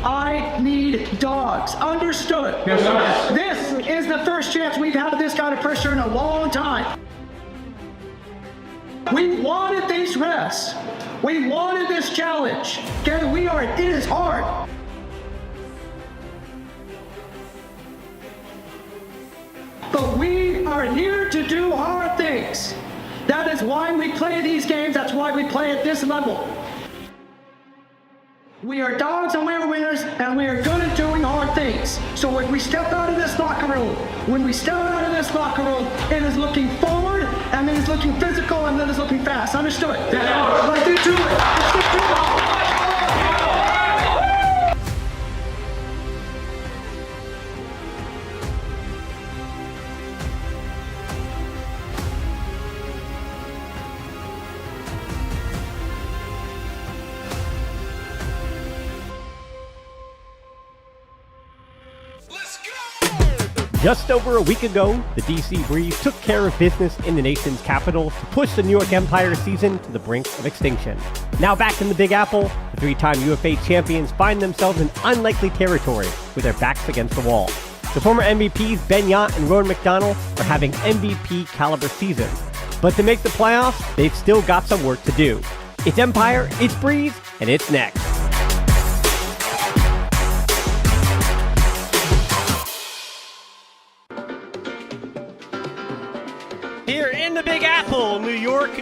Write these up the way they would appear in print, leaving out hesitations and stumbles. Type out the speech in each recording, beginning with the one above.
I need dogs. Understood? Yes, sir. This is the first chance we've had this kind of pressure in a long time. We wanted these rests. We wanted this challenge. Okay, it is hard. But we are here to do hard things. That is why we play these games. That's why we play at this level. We are dogs and we are winners, and we are good at doing hard things. So when we step out of this locker room, it is looking forward, and it is looking physical, and it is looking fast. Understood? Yeah. Let's get to it. Let's get to it. Just over a week ago, the DC Breeze took care of business in the nation's capital to push the New York Empire season to the brink of extinction. Now back in the Big Apple, the three-time UFA champions find themselves in unlikely territory with their backs against the wall. The former MVPs Ben Yott and Rowan McDonald are having MVP-caliber seasons. But to make the playoffs, they've still got some work to do. It's Empire, it's Breeze, and it's next. Here in the Big Apple, New York.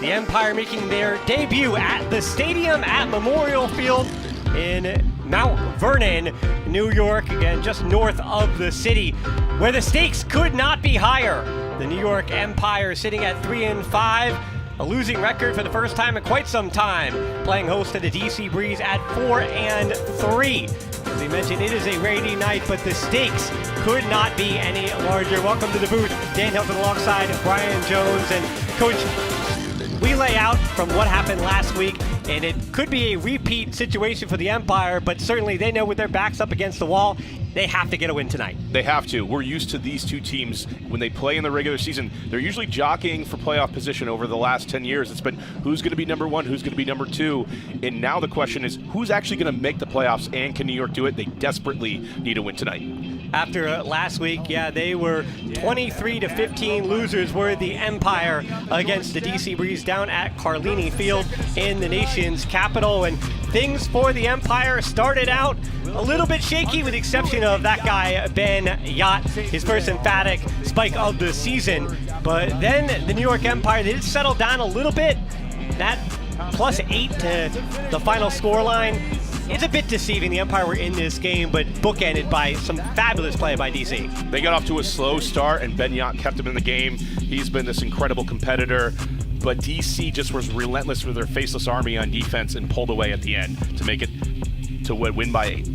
The Empire making their debut at the stadium at Memorial Field in Mount Vernon, New York, again, just north of the city, where the stakes could not be higher. The New York Empire sitting at 3-5, a losing record for the first time in quite some time, playing host to the DC Breeze at 4-3. As we mentioned, it is a rainy night, but the stakes could not be any larger. Welcome to the booth, Dan Hilton alongside Brian Jones. And Coach, we lay out from what happened last week, and it could be a repeat situation for the Empire, but certainly they know with their backs up against the wall, they have to get a win tonight. They have to. We're used to these two teams. When they play in the regular season, they're usually jockeying for playoff position over the last 10 years. It's been who's going to be number one, who's going to be number two. And now the question is, who's actually going to make the playoffs, and can New York do it? They desperately need a win tonight. After last week, they were 23-15 losers were the Empire against the DC Breeze down at Carlini Field in the nation's capital. And things for the Empire started out a little bit shaky, with the exception of that guy, Ben Yott, his first emphatic spike of the season. But then the New York Empire, they did settle down a little bit. That +8 to the final scoreline, it's a bit deceiving. The Empire were in this game, but bookended by some fabulous play by DC. They got off to a slow start, and Ben Yott kept him in the game. He's been this incredible competitor. But DC just was relentless with their faceless army on defense and pulled away at the end to make it to win by 8.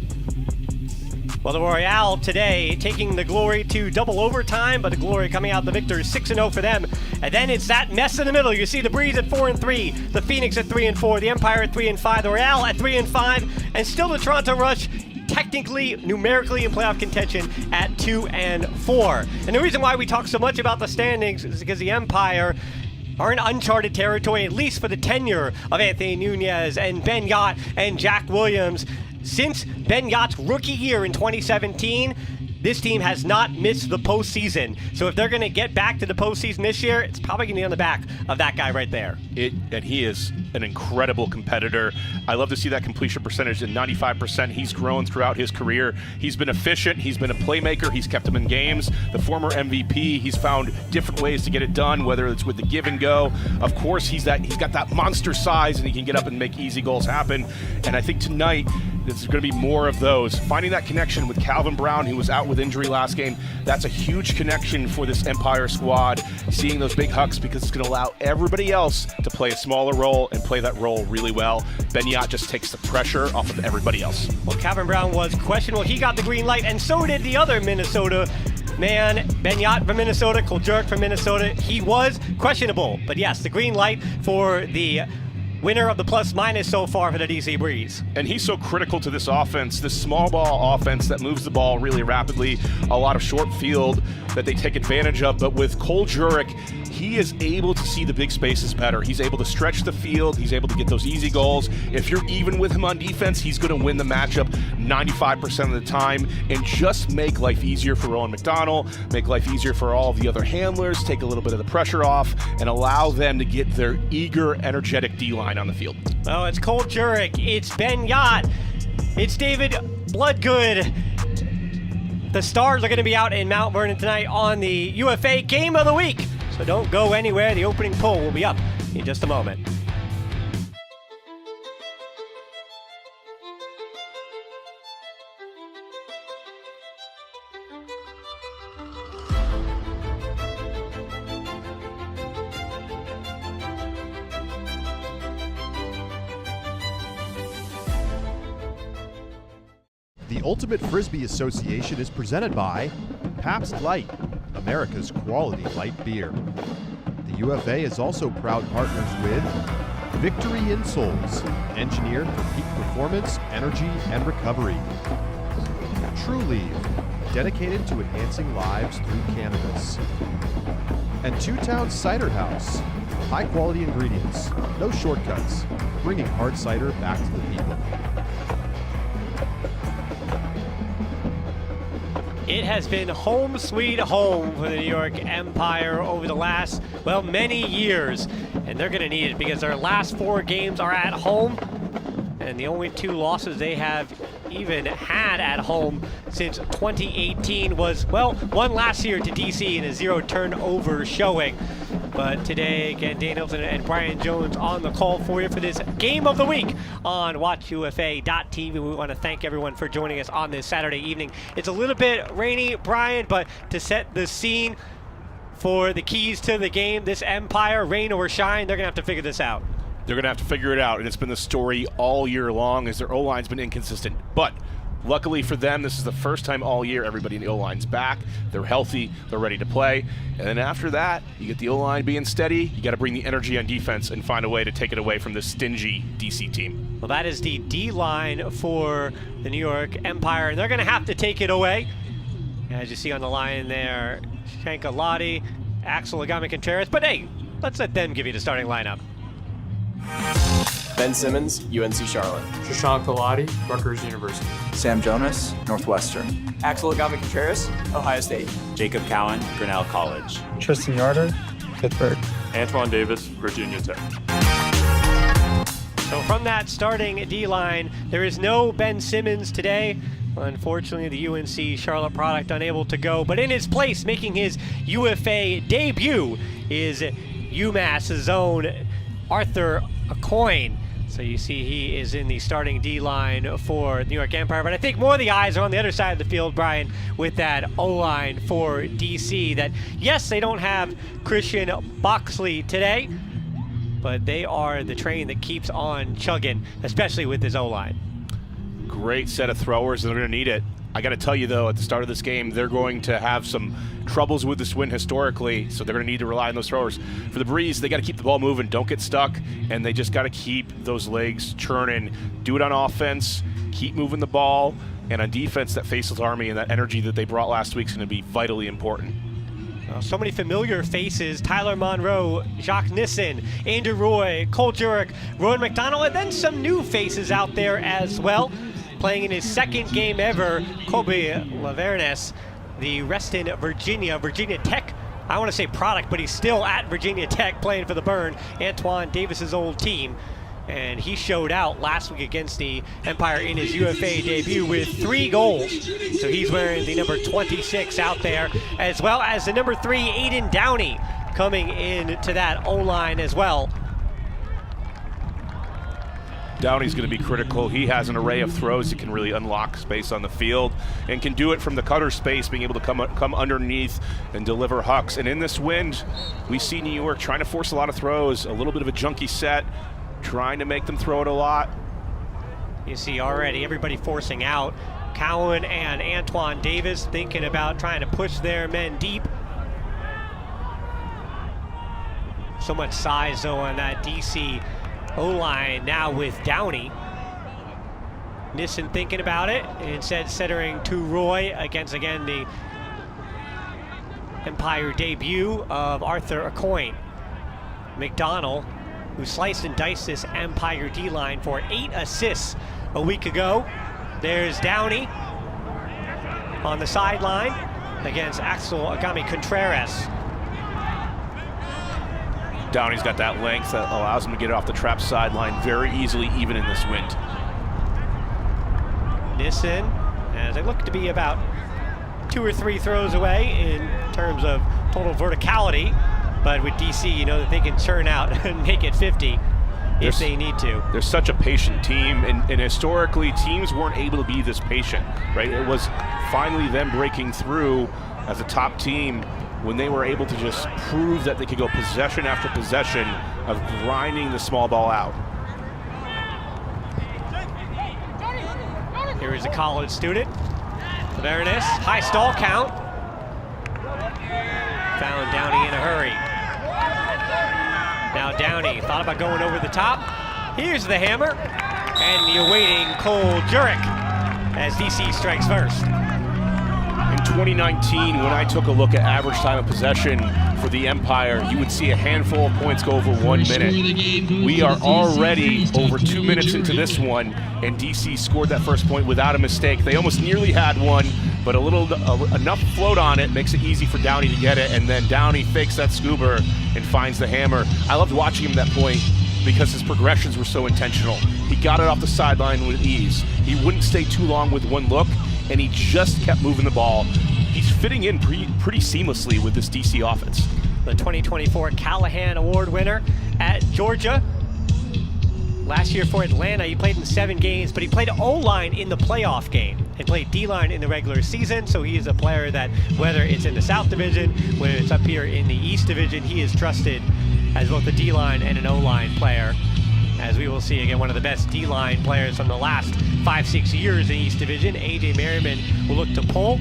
Well, the Royale today taking the glory to double overtime, but the glory coming out the victors 6-0 for them. And then it's that mess in the middle. You see the Breeze at 4-3, the Phoenix at 3-4, the Empire at 3-5, the Royale at 3-5, and still the Toronto Rush technically, numerically in playoff contention at 2-4. And the reason why we talk so much about the standings is because the Empire are in uncharted territory, at least for the tenure of Anthony Nunez and Ben Yott and Jack Williams. Since Ben Yott's rookie year in 2017, this team has not missed the postseason. So if they're going to get back to the postseason this year, it's probably going to be on the back of that guy right there. And he is an incredible competitor. I love to see that completion percentage at 95%. He's grown throughout his career. He's been efficient. He's been a playmaker. He's kept them in games. The former MVP, he's found different ways to get it done, whether it's with the give and go. Of course, he's got that monster size, and he can get up and make easy goals happen. And I think tonight, there's going to be more of those. Finding that connection with Calvin Brown, who was out with injury last game, that's a huge connection for this Empire squad. Seeing those big hucks, because it's going to allow everybody else to play a smaller role and play that role really well. Ben Yott just takes the pressure off of everybody else. Well, Calvin Brown was questionable. He got the green light, and so did the other Minnesota man, Ben Yott from Minnesota, Kuljerk from Minnesota. He was questionable. But yes, the green light for the winner of the plus-minus so far for the DC Breeze. And he's so critical to this offense, this small ball offense that moves the ball really rapidly, a lot of short field that they take advantage of. But with Cole Jurek, he is able to see the big spaces better. He's able to stretch the field. He's able to get those easy goals. If you're even with him on defense, he's going to win the matchup 95% of the time and just make life easier for Rowan McDonald, make life easier for all of the other handlers, take a little bit of the pressure off, and allow them to get their eager, energetic D-line on the field. Oh, it's Cole Jurek, it's Ben Yacht, it's David Bloodgood. The Stars are going to be out in Mount Vernon tonight on the UFA Game of the Week. So don't go anywhere. The opening poll will be up in just a moment. The Ultimate Frisbee Association is presented by Pabst Light, America's quality light beer. The UFA is also proud partners with Victory Insoles, engineered for peak performance, energy, and recovery. True Leave, dedicated to enhancing lives through cannabis. And Two Towns Cider House, high quality ingredients, no shortcuts, bringing hard cider back to the people. It has been home sweet home for the New York Empire over the last, well, many years. And they're going to need it because their last 4 games are at home. And the only 2 losses they have even had at home since 2018 was, well, one last year to DC in a 0 turnover showing. But today, again, Dan Hilton and Brian Jones on the call for you for this Game of the Week on WatchUFA.tv. We want to thank everyone for joining us on this Saturday evening. It's a little bit rainy, Brian, but to set the scene for the keys to the game, this Empire, rain or shine, they're going to have to figure this out. They're going to have to figure it out, and it's been the story all year long as their O-line's been inconsistent. But luckily for them, this is the first time all year everybody in the O-line's back. They're healthy. They're ready to play. And then after that, you get the O-line being steady. You got to bring the energy on defense and find a way to take it away from this stingy DC team. Well, that is the D-line for the New York Empire, and they're going to have to take it away. As you see on the line there, Shankalotti, Axel Agami-Contreras. But hey, let's let them give you the starting lineup. Ben Simmons, UNC Charlotte. Shashank Kaladi, Rutgers University. Sam Jonas, Northwestern. Axel Agami-Contreras, Ohio State. Jacob Cowan, Grinnell College. Tristan Yarder, Pittsburgh. Antoine Davis, Virginia Tech. So from that starting D-line, there is no Ben Simmons today. Unfortunately, the UNC Charlotte product unable to go. But in his place, making his UFA debut, is UMass's own Arthur Acoin. So you see he is in the starting D-line for New York Empire. But I think more of the eyes are on the other side of the field, Brian, with that O-line for DC. That, yes, they don't have Christian Boxley today, but they are the train that keeps on chugging, especially with his O-line. Great set of throwers, and they're going to need it. I got to tell you, though, at the start of this game, they're going to have some troubles with this win historically, so they're going to need to rely on those throwers. For the Breeze, they got to keep the ball moving, don't get stuck, and they just got to keep those legs churning. Do it on offense, keep moving the ball, and on defense, that faceless army and that energy that they brought last week is going to be vitally important. So many familiar faces: Tyler Monroe, Jacques Nissen, Andrew Roy, Cole Jurek, Rowan McDonald, and then some new faces out there as well. Playing in his second game ever, Kobe Lavernes, the Reston, Virginia Tech, I want to say product, but he's still at Virginia Tech playing for the Burn, Antoine Davis's old team. And he showed out last week against the Empire in his UFA debut with 3 goals. So he's wearing the number 26 out there, as well as the number 3, Aiden Downey, coming into that O-line as well. Downey's going to be critical. He has an array of throws that can really unlock space on the field and can do it from the cutter space, being able to come underneath and deliver hucks. And in this wind, we see New York trying to force a lot of throws, a little bit of a junky set, trying to make them throw it a lot. You see already everybody forcing out. Cowan and Antoine Davis thinking about trying to push their men deep. So much size, though, on that DC O-line now with Downey. Nissen thinking about it, and instead centering to Roy against, again, the Empire debut of Arthur Acoin. McDonald, who sliced and diced this Empire D-line for 8 assists a week ago. There's Downey on the sideline against Axel Agami-Contreras. Downey's got that length that allows him to get it off the trap sideline very easily, even in this wind. Nissen, as they look to be about 2 or 3 throws away in terms of total verticality, but with DC, you know that they can churn out and make it 50 if they need to. They're such a patient team, and historically, teams weren't able to be this patient, right? It was finally them breaking through as a top team when they were able to just prove that they could go possession after possession of grinding the small ball out. Here is a college student. Tavares, high stall count. Found Downey in a hurry. Now Downey thought about going over the top. Here's the hammer. And the awaiting Cole Jurek as DC strikes first. In 2019, when I took a look at average time of possession for the Empire, you would see a handful of points go over 1 minute. We are already over 2 minutes into this one, and DC scored that first point without a mistake. They almost nearly had one, but enough float on it makes it easy for Downey to get it, and then Downey fakes that scuba and finds the hammer. I loved watching him at that point because his progressions were so intentional. He got it off the sideline with ease. He wouldn't stay too long with one look, and he just kept moving the ball. He's fitting in pretty seamlessly with this DC offense. The 2024 Callahan Award winner at Georgia. Last year for Atlanta, he played in 7 games, but he played O-line in the playoff game and played D-line in the regular season, so he is a player that, whether it's in the South Division, whether it's up here in the East Division, he is trusted as both a D-line and an O-line player. As we will see, again, one of the best D-line players from the last 5-6 years in East Division. A.J. Merriman will look to pull.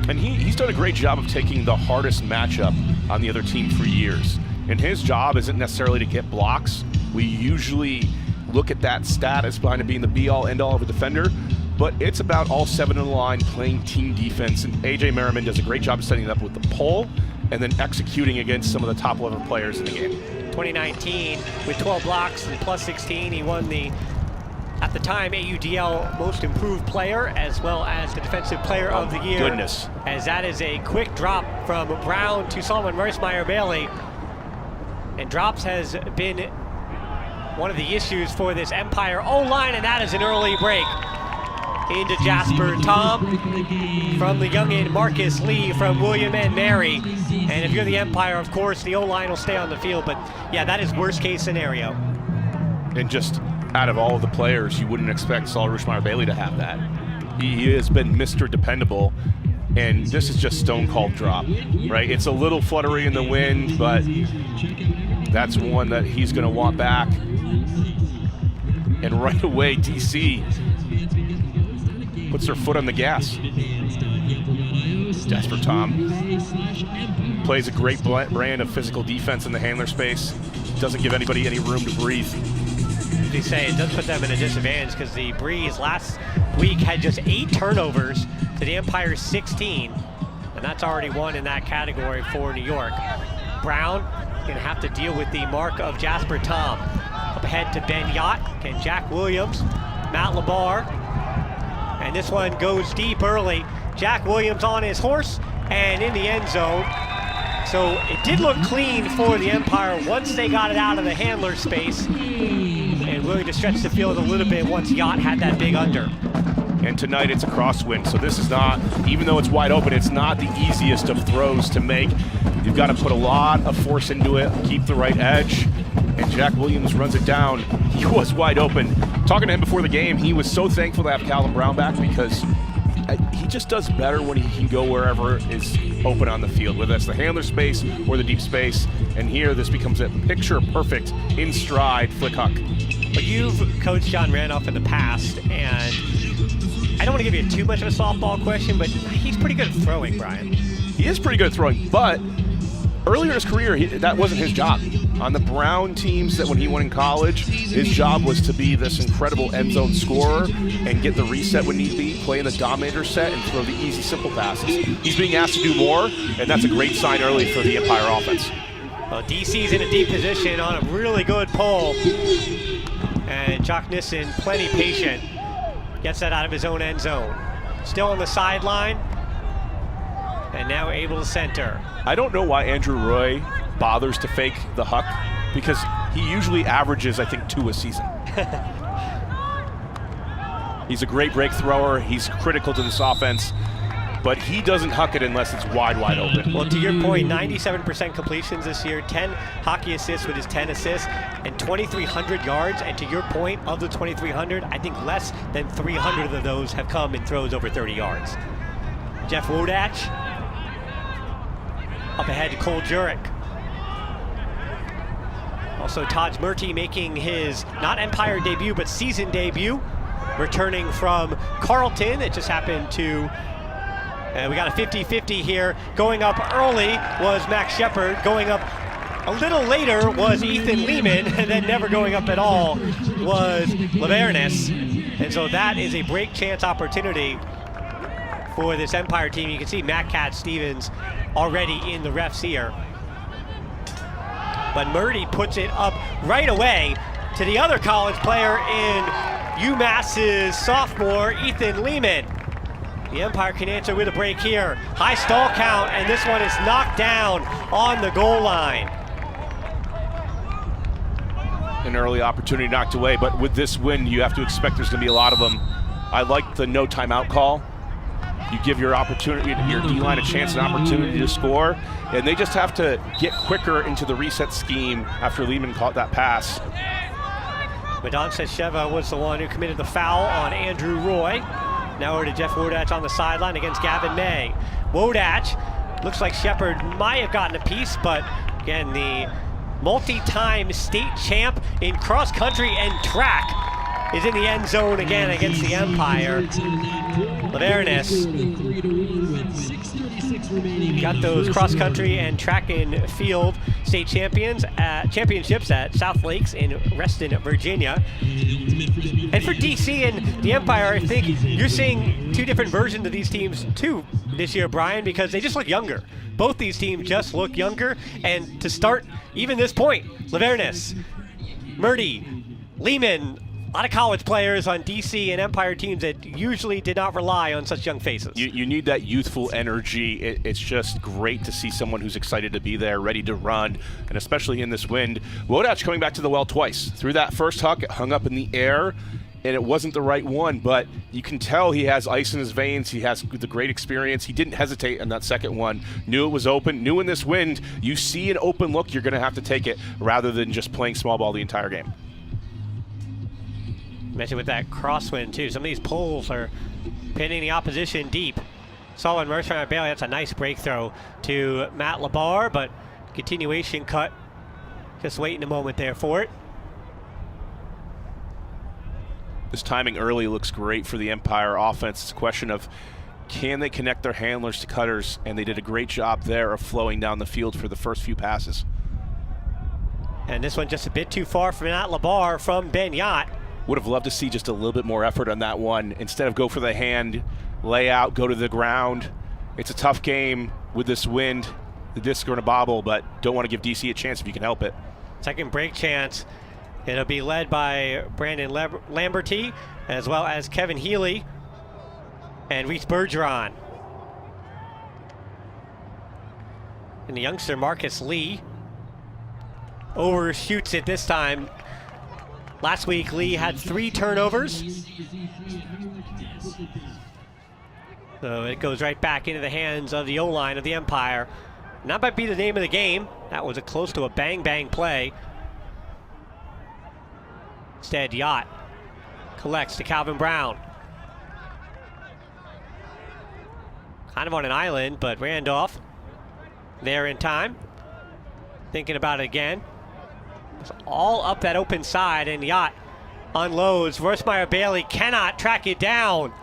And he's done a great job of taking the hardest matchup on the other team for years. And his job isn't necessarily to get blocks. We usually look at that stat as behind it being the be-all, end-all of a defender, but it's about all 7 in the line playing team defense. And A.J. Merriman does a great job of setting it up with the pull and then executing against some of the top-level players in the game. 2019 with 12 blocks and plus 16. He won the, at the time, AUDL Most Improved Player as well as the Defensive Player of the Year. Goodness. As that is a quick drop from Brown to Solomon Mersmeyer-Bailey. And drops has been one of the issues for this Empire O-line, and that is an early break into Jasper Tom from the youngin Marcus Lee from William and Mary. And if you're the Empire, of course, the O-line will stay on the field, but yeah, that is worst case scenario. And just out of all of the players, you wouldn't expect Saul Rushmeyer-Bailey to have that. He has been Mr. Dependable, and this is just stone cold drop, right? It's a little fluttery in the wind, but that's one that he's going to want back. And right away, DC puts their foot on the gas. Jasper Tom plays a great brand of physical defense in the handler space. Doesn't give anybody any room to breathe. They say it does put them in a disadvantage because the Breeze last week had just 8 turnovers to the Empire's 16, and that's already one in that category for New York. Brown gonna have to deal with the mark of Jasper Tom. Up ahead to Ben Yacht and Jack Williams, Matt Labar, and this one goes deep early. Jack Williams on his horse and in the end zone. So it did look clean for the Empire once they got it out of the handler space and willing to stretch the field a little bit once Yacht had that big under. And tonight it's a crosswind, so this is not, even though it's wide open, it's not the easiest of throws to make. You've got to put a lot of force into it, keep the right edge, and Jack Williams runs it down. He was wide open. Talking to him before the game, he was so thankful to have Callum Brown back because he just does better when he can go wherever is open on the field, whether that's the handler space or the deep space. And here, this becomes a picture-perfect, in-stride flick huck. But you've coached John Randolph in the past, and I don't want to give you too much of a softball question, but he's pretty good at throwing, Brian. He is pretty good at throwing, but earlier in his career, that wasn't his job. On the Brown teams that when he went in college, his job was to be this incredible end zone scorer and get the reset when need be, play in the dominator set, and throw the easy, simple passes. He's being asked to do more, and that's a great sign early for the Empire offense. Well, DC's in a deep position on a really good pull. And Jock Nissen, plenty patient, gets that out of his own end zone. Still on the sideline, and now able to center. I don't know why Andrew Roy bothers to fake the huck, because he usually averages, I think, 2 a season. He's a great break thrower. He's critical to this offense, but he doesn't huck it unless it's wide open. Well, to your point, 97% completions this year, 10 hockey assists with his 10 assists, and 2,300 yards. And to your point, of the 2,300, I think less than 300 of those have come in throws over 30 yards. Jeff Wodach, up ahead to Cole Jurek. Also, Taj Murty making his, not Empire debut, but season debut, returning from Carleton. It just happened to, we got a 50-50 here. Going up early was Max Shepard. Going up a little later was Ethan Lehman. And then never going up at all was Lavernis. And so that is a break chance opportunity for this Empire team. You can see Matt Cat Stevens already in the ref's ear. But Murty puts it up right away to the other college player in UMass's sophomore, Ethan Lehman. The Empire can answer with a break here. High stall count, and this one is knocked down on the goal line. An early opportunity knocked away, but with this win, you have to expect there's going to be a lot of them. I like the no timeout call. You give your opportunity, your D-line a chance, an opportunity to score, and they just have to get quicker into the reset scheme after Lehman caught that pass. Madon Sheva was the one who committed the foul on Andrew Roy. Now over to Jeff Wodach on the sideline against Gavin May. Wodach, looks like Shepard might have gotten a piece, but again, the multi-time state champ in cross country and track is in the end zone again against the Empire. Lavernis got those cross country and track and field state championships at South Lakes in Reston, Virginia. And for DC and the Empire, I think you're seeing two different versions of these teams too this year, Brian, because they just look younger. Both these teams just look younger. And to start even this point, Lavernis, Murty, Lehman, a lot of college players on DC and Empire teams that usually did not rely on such young faces. You need that youthful energy. It's just great to see someone who's excited to be there, ready to run, and especially in this wind. Wodach coming back to the well twice. Through that first huck, it hung up in the air, and it wasn't the right one, but you can tell he has ice in his veins. He has the great experience. He didn't hesitate on that second one. Knew it was open. Knew in this wind, you see an open look, you're going to have to take it rather than just playing small ball the entire game. Mentioned with that crosswind too. Some of these pulls are pinning the opposition deep. Saw in Mercer Bailey, that's a nice break throw to Matt Labar, but continuation cut. Just waiting a moment there for it. This timing early looks great for the Empire offense. It's a question of can they connect their handlers to cutters, and they did a great job there of flowing down the field for the first few passes. And this one just a bit too far from Matt Labar from Ben Yacht. Would have loved to see just a little bit more effort on that one. Instead of go for the hand, lay out, go to the ground. It's a tough game with this wind. The discs are going to bobble, but don't want to give DC a chance if you can help it. Second break chance. It'll be led by Brandon Lamberty, as well as Kevin Healy and Reese Bergeron. And the youngster Marcus Lee overshoots it this time. Last week, Lee had 3 turnovers. So it goes right back into the hands of the O-line of the Empire. And that might be the name of the game. That was close to a bang-bang play. Instead, Yacht collects to Calvin Brown. Kind of on an island, but Randolph there in time. Thinking about it again. It's all up that open side, and Yacht unloads. Versmeyer Bailey cannot track it down.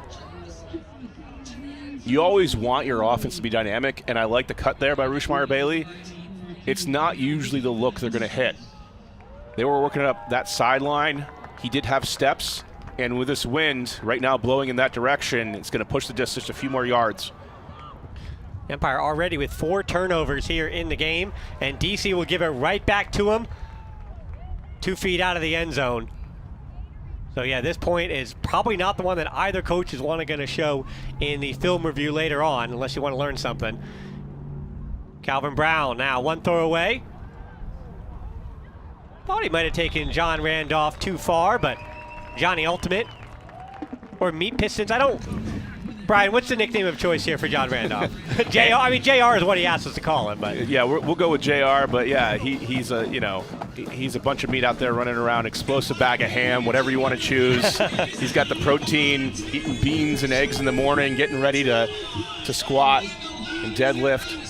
You always want your offense to be dynamic, and I like the cut there by Rushmeyer Bailey. it's not usually the look they're going to hit. They were working up that sideline. He did have steps, and with this wind right now blowing in that direction, it's going to push the distance a few more yards. Empire already with 4 turnovers here in the game, and DC will give it right back to him 2 feet out of the end zone. So yeah, this point is probably not the one that either coach is going to show in the film review later on, unless you want to learn something. Calvin Brown now 1 throw away. Thought he might have taken John Randolph too far, but Johnny Ultimate or Meat Pistons, I don't... Brian, what's the nickname of choice here for John Randolph? JR, I mean, JR is what he asked us to call him, but... Yeah, we'll go with JR, but yeah, he's a, he's a bunch of meat out there running around, explosive bag of ham, whatever you want to choose. He's got the protein, eating beans and eggs in the morning, getting ready to squat and deadlift.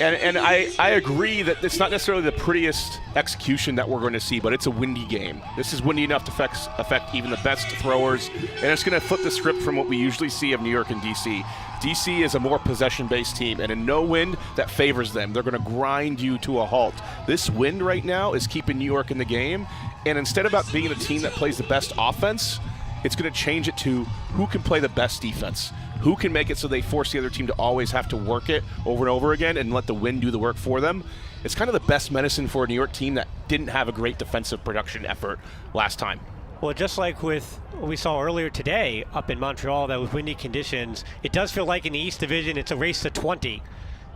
And I agree that it's not necessarily the prettiest execution that we're going to see, but it's a windy game. This is windy enough to affect even the best throwers, and it's going to flip the script from what we usually see of New York and DC. DC is a more possession-based team, and in no wind that favors them. They're going to grind you to a halt. This wind right now is keeping New York in the game, and instead of being the team that plays the best offense, it's going to change it to who can play the best defense. Who can make it so they force the other team to always have to work it over and over again and let the wind do the work for them. It's kind of the best medicine for a New York team that didn't have a great defensive production effort last time. Well, just like with what we saw earlier today up in Montreal, that with windy conditions, it does feel like in the East Division it's a race to 20.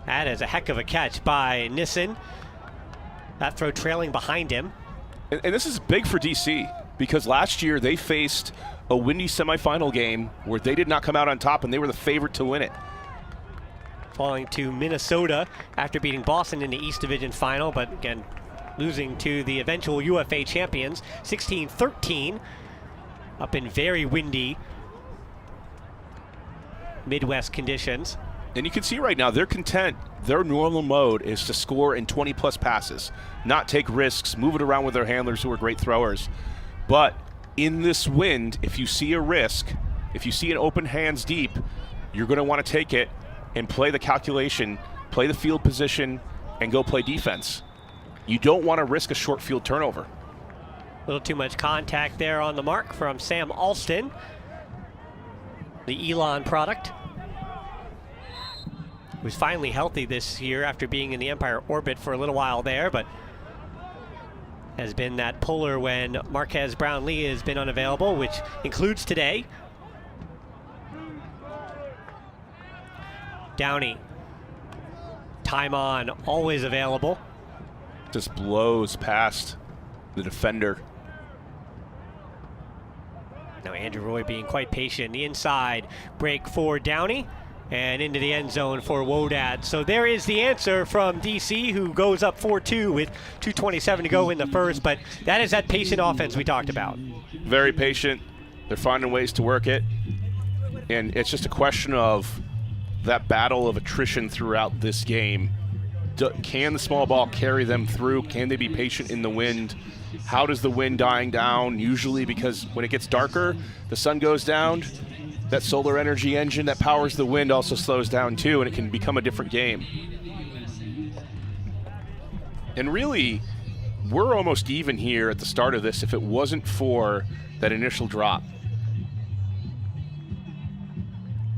That is a heck of a catch by Nissen. That throw trailing behind him. And this is big for DC because last year they faced a windy semifinal game where they did not come out on top and they were the favorite to win it. Falling to Minnesota after beating Boston in the East Division final, but again, losing to the eventual UFA champions, 16-13, up in very windy Midwest conditions. And you can see right now, they're content. Their normal mode is to score in 20-plus passes, not take risks, move it around with their handlers who are great throwers. But in this wind, if you see a risk, if you see an open hands deep, you're going to want to take it and play the calculation, play the field position, and go play defense. You don't want to risk a short field turnover. A little too much contact there on the mark from Sam Alston, the Elon product, who's finally healthy this year after being in the Empire orbit for a little while there, but has been that puller when Marquez Brownlee has been unavailable, which includes today. Downey, time on, always available. Just blows past the defender. Now Andrew Roy being quite patient. The inside break for Downey and into the end zone for Wodat. So there is the answer from DC, who goes up 4-2 with 2:27 to go in the first, but that is that patient offense we talked about. Very patient. They're finding ways to work it. And it's just a question of that battle of attrition throughout this game. Can the small ball carry them through? Can they be patient in the wind? How does the wind dying down? Usually because when it gets darker, the sun goes down. That solar energy engine that powers the wind also slows down too, and it can become a different game. And really, we're almost even here at the start of this if it wasn't for that initial drop.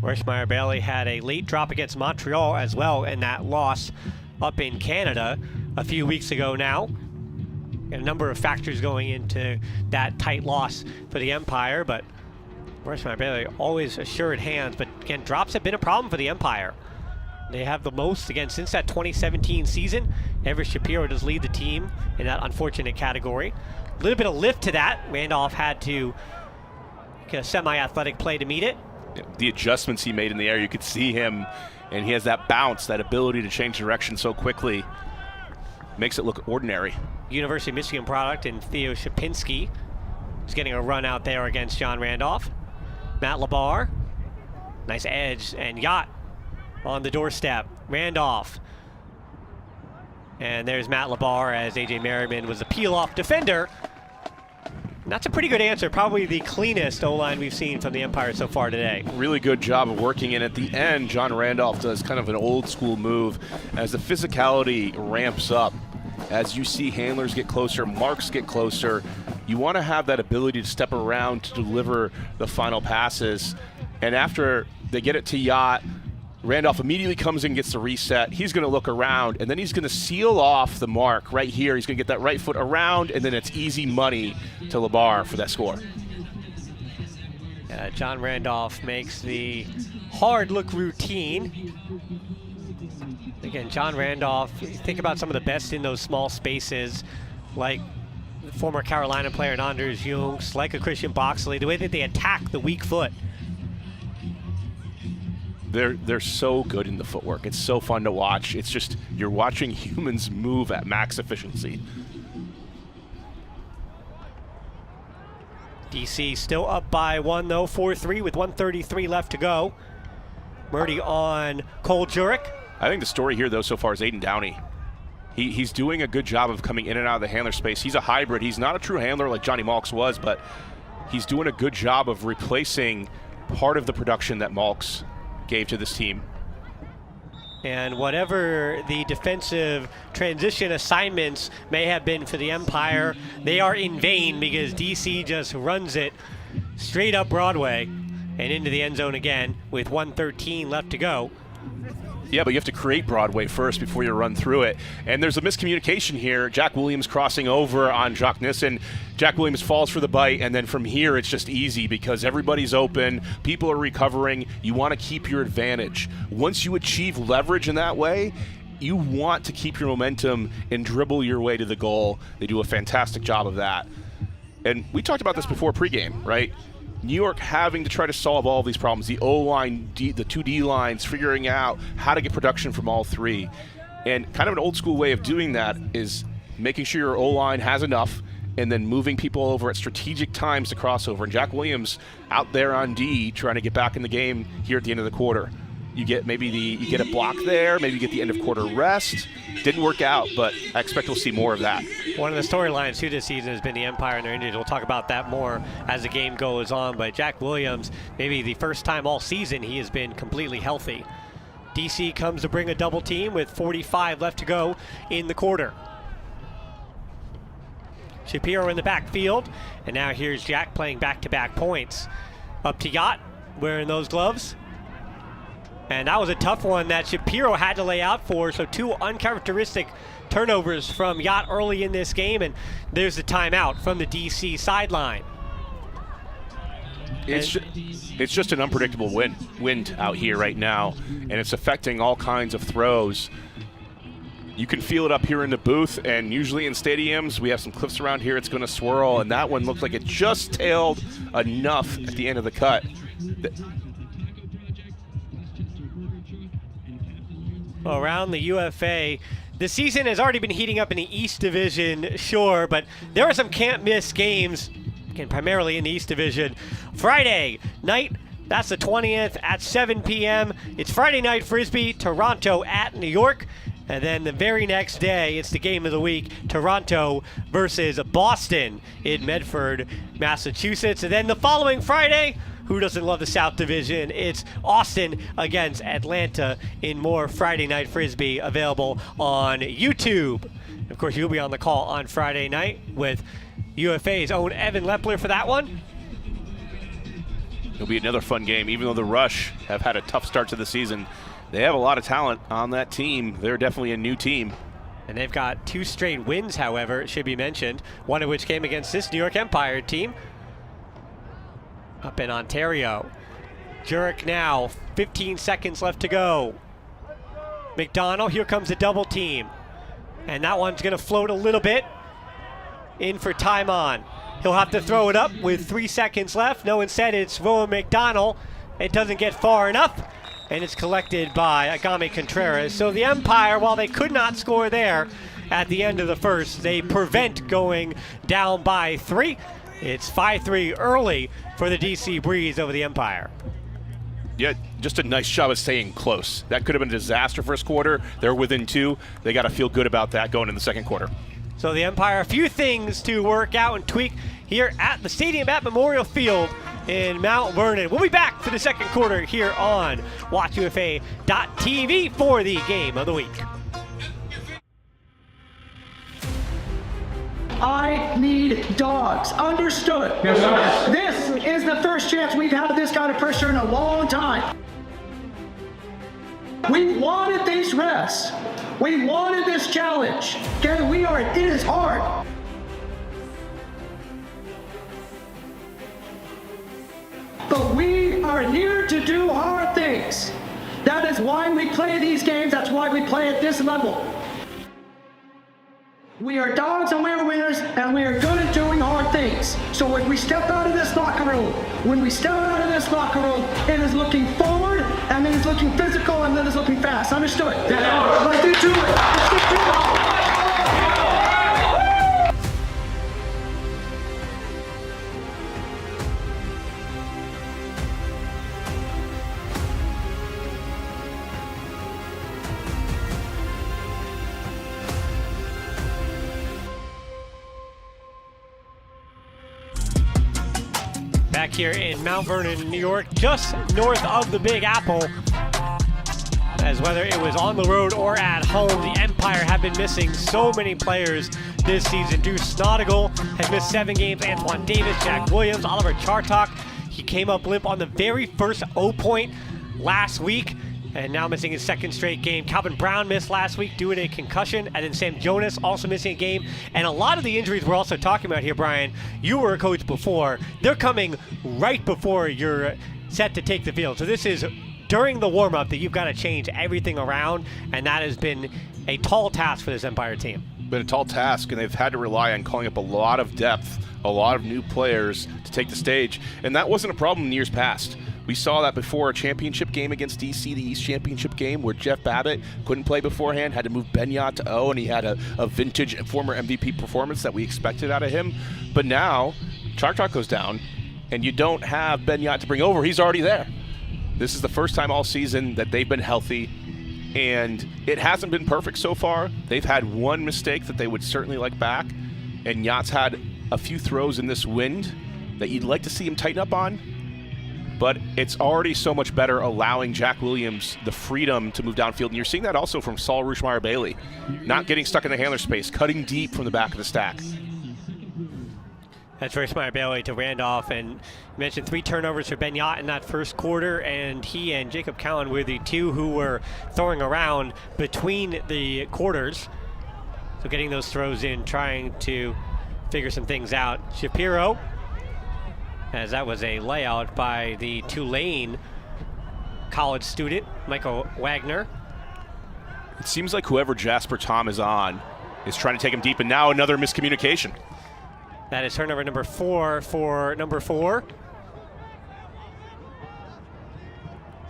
Wershmeyer Bailey had a late drop against Montreal as well in that loss up in Canada a few weeks ago now. And a number of factors going into that tight loss for the Empire, but Wershmeyer Bailey always assured hands, but again, drops have been a problem for the Empire. They have the most, again, since that 2017 season. Everett Shapiro does lead the team in that unfortunate category. A little bit of lift to that. Randolph had to get a semi-athletic play to meet it. The adjustments he made in the air, you could see him, and he has that bounce, that ability to change direction so quickly. Makes it look ordinary. University of Michigan product and Theo Shapinski is getting a run out there against John Randolph. Matt Labar, nice edge, and Yacht on the doorstep. Randolph. And there's Matt Labar as A.J. Merriman was a peel-off defender. And that's a pretty good answer. Probably the cleanest O-line we've seen from the Empire so far today. Really good job of working, and at the end, John Randolph does kind of an old school move as the physicality ramps up. As you see handlers get closer, marks get closer, you want to have that ability to step around to deliver the final passes. And after they get it to Yacht, Randolph immediately comes in, gets the reset. He's going to look around, and then he's going to seal off the mark right here. He's going to get that right foot around, and then it's easy money to LeBar for that score. John Randolph makes the hard look routine. Again, John Randolph, think about some of the best in those small spaces, like former Carolina player Anders Jungs, like a Christian Boxley, the way that they attack the weak foot. They're so good in the footwork. It's so fun to watch. It's just, you're watching humans move at max efficiency. DC still up by 1 though, 4-3 with 1:33 left to go. Murdy on Cole Jurek. I think the story here though so far is Aiden Downey. He's doing a good job of coming in and out of the handler space. He's a hybrid. He's not a true handler like Johnny Malks was, but he's doing a good job of replacing part of the production that Malks gave to this team. And whatever the defensive transition assignments may have been for the Empire, they are in vain because DC just runs it straight up Broadway and into the end zone again with 1:13 left to go. Yeah, but you have to create Broadway first before you run through it. And there's a miscommunication here. Jack Williams crossing over on Jacques Nissen. Jack Williams falls for the bite, and then from here it's just easy because everybody's open, people are recovering. You want to keep your advantage. Once you achieve leverage in that way, you want to keep your momentum and dribble your way to the goal. They do a fantastic job of that. And we talked about this before pregame, right? New York having to try to solve all of these problems, the O-line, the 2D lines, figuring out how to get production from all three. And kind of an old school way of doing that is making sure your O-line has enough and then moving people over at strategic times to crossover. And Jack Williams out there on D trying to get back in the game here at the end of the quarter. You get you get a block there, maybe you get the end of quarter rest. Didn't work out, but I expect we'll see more of that. One of the storylines too this season has been the Empire and their injuries. We'll talk about that more as the game goes on, but Jack Williams, maybe the first time all season he has been completely healthy. DC comes to bring a double team with 45 left to go in the quarter. Shapiro in the backfield, and now here's Jack playing back-to-back points. Up to Yacht, wearing those gloves. And that was a tough one that Shapiro had to lay out for, so two uncharacteristic turnovers from Yacht early in this game, and there's the timeout from the DC sideline. It's just an unpredictable wind out here right now, and it's affecting all kinds of throws. You can feel it up here in the booth, and usually in stadiums, we have some cliffs around here, it's going to swirl, and that one looked like it just tailed enough at the end of the cut. Around the UFA, the season has already been heating up in the East Division, sure, but there are some can't-miss games, again, primarily in the East Division. Friday night, that's the 20th at 7 p.m. It's Friday Night Frisbee, Toronto at New York. And then the very next day, it's the game of the week, Toronto versus Boston in Medford, Massachusetts. And then the following Friday, who doesn't love the South Division? It's Austin against Atlanta in more Friday Night Frisbee, available on YouTube. Of course, you'll be on the call on Friday night with UFA's own Evan Lepler for that one. It'll be another fun game, even though the Rush have had a tough start to the season. They have a lot of talent on that team. They're definitely a new team. And they've got 2 straight wins, however, it should be mentioned, one of which came against this New York Empire team up in Ontario. Jurek now, 15 seconds left to go. McDonald, here comes the double team. And that one's going to float a little bit. In for time on. He'll have to throw it up with 3 seconds left. No, instead it's Rowan McDonald. It doesn't get far enough. And it's collected by Agame Contreras. So the Empire, while they could not score there at the end of the first, they prevent going down by 3. It's 5-3 early for the DC Breeze over the Empire. Yeah, just a nice job of staying close. That could have been a disaster first quarter. They're within 2. They got to feel good about that going in the second quarter. So the Empire, a few things to work out and tweak here at the stadium at Memorial Field in Mount Vernon. We'll be back for the second quarter here on WatchUFA.tv for the game of the week. I need dogs. Understood. Yes, sir. This is the first chance we've had this kind of pressure in a long time. We wanted these rests. We wanted this challenge. Okay, it is hard. But we are here to do hard things. That is why we play these games. That's why we play at this level. We are dogs and we are winners, and we are good at doing hard things. So when we step out of this locker room, it is looking forward, and it is looking physical, and it is looking fast. Understood? Yeah. Let's get to it. Let's get to it. Back here in Mount Vernon, New York, just north of the Big Apple. As whether it was on the road or at home, the Empire have been missing so many players this season. Drew Snodigal has missed 7 games. Antoine Davis, Jack Williams, Oliver Chartok. He came up limp on the very first O-point last week, and now missing his second straight game. Calvin Brown missed last week due to a concussion, and then Sam Jonas also missing a game. And a lot of the injuries we're also talking about here, Brian, you were a coach before. They're coming right before you're set to take the field. So this is during the warm-up that you've got to change everything around, and that has been a tall task for this Empire team. Been a tall task, and they've had to rely on calling up a lot of depth, a lot of new players to take the stage, and that wasn't a problem in years past. We saw that before a championship game against DC, the East Championship game, where Jeff Babbitt couldn't play beforehand, had to move Benyat to O, and he had a vintage former MVP performance that we expected out of him. But now, Chartok goes down, and you don't have Benyat to bring over. He's already there. This is the first time all season that they've been healthy, and it hasn't been perfect so far. They've had one mistake that they would certainly like back, and Yacht's had a few throws in this wind that you'd like to see him tighten up on. But it's already so much better allowing Jack Williams the freedom to move downfield. And you're seeing that also from Saul Rushmeyer-Bailey. Not getting stuck in the handler space, cutting deep from the back of the stack. That's Rushmeyer-Bailey to Randolph. And you mentioned 3 turnovers for Benyat in that first quarter. And he and Jacob Cowan were the 2 who were throwing around between the quarters. So getting those throws in, trying to figure some things out. Shapiro, as that was a layout by the Tulane college student, Michael Wagner. It seems like whoever Jasper Tom is on is trying to take him deep, and now another miscommunication. That is turnover number 4 for number 4.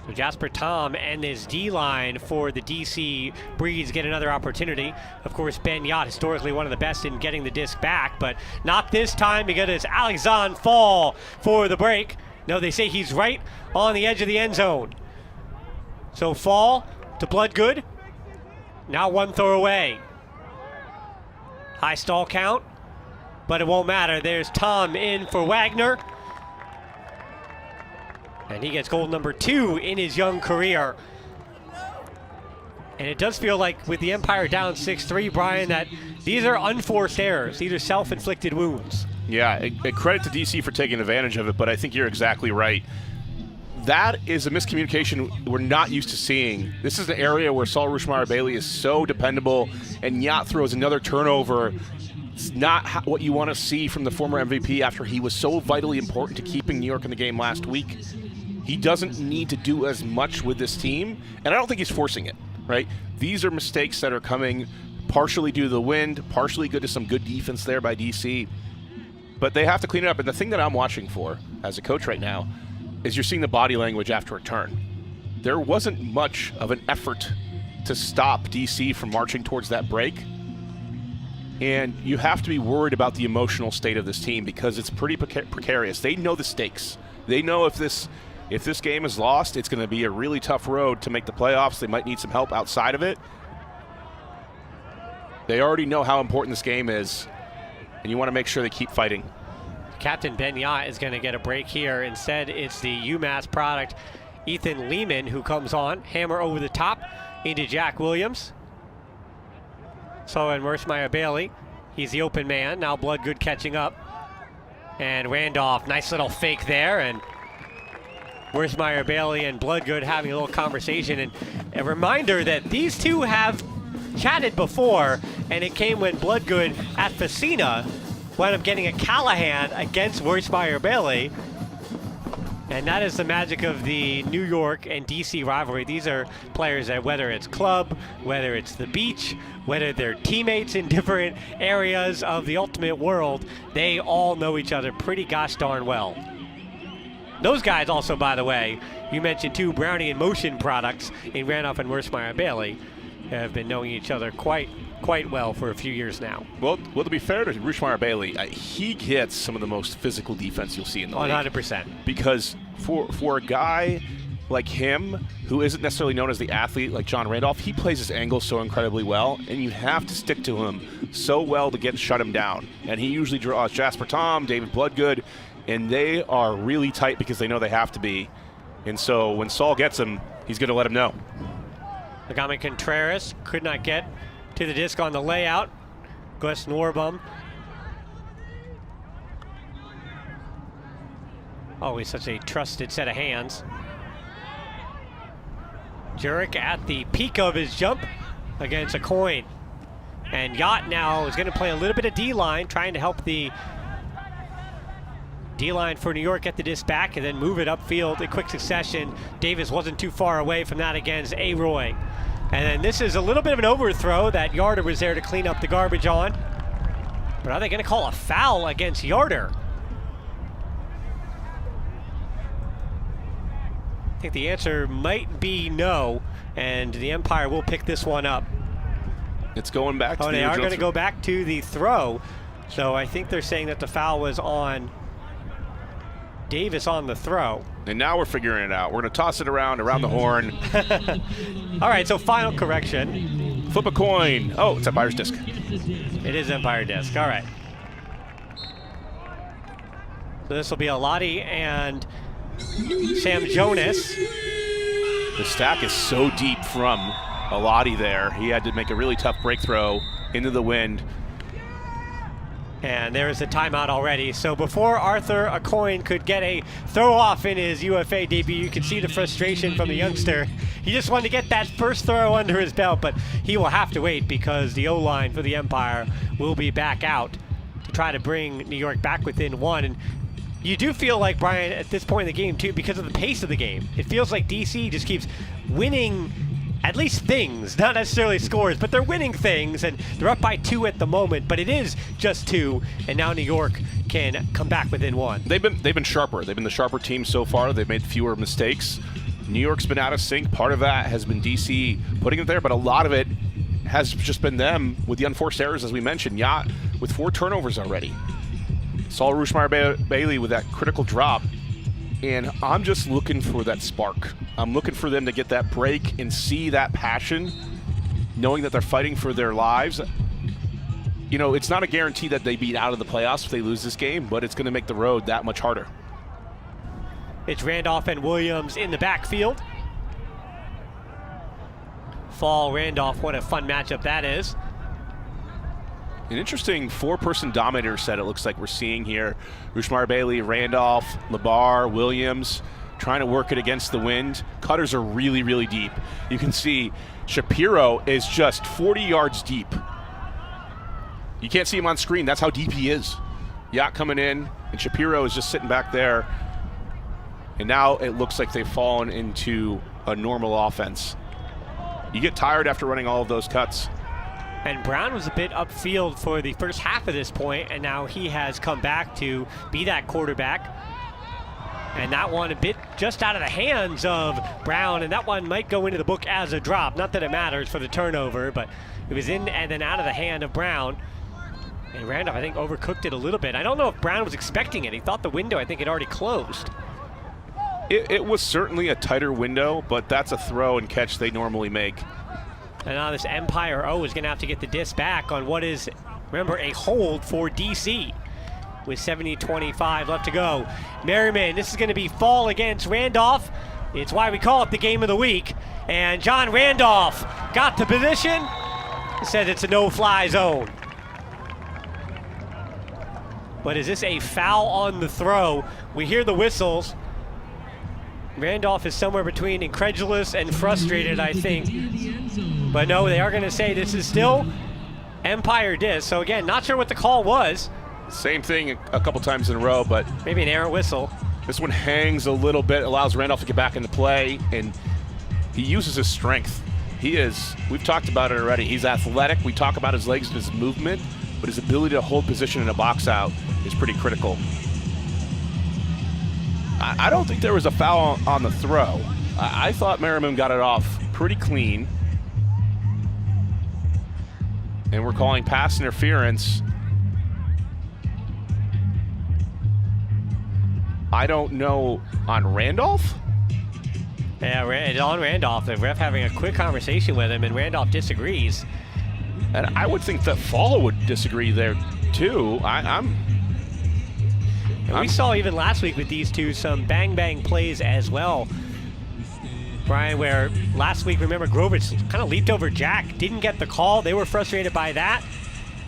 So Jasper Tom and his D-line for the DC Breeds get another opportunity. Of course, Benyat, historically one of the best in getting the disc back, but not this time because it's Alexandre Fall for the break. No, they say he's right on the edge of the end zone. So Fall to Bloodgood. Now 1 throw away. High stall count, but it won't matter. There's Tom in for Wagner. And he gets goal number 2 in his young career. And it does feel like with the Empire down 6-3, Brian, that these are unforced errors. These are self-inflicted wounds. Yeah, a credit to DC for taking advantage of it, but I think you're exactly right. That is a miscommunication we're not used to seeing. This is an area where Saul Rushmeyer-Bailey is so dependable, and Yacht throws another turnover. It's not what you want to see from the former MVP after he was so vitally important to keeping New York in the game last week. He doesn't need to do as much with this team, and I don't think he's forcing it, right? These are mistakes that are coming partially due to the wind, partially good to some good defense there by DC. But they have to clean it up, and the thing that I'm watching for as a coach right now is you're seeing the body language after a turn. There wasn't much of an effort to stop DC from marching towards that break, and you have to be worried about the emotional state of this team because it's pretty precarious. They know the stakes. They know if this game is lost, it's going to be a really tough road to make the playoffs. They might need some help outside of it. They already know how important this game is, and you want to make sure they keep fighting. Captain Ben Yacht is going to get a break here. Instead, it's the UMass product, Ethan Lehman, who comes on. Hammer over the top into Jack Williams. So in Merschmeyer Bailey, he's the open man. Now Bloodgood catching up. And Randolph, nice little fake there. And Merschmeyer Bailey and Bloodgood having a little conversation. And a reminder that these two have chatted before, and it came when Bloodgood at Facina wound up getting a Callahan against Merschmeyer Bailey. And that is the magic of the New York and DC rivalry. These are players that, whether it's club, whether it's the beach, whether they're teammates in different areas of the ultimate world, they all know each other pretty gosh darn well. Those guys also, by the way, you mentioned two Brownie in Motion products in Randolph and Merschmeyer Bailey, have been knowing each other quite well for a few years now. Well, to be fair to Merschmeyer Bailey, he gets some of the most physical defense you'll see in the league. 100%. Because for a guy like him, who isn't necessarily known as the athlete like John Randolph, he plays his angle so incredibly well, and you have to stick to him so well to shut him down. And he usually draws Jasper Tom, David Bloodgood, and they are really tight because they know they have to be. And so when Saul gets him, he's going to let him know. Agami Contreras could not get to the disc on the layout. Gus Norbum. Always such a trusted set of hands. Jurek at the peak of his jump against a coin. And Yacht now is going to play a little bit of D-line, trying to help the D-line for New York get the disc back and then move it upfield in quick succession. Davis wasn't too far away from that against A-Roy. And then this is a little bit of an overthrow that Yarder was there to clean up the garbage on. But are they going to call a foul against Yarder? I think the answer might be no, and the Empire will pick this one up. It's going back to the they original. are going to go back to the throw. So I think they're saying that the foul was on Davis on the throw. And now we're figuring it out. We're going to toss it around the horn. All right, so final correction. Flip a coin. Oh, it's Empire's disc. It is Empire disc. All right. So this will be Alati and Sam Jonas. The stack is so deep from Alati there. He had to make a really tough break throw into the wind. And there is a timeout already. So before Arthur Acoin could get a throw off in his UFA debut, you can see the frustration from the youngster. He just wanted to get that first throw under his belt, but he will have to wait because the O-line for the Empire will be back out to try to bring New York back within one. And you do feel like, Brian, at this point in the game too, because of the pace of the game, it feels like DC just keeps winning at least things, not necessarily scores, but they're winning things, and they're up by 2 at the moment, but it is just 2, and now New York can come back within 1. They've been sharper. They've been the sharper team so far. They've made fewer mistakes. New York's been out of sync. Part of that has been DC putting it there, but a lot of it has just been them with the unforced errors, as we mentioned. Yacht with 4 turnovers already. Saul Merschmeyer Bailey with that critical drop. And I'm just looking for that spark. I'm looking for them to get that break and see that passion, knowing that they're fighting for their lives. You know, it's not a guarantee that they beat out of the playoffs if they lose this game, but it's going to make the road that much harder. It's Randolph and Williams in the backfield. Fall, Randolph, what a fun matchup that is. An interesting 4-person dominator set it looks like we're seeing here. Merschmeyer Bailey, Randolph, Labar, Williams, trying to work it against the wind. Cutters are really, really deep. You can see Shapiro is just 40 yards deep. You can't see him on screen. That's how deep he is. Yacht coming in, and Shapiro is just sitting back there. And now it looks like they've fallen into a normal offense. You get tired after running all of those cuts. And Brown was a bit upfield for the first half of this point, and now he has come back to be that quarterback. And that one a bit just out of the hands of Brown, and that one might go into the book as a drop. Not that it matters for the turnover, but it was in and then out of the hand of Brown. And Randolph, I think, overcooked it a little bit. I don't know if Brown was expecting it. He thought the window, I think, had already closed. It was certainly a tighter window, but that's a throw and catch they normally make. And now this Empire O is going to have to get the disc back on what is, remember, a hold for DC with 70-25 left to go. Merriman, this is going to be fall against Randolph. It's why we call it the game of the week. And John Randolph got the position. Said it's a no-fly zone. But is this a foul on the throw? We hear the whistles. Randolph is somewhere between incredulous and frustrated, I think. But no, they are going to say this is still Empire disc. So again, not sure what the call was. Same thing a couple times in a row, but maybe an errant whistle. This one hangs a little bit, allows Randolph to get back into play, and he uses his strength. We've talked about it already, he's athletic. We talk about his legs and his movement, but his ability to hold position in a box out is pretty critical. I don't think there was a foul on the throw. I thought Merriman got it off pretty clean. And we're calling pass interference. I don't know, on Randolph? Yeah, it's on Randolph. The ref having a quick conversation with him, and Randolph disagrees. And I would think that Fall would disagree there too. We saw even last week with these two some bang-bang plays as well, Brian, where last week, remember, Grovich kind of leaped over Jack, didn't get the call. They were frustrated by that.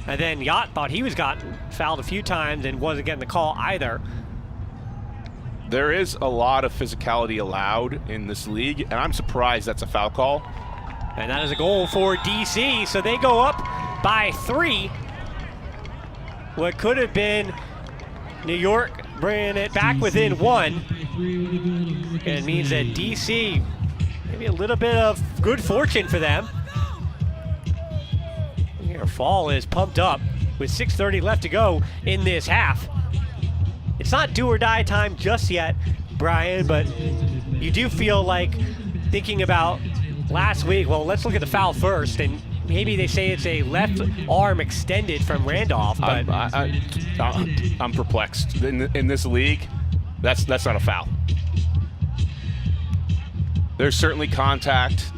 And then Yacht thought he was gotten fouled a few times and wasn't getting the call either. There is a lot of physicality allowed in this league, and I'm surprised that's a foul call. And that is a goal for DC, so they go up by 3. What could have been New York bringing it back within 1. And it means that DC, maybe a little bit of good fortune for them. Here, Fall is pumped up with 6:30 left to go in this half. It's not do or die time just yet, Brian, but you do feel like thinking about last week, well, let's look at the foul first, and maybe they say it's a left arm extended from Randolph, but I'm perplexed. In this league, that's not a foul. There's certainly contact,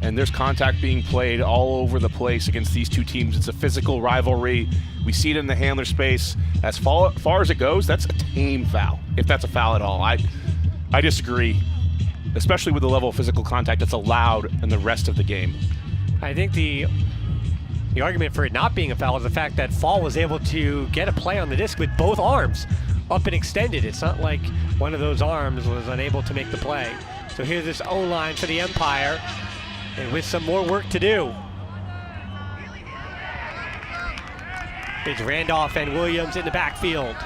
and there's contact being played all over the place against these two teams. It's a physical rivalry. We see it in the handler space. As far as it goes, that's a tame foul, if that's a foul at all. I disagree, especially with the level of physical contact that's allowed in the rest of the game. I think the argument for it not being a foul is the fact that Fall was able to get a play on the disc with both arms up and extended. It's not like one of those arms was unable to make the play. So here's this O-line for the Empire, and with some more work to do. It's Randolph and Williams in the backfield.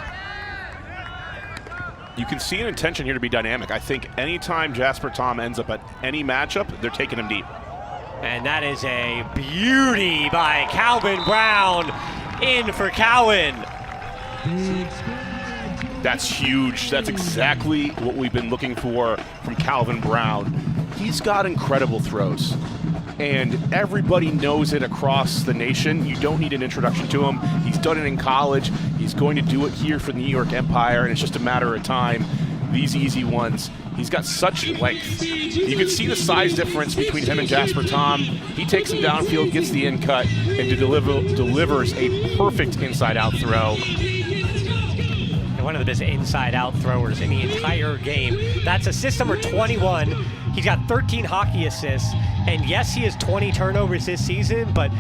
You can see an intention here to be dynamic. I think anytime Jasper Tom ends up at any matchup, they're taking him deep. And that is a beauty by Calvin Brown in for Cowan. That's huge. That's exactly what we've been looking for from Calvin Brown. He's got incredible throws, and everybody knows it across the nation. You don't need an introduction to him. He's done it in college. He's going to do it here for the New York Empire, and it's just a matter of time. These easy ones. He's got such length. You can see the size difference between him and Jasper Tom. He takes him downfield, gets the in cut, and delivers a perfect inside-out throw. And one of the best inside-out throwers in the entire game. That's assist number 21. He's got 13 hockey assists, and yes, he has 20 turnovers this season, but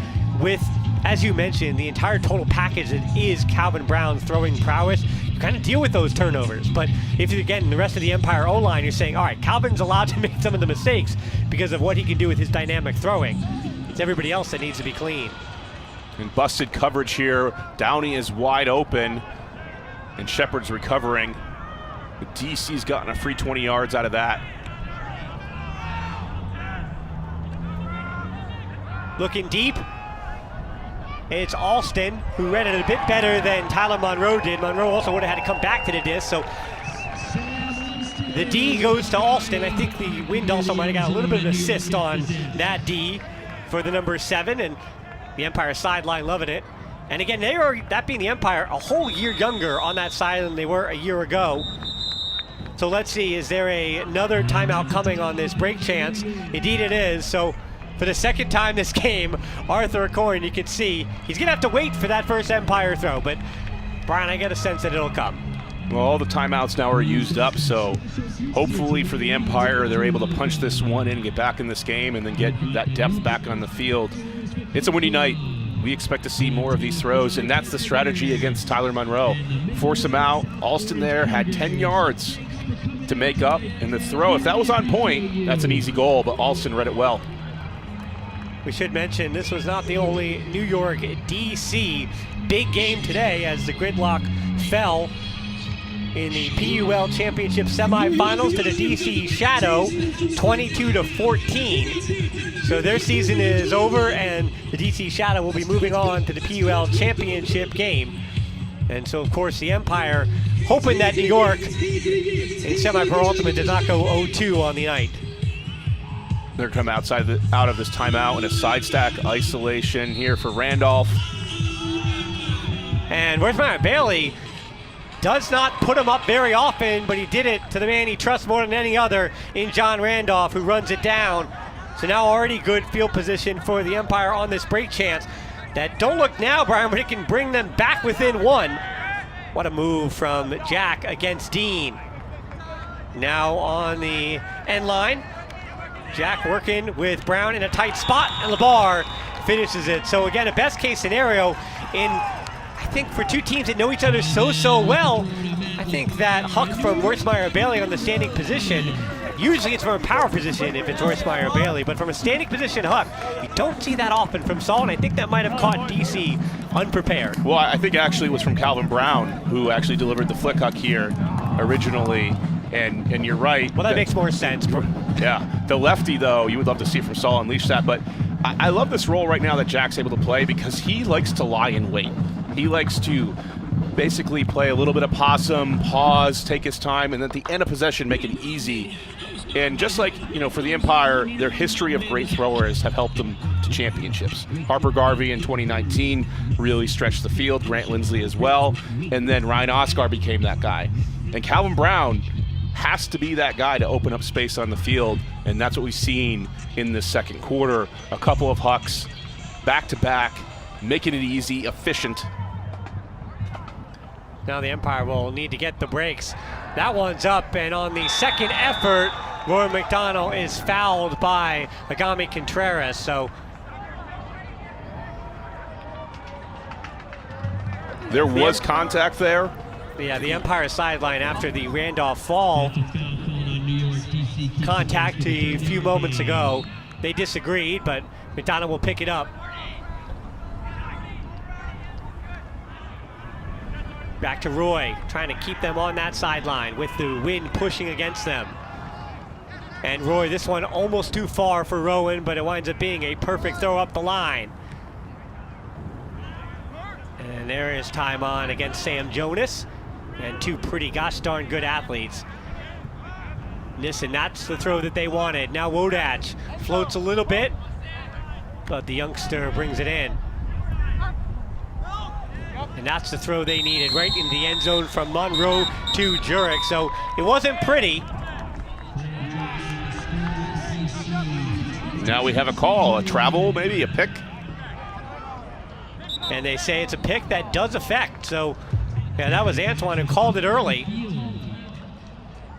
with, as you mentioned, the entire total package that is Calvin Brown's throwing prowess, you kind of deal with those turnovers. But if you're getting the rest of the Empire O-line, you're saying, all right, Calvin's allowed to make some of the mistakes because of what he can do with his dynamic throwing. It's everybody else that needs to be clean. And busted coverage here. Downey is wide open, and Shepard's recovering. But DC's gotten a free 20 yards out of that. Looking deep. It's Alston, who read it a bit better than Tyler Monroe did. Monroe also would have had to come back to the disc, so the D goes to Alston. I think the wind also might have got a little bit of an assist on that D for the number 7, and the Empire sideline loving it. And again, they are, that being the Empire, a whole year younger on that side than they were a year ago. So let's see, is there another timeout coming on this break chance? Indeed it is, so for the second time this game, Arthur Corn, you can see he's going to have to wait for that first Empire throw, but Brian, I get a sense that it'll come. Well, all the timeouts now are used up, so hopefully for the Empire, they're able to punch this one in, get back in this game, and then get that depth back on the field. It's a windy night. We expect to see more of these throws, and that's the strategy against Tyler Monroe. Force him out. Alston there had 10 yards to make up, and the throw, if that was on point, that's an easy goal, but Alston read it well. We should mention this was not the only New York DC big game today, as the gridlock fell in the PUL Championship semifinals to the DC Shadow, 22-14. So their season is over, and the DC Shadow will be moving on to the PUL Championship game. And so, of course, the Empire hoping that New York in semi-pro ultimate does not go 0-2 on the night. They're coming out of this timeout in a side stack isolation here for Randolph. And Worthmeyer Bailey does not put him up very often, but he did it to the man he trusts more than any other in John Randolph, who runs it down. So now already good field position for the Empire on this break chance. That don't look now, Brian, but it can bring them back within one. What a move from Jack against Dean. Now on the end line, Jack working with Brown in a tight spot, and LeBar finishes it. So again, a best case scenario in, I think, for two teams that know each other so well. I think that Huck from Wertzmeyer Bailey on the standing position, usually it's from a power position if it's Wertzmeyer Bailey, but from a standing position, Huck, you don't see that often from Saul, and I think that might have caught DC unprepared. Well, I think actually it was from Calvin Brown, who actually delivered the flick Huck here originally, and you're right. Well, that makes more sense. Yeah, the lefty, though, you would love to see from Saul unleash that, but I love this role right now that Jack's able to play, because he likes to lie in wait. He likes to basically play a little bit of possum, pause, take his time, and at the end of possession, make it easy. And just like, for the Empire, their history of great throwers have helped them to championships. Harper Garvey in 2019 really stretched the field, Grant Lindsley as well, and then Ryan Oscar became that guy. And Calvin Brown has to be that guy to open up space on the field, and that's what we've seen in this second quarter. A couple of Hucks back-to-back, making it easy, efficient. Now the Empire will need to get the breaks. That one's up, and on the second effort, Roy McDonald is fouled by Agami Contreras. So there was contact there. Yeah, the Empire sideline after the Randolph fall contact a few moments ago. They disagreed, but McDonald will pick it up. Back to Roy, trying to keep them on that sideline with the wind pushing against them. And Roy, this one almost too far for Rowan, but it winds up being a perfect throw up the line. And there is time on against Sam Jonas, and two pretty gosh darn good athletes. Listen, that's the throw that they wanted. Now Wodach floats a little bit, but the youngster brings it in. And that's the throw they needed, right in the end zone from Monroe to Jurek. So it wasn't pretty. Now we have a call, a travel, maybe a pick. And they say it's a pick that does affect. So yeah, that was Antoine who called it early.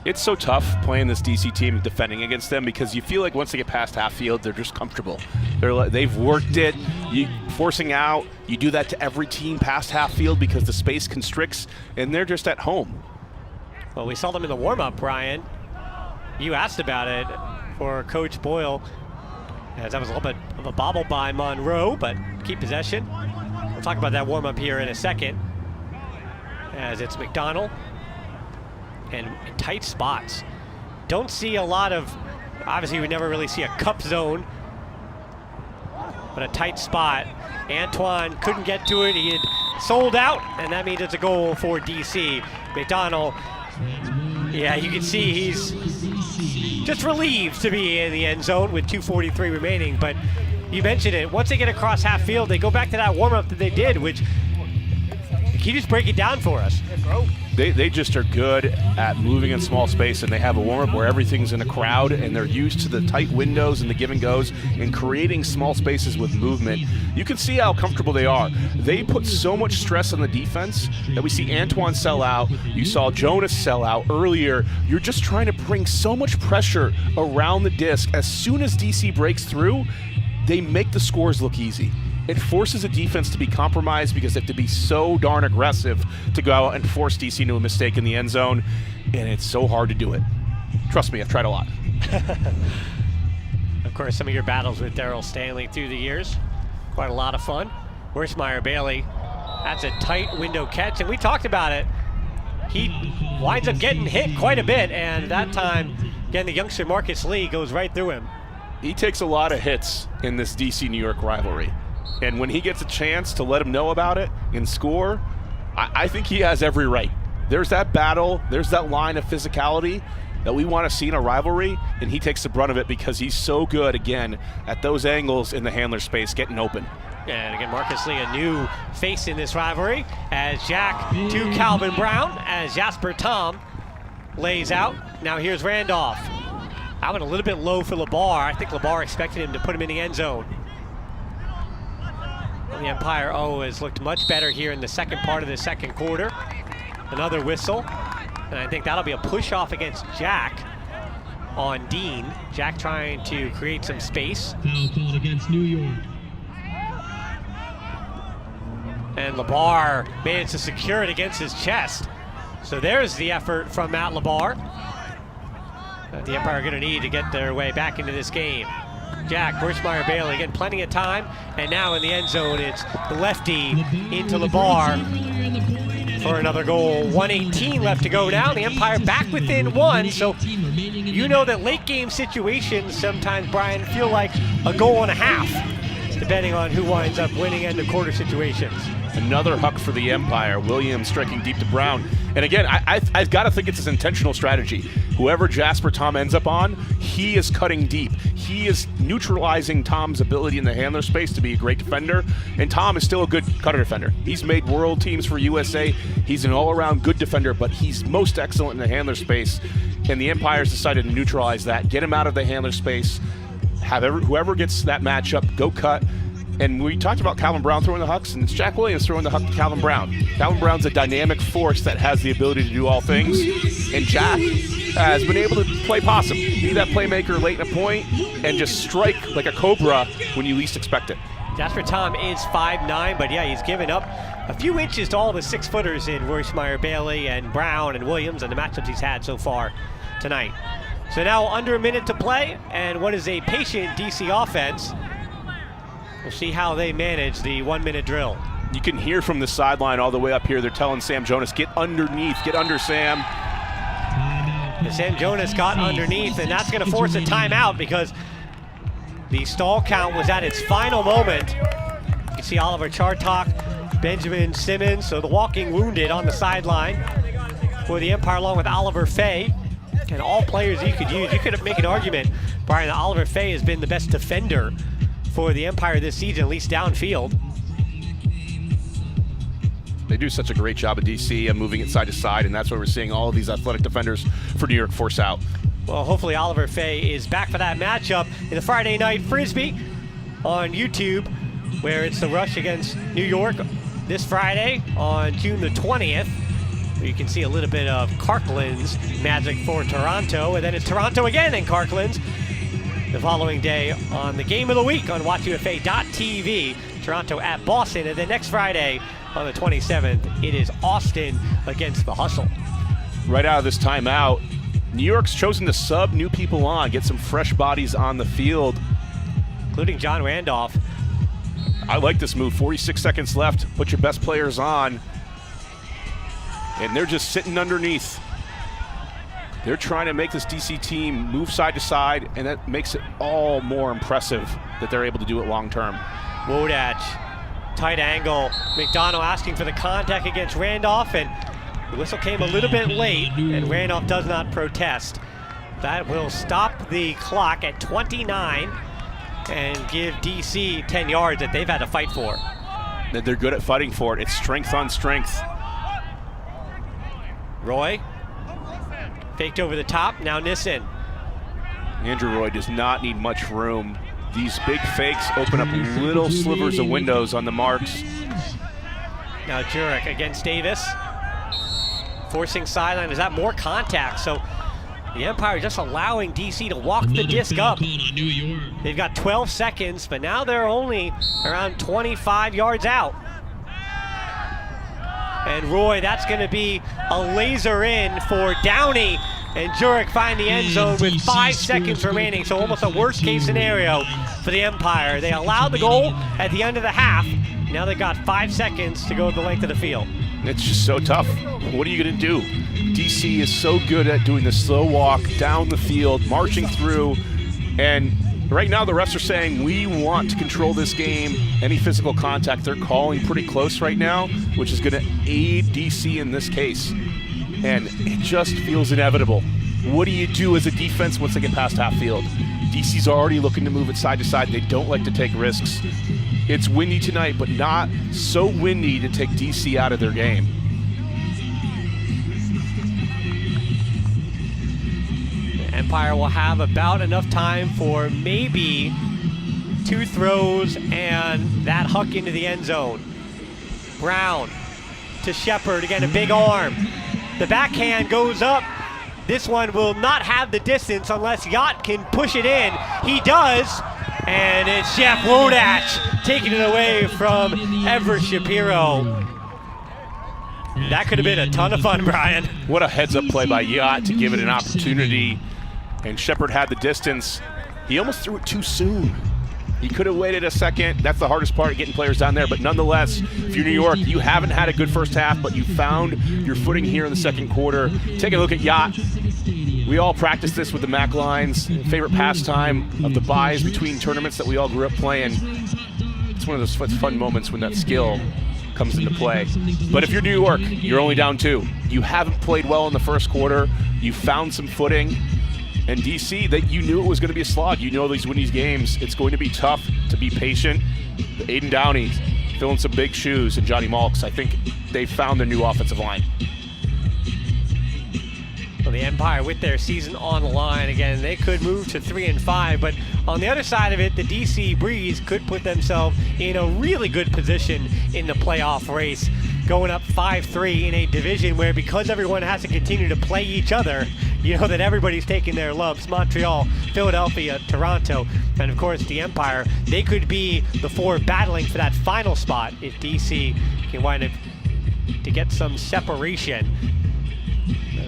It's so tough playing this DC team and defending against them, because you feel like once they get past half field, they're just comfortable. They've worked it. Forcing out, you do that to every team past half field because the space constricts, and they're just at home. Well, we saw them in the warm-up, Brian. You asked about it for Coach Boyle, as that was a little bit of a bobble by Monroe, but keep possession. We'll talk about that warm-up here in a second, as it's McDonald. And tight spots. Don't see a lot of, obviously we never really see a cup zone, but a tight spot. Antoine couldn't get to it, he had sold out, and that means it's a goal for DC. McDonald, yeah, you can see he's just relieved to be in the end zone with 2:43 remaining, but you mentioned it, once they get across half field, they go back to that warm-up that they did, which, can you just break it down for us? They just are good at moving in small space, and they have a warm-up where everything's in a crowd, and they're used to the tight windows and the give and goes and creating small spaces with movement. You can see how comfortable they are. They put so much stress on the defense that we see Antoine sell out. You saw Jonas sell out earlier. You're just trying to bring so much pressure around the disc. As soon as DC breaks through, they make the scores look easy. It forces a defense to be compromised because they have to be so darn aggressive to go out and force DC into a mistake in the end zone, and it's so hard to do it. Trust me, I've tried a lot. Of course, some of your battles with Daryl Stanley through the years, quite a lot of fun. Wurstmeyer Bailey, that's a tight window catch, and we talked about it. He winds up getting hit quite a bit, and that time, again, the youngster Marcus Lee goes right through him. He takes a lot of hits in this DC-New York rivalry. And when he gets a chance to let him know about it and score, I think he has every right. There's that battle, there's that line of physicality that we want to see in a rivalry, and he takes the brunt of it because he's so good, again, at those angles in the handler space, getting open. And again, Marcus Lee, a new face in this rivalry, as Jack to Calvin Brown, as Jasper Tom lays out. Now here's Randolph. I went a little bit low for LeBar. I think LeBar expected him to put him in the end zone. The Empire has looked much better here in the second part of the second quarter. Another whistle, and I think that'll be a push-off against Jack on Dean. Jack trying to create some space. Foul called against New York. And LeBar managed to secure it against his chest. So there's the effort from Matt LeBar that the Empire are going to need to get their way back into this game. Jack, Wurstmeyer Bailey, again, plenty of time. And now in the end zone, it's the lefty into LeBar for another goal. 1:18 left to go now. The Empire back within one. So you know that late game situations sometimes, Brian, feel like a goal and a half, depending on who winds up winning end of quarter situations. Another huck for the Empire. Williams striking deep to Brown. And again, I've got to think it's his intentional strategy. Whoever Jasper Tom ends up on, he is cutting deep. He is neutralizing Tom's ability in the handler space to be a great defender. And Tom is still a good cutter defender. He's made world teams for USA. He's an all-around good defender, but he's most excellent in the handler space. And the Empire's decided to neutralize that, get him out of the handler space, have whoever gets that matchup go cut. And we talked about Calvin Brown throwing the hucks, and it's Jack Williams throwing the huck to Calvin Brown. Calvin Brown's a dynamic force that has the ability to do all things, and Jack has been able to play possum, be that playmaker late in a point, and just strike like a cobra when you least expect it. Jasper Tom is 5'9", but yeah, he's given up a few inches to all the 6-footers in Wurstmeyer Bailey and Brown and Williams and the matchups he's had so far tonight. So now under a minute to play, and what is a patient DC offense. We'll see how they manage the 1-minute drill. You can hear from the sideline all the way up here. They're telling Sam Jonas, get underneath, get under Sam. And Sam Jonas got underneath, and that's going to force a timeout because the stall count was at its final moment. You can see Oliver Chartok, Benjamin Simmons, so the walking wounded on the sideline for the Empire, along with Oliver Fay. And all players you could use. You could make an argument, Brian, that Oliver Fay has been the best defender for the Empire this season, at least downfield. They do such a great job at DC of moving it side to side, and that's why we're seeing all of these athletic defenders for New York force out. Well, hopefully Oliver Fay is back for that matchup in the Friday Night Frisbee on YouTube, where it's the rush against New York this Friday on June the 20th. You can see a little bit of Carkland's magic for Toronto, and then it's Toronto again in Carkland's the following day on the Game of the Week on WatchUFA.tv. Toronto at Boston, and then next Friday on the 27th, it is Austin against the Hustle. Right out of this timeout, New York's chosen to sub new people on, get some fresh bodies on the field. Including John Randolph. I like this move, 46 seconds left, put your best players on. And they're just sitting underneath. They're trying to make this DC team move side to side, and that makes it all more impressive that they're able to do it long term. Wodach, tight angle. McDonald asking for the contact against Randolph, and the whistle came a little bit late, and Randolph does not protest. That will stop the clock at 29 and give DC 10 yards that they've had to fight for. They're good at fighting for it. It's strength on strength. Roy, faked over the top, now Nissen. Andrew Roy does not need much room. These big fakes open up little slivers of windows on the marks. Now Jurek against Davis. Forcing sideline, is that more contact? So the Empire just allowing DC to walk the disc up. They've got 12 seconds, but now they're only around 25 yards out. And Roy, that's gonna be a laser in for Downey. And Jurek find the end zone with 5 seconds remaining, so almost a worst case scenario for the Empire. They allowed the goal at the end of the half. Now they've got 5 seconds to go the length of the field. It's just so tough. What are you gonna do? DC is so good at doing the slow walk down the field, marching through, and right now the refs are saying we want to control this game. Any physical contact, they're calling pretty close right now, which is gonna aid DC in this case. And it just feels inevitable. What do you do as a defense once they get past half field? DC's already looking to move it side to side. They don't like to take risks. It's windy tonight, but not so windy to take DC out of their game. The Empire will have about enough time for maybe 2 throws and that huck into the end zone. Brown to Shepard, again a big arm. The backhand goes up. This one will not have the distance unless Yacht can push it in. He does, and it's Jeff Wodach taking it away from Everett Shapiro. That could have been a ton of fun, Brian. What a heads-up play by Yacht to give it an opportunity, and Shepard had the distance. He almost threw it too soon. He could have waited a second. That's the hardest part, getting players down there. But nonetheless, if you're New York, you haven't had a good first half, but you found your footing here in the second quarter. Take a look at Yacht. We all practice this with the Mac lines. Favorite pastime of the buys between tournaments that we all grew up playing. It's one of those fun moments when that skill comes into play. But if you're New York, you're only down 2. You haven't played well in the first quarter. You found some footing. And DC, that you knew it was going to be a slog. You know these win these games. It's going to be tough to be patient. But Aiden Downey filling some big shoes, and Johnny Malks, I think they found their new offensive line. Well, the Empire with their season on the line again, they could move to 3-5, but on the other side of it, the DC Breeze could put themselves in a really good position in the playoff race, going up 5-3 in a division where, because everyone has to continue to play each other, you know that everybody's taking their lumps. Montreal, Philadelphia, Toronto, and of course the Empire, they could be the 4 battling for that final spot if DC can wind up to get some separation.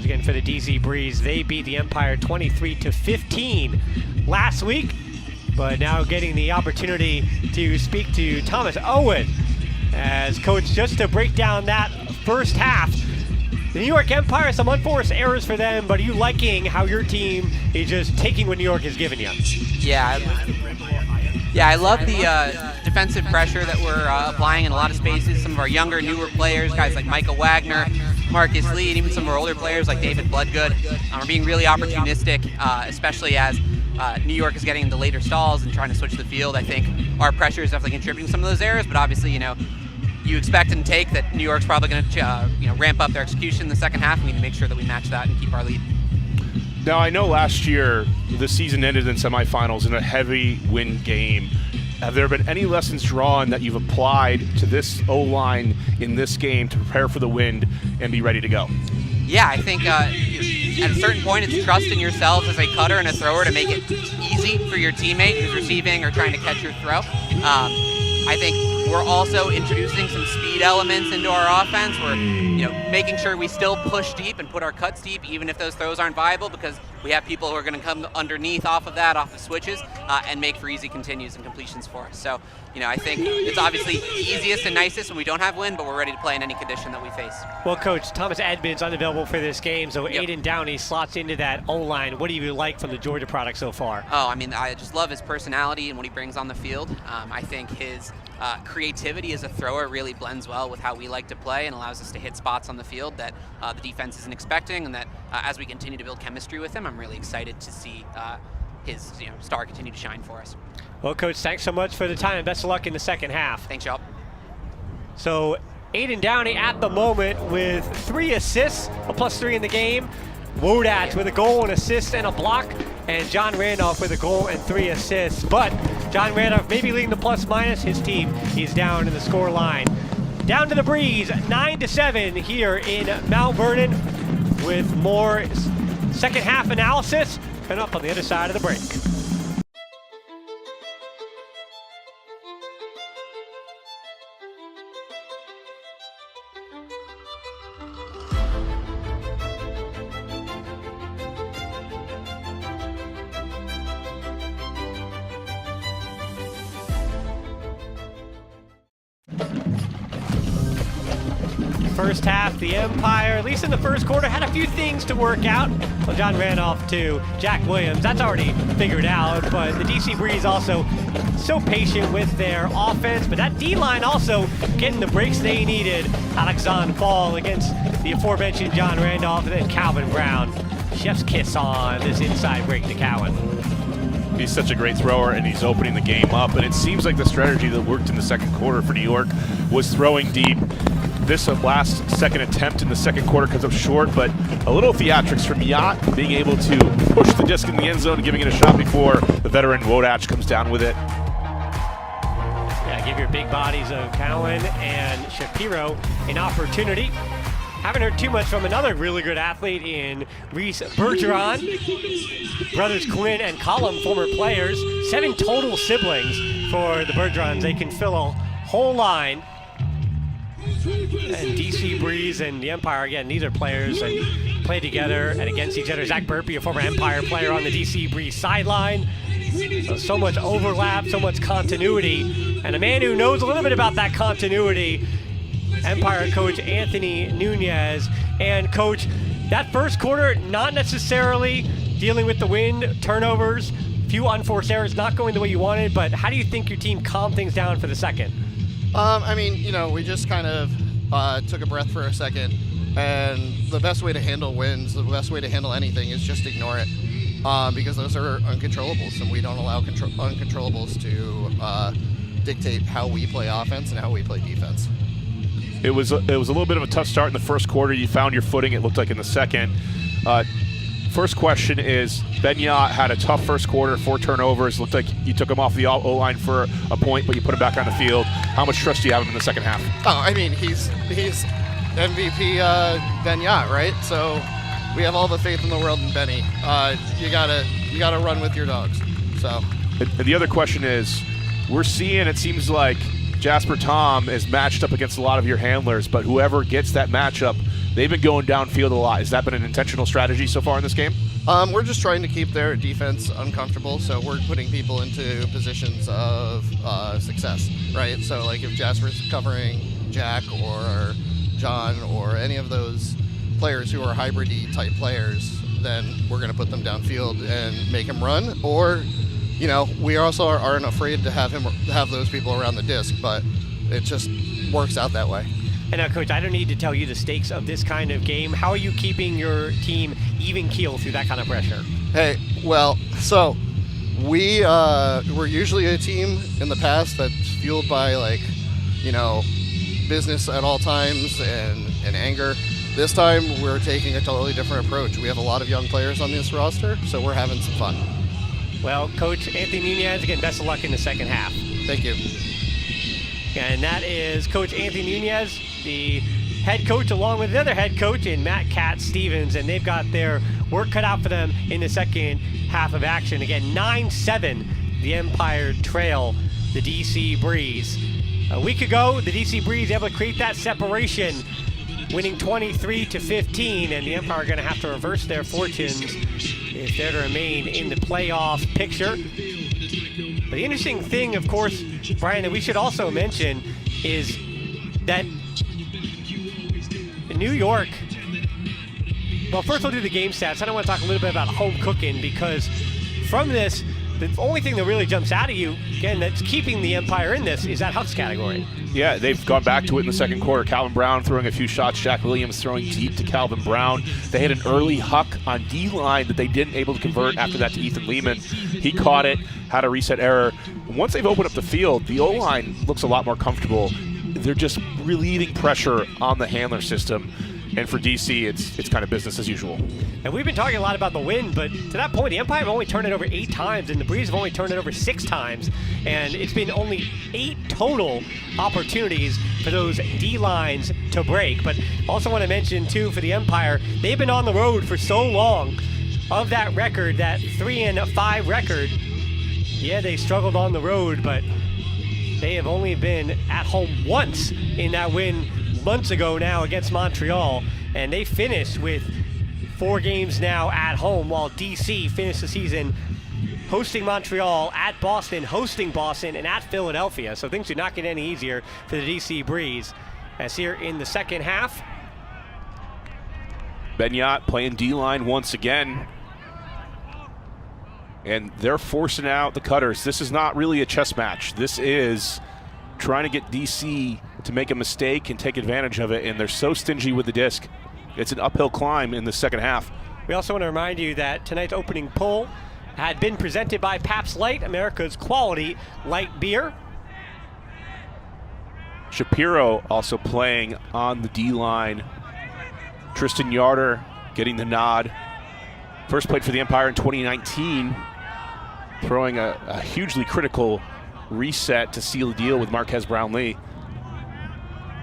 Again, for the DC Breeze, they beat the Empire 23-15 last week, but now getting the opportunity to speak to Thomas Owen as coach, just to break down that first half. The New York Empire, some unforced errors for them, but are you liking how your team is just taking what New York has given you? Yeah, I love the defensive pressure that we're applying in a lot of spaces. Some of our younger, newer players, guys like Michael Wagner, Marcus Lee, and even some of our older players like David Bloodgood are being really opportunistic, especially as New York is getting into later stalls and trying to switch the field. I think our pressure is definitely contributing to some of those errors, but obviously, you expect and take that New York's probably going to ramp up their execution in the second half, and we need to make sure that we match that and keep our lead. Now, I know last year the season ended in semifinals in a heavy win game. Have there been any lessons drawn that you've applied to this O-line in this game to prepare for the wind and be ready to go? Yeah, I think at a certain point it's trust in yourselves as a cutter and a thrower to make it easy for your teammate who's receiving or trying to catch your throw. I think we're also introducing some speed elements into our offense. We're making sure we still push deep and put our cuts deep even if those throws aren't viable, because we have people who are going to come underneath off of that, off the switches, and make for easy continues and completions for us. So, I think it's obviously easiest and nicest when we don't have wind, but we're ready to play in any condition that we face. Well, Coach, Thomas Edmonds unavailable for this game, so yep. Aiden Downey slots into that O-line. What do you like from the Georgia product so far? Oh, I just love his personality and what he brings on the field. I think his creativity as a thrower really blends well with how we like to play and allows us to hit spots on the field that the defense isn't expecting, and that as we continue to build chemistry with him, I'm really excited to see his star continue to shine for us. Well, Coach, thanks so much for the time, and best of luck in the second half. Thanks, y'all. So Aiden Downey at the moment with 3 assists, a +3 in the game. Wodach with a goal, an assist, and a block. And John Randolph with a goal and 3 assists. But John Randolph maybe leading the plus-minus. His team is down in the score line. Down to the Breeze, 9-7 here in Mount Vernon, with more second half analysis coming up on the other side of the break. First half, the Empire, at least in the first quarter, had a few things to work out. Well, John Randolph to Jack Williams, that's already figured out, but the DC Breeze also so patient with their offense, but that D-line also getting the breaks they needed. Alexander Fall against the aforementioned John Randolph, and then Calvin Brown. Chef's kiss on this inside break to Cowan. He's such a great thrower, and he's opening the game up, and it seems like the strategy that worked in the second quarter for New York was throwing deep. This last second attempt in the second quarter comes up short, but a little theatrics from Yacht being able to push the disc in the end zone and giving it a shot before the veteran Wodach comes down with it. Yeah, give your big bodies of Cowan and Shapiro an opportunity. Haven't heard too much from another really good athlete in Reese Bergeron. Brothers Quinn and Colum, former players. 7 total siblings for the Bergerons. They can fill a whole line. And DC Breeze and the Empire, again, these are players and play together and against each other. Zach Burpee, a former Empire player on the DC Breeze sideline. So much overlap, so much continuity. And a man who knows a little bit about that continuity, Empire coach Anthony Nunez. And coach, that first quarter, not necessarily dealing with the wind, turnovers, few unforced errors, not going the way you wanted, but how do you think your team calmed things down for the second? I mean, you know, we just kind of took a breath for a second, and the best way to handle wins, the best way to handle anything is just ignore it, because those are uncontrollables, and we don't allow uncontrollables to dictate how we play offense and how we play defense. It was a little bit of a tough start in the first quarter. You found your footing, it looked like, in the second. First question is, Ben Yacht had a tough first quarter, 4 turnovers. Looked like you took him off the O-line for a point, but you put him back on the field. How much trust do you have him in the second half? Oh, I mean, he's MVP Ben Yacht, right? So we have all the faith in the world in Benny. You gotta run with your dogs. So. And the other question is, we're seeing, it seems like Jasper Tom is matched up against a lot of your handlers, but whoever gets that matchup, they've been going downfield a lot. Has that been an intentional strategy so far in this game? We're just trying to keep their defense uncomfortable, so we're putting people into positions of success, right? So, like, if Jasper's covering Jack or John or any of those players who are hybrid-y type players, then we're going to put them downfield and make him run. Or, you know, we also aren't afraid to have those people around the disc, but it just works out that way. And now, Coach, I don't need to tell you the stakes of this kind of game. How are you keeping your team even keel through that kind of pressure? Hey, well, so we're usually a team in the past that's fueled by, like, you know, business at all times and anger. This time we're taking a totally different approach. We have a lot of young players on this roster, so we're having some fun. Well, Coach Anthony Nunez, again, best of luck in the second half. Thank you. And that is Coach Anthony Nunez, the head coach, along with the other head coach in Matt Cat Stevens, and they've got their work cut out for them in the second half of action. Again, 9-7, the Empire trail the DC Breeze. A week ago, the DC Breeze able to create that separation, winning 23-15, and the Empire are going to have to reverse their fortunes if they're to remain in the playoff picture. But the interesting thing, of course, Brian, that we should also mention is that in New York, well, first we'll do the game stats. I don't want to talk a little bit about home cooking, because from this, the only thing that really jumps out at you, again, that's keeping the Empire in this, is that Hucks category. Yeah, they've gone back to it in the second quarter. Calvin Brown throwing a few shots. Jack Williams throwing deep to Calvin Brown. They had an early Huck on D-line that they didn't able to convert after that to Ethan Lehman. He caught it, had a reset error. Once they've opened up the field, the O-line looks a lot more comfortable. they're just relieving pressure on the handler system. And for DC, it's kind of business as usual. And we've been talking a lot about the win, but to that point, the Empire have only turned it over 8 times, and the Breeze have only turned it over 6 times. And it's been only 8 total opportunities for those D-lines to break. But also want to mention, too, for the Empire, they've been on the road for so long. Of that record, that 3-5 record, yeah, they struggled on the road, but they have only been at home once in that win months ago now against Montreal, and they finished with 4 games now at home, while DC finished the season hosting Montreal, at Boston, hosting Boston, and at Philadelphia. So things do not get any easier for the DC Breeze. As here in the second half, Benyat playing D-line once again. And they're forcing out the cutters. This is not really a chess match. This is trying to get DC to make a mistake and take advantage of it, and they're so stingy with the disc. It's an uphill climb in the second half. We also want to remind you that tonight's opening poll had been presented by Pabst Light, America's quality light beer. Shapiro also playing on the D-line. Tristan Yarder getting the nod. First played for the Empire in 2019, throwing a hugely critical reset to seal the deal with Marquez Brownlee.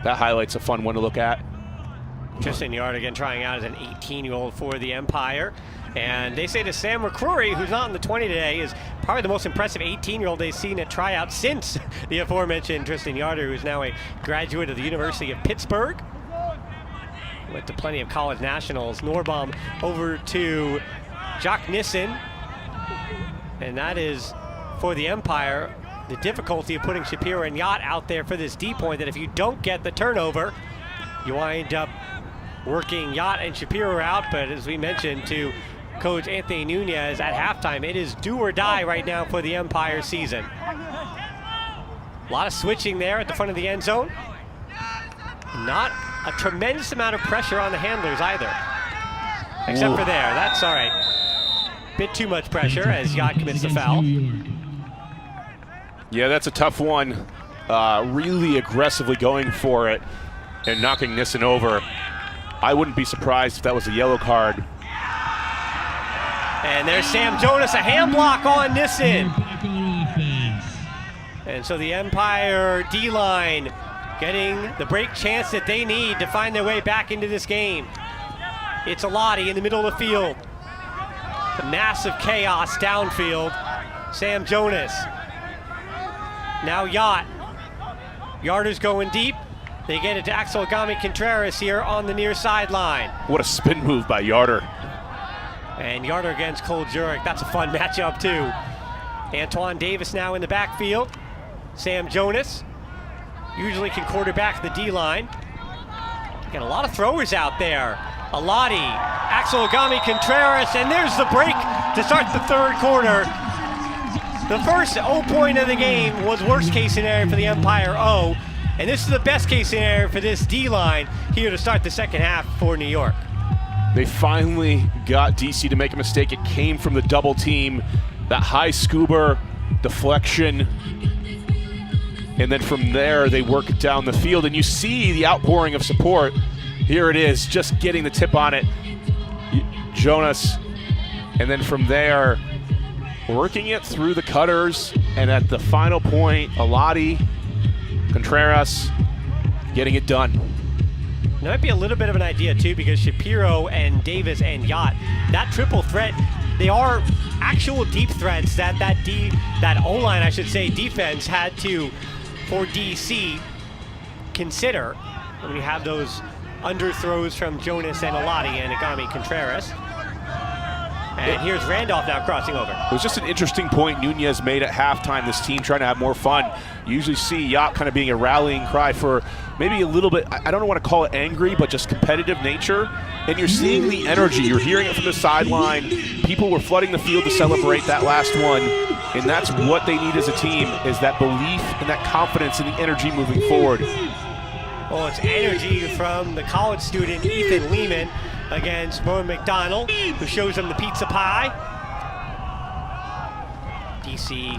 That highlight's a fun one to look at. Tristan Yarder again trying out as an 18-year-old for the Empire. And they say to Sam McCrory, who's not in the 20 today, is probably the most impressive 18-year-old they've seen at tryouts since the aforementioned Tristan Yarder, who's now a graduate of the University of Pittsburgh. Went to plenty of college nationals. Norbaum over to Jacques Nissen. And that is, for the Empire, the difficulty of putting Shapiro and Yacht out there for this D point, that if you don't get the turnover, you wind up working Yacht and Shapiro out. But as we mentioned to Coach Anthony Nunez at halftime, it is do or die right now for the Empire season. A lot of switching there at the front of the end zone. Not a tremendous amount of pressure on the handlers either. Except for there, that's all right. Bit too much pressure as Yacht commits the foul. Yeah, that's a tough one. Really aggressively going for it and knocking Nissen over. I wouldn't be surprised if that was a yellow card. And there's Sam Jonas, a hand block on Nissen. And so the Empire D-line getting the break chance that they need to find their way back into this game. It's Alati in the middle of the field. The massive chaos downfield. Sam Jonas. Now Yacht. Yarder's going deep. They get it to Axel Agami-Contreras here on the near sideline. What a spin move by Yarder. And Yarder against Cole Jurek. That's a fun matchup too. Antoine Davis now in the backfield. Sam Jonas usually can quarterback the D-line. Got a lot of throwers out there. Alati, Axel Agami-Contreras, and there's the break to start the third quarter. The first 0 point of the game was worst case scenario for the Empire 0, and this is the best case scenario for this D-line here to start the second half for New York. They finally got DC to make a mistake. It came from the double team, that high scuba deflection, and then from there they work it down the field, and you see the outpouring of support. Here it is, just getting the tip on it. Jonas, and then from there, working it through the cutters, and at the final point, Alati, Contreras, getting it done. There might be a little bit of an idea too, because Shapiro and Davis and Yacht, that triple threat, they are actual deep threats that O-line, I should say, defense had to, for DC, consider when you have those underthrows from Jonas and Alati and Agami-Contreras. And here's Randolph now crossing over. It was just an interesting point Nunez made at halftime, this team trying to have more fun. You usually see Yacht kind of being a rallying cry for maybe a little bit, I don't want to call it angry, but just competitive nature. And you're seeing the energy. You're hearing it from the sideline. People were flooding the field to celebrate that last one. And that's what they need as a team, is that belief and that confidence and the energy moving forward. Well, it's energy from the college student Ethan Lehman against Moen McDonald, who shows him the pizza pie. DC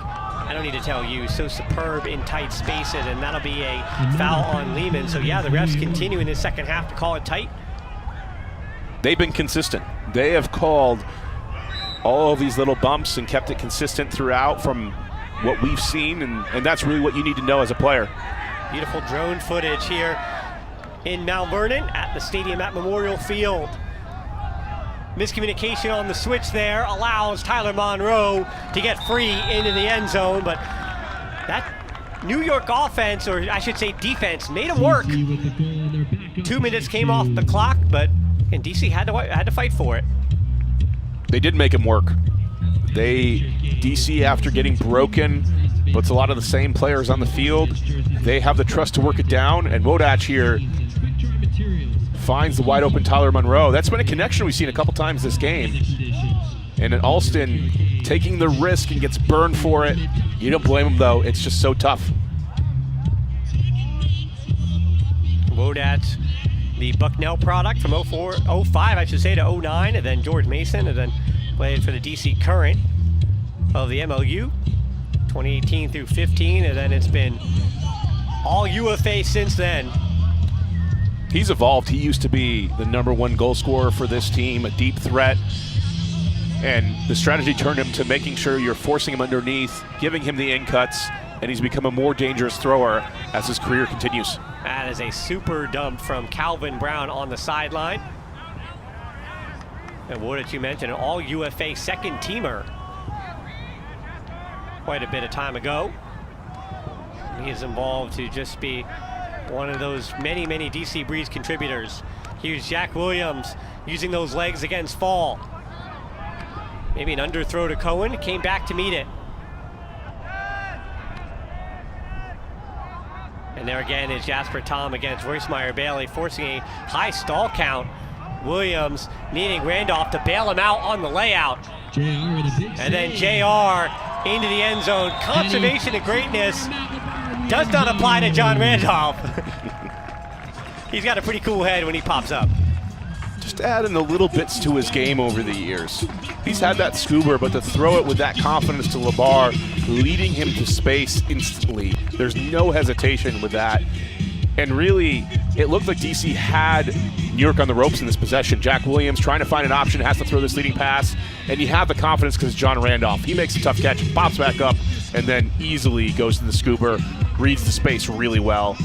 I don't need to tell you, so superb in tight spaces, and that'll be a foul on Lehman. So yeah, the refs continue in the second half to call it tight. They've been consistent. They have called all of these little bumps and kept it consistent throughout from what we've seen, and that's really what you need to know as a player. Beautiful drone footage here in Mount Vernon at the stadium at Memorial Field. Miscommunication on the switch there allows Tyler Monroe to get free into the end zone, but that New York offense, or I should say defense, made him work. 2 minutes came off the clock, but and DC had to fight for it. They did make him work. DC, after getting broken, puts a lot of the same players on the field. They have the trust to work it down, and Wodach here finds the wide open Tyler Monroe. That's been a connection we've seen a couple times this game. And then Alston taking the risk and gets burned for it. You don't blame him though, it's just so tough. Wodach, the Bucknell product from 05, I should say, to 09, and then George Mason, and then played for the DC Current of the MLU, 2018 through 15, and then it's been all UFA since then. He's evolved. He used to be the #1 goal scorer for this team, a deep threat, and the strategy turned him to making sure you're forcing him underneath, giving him the in cuts, and he's become a more dangerous thrower as his career continues. That is a super dump from Calvin Brown on the sideline. And what did you mention? An all UFA second teamer quite a bit of time ago. He is involved to just be one of those many DC Breeze contributors. Here's Jack Williams using those legs against Fall. Maybe an underthrow to Cohen, came back to meet it. And there again is Jasper Tom against Royce Meyer-Bailey, forcing a high stall count. Williams needing Randolph to bail him out on the layout. And then JR into the end zone. Conservation of greatness does not apply to John Randolph. He's got a pretty cool head when he pops up. Just adding the little bits to his game over the years. He's had that scuba, but to throw it with that confidence to LeBar, leading him to space instantly. There's no hesitation with that. And really, it looked like DC had New York on the ropes in this possession. Jack Williams trying to find an option, has to throw this leading pass, and you have the confidence because John Randolph. He makes a tough catch, pops back up, and then easily goes to the scuba, reads the space really well.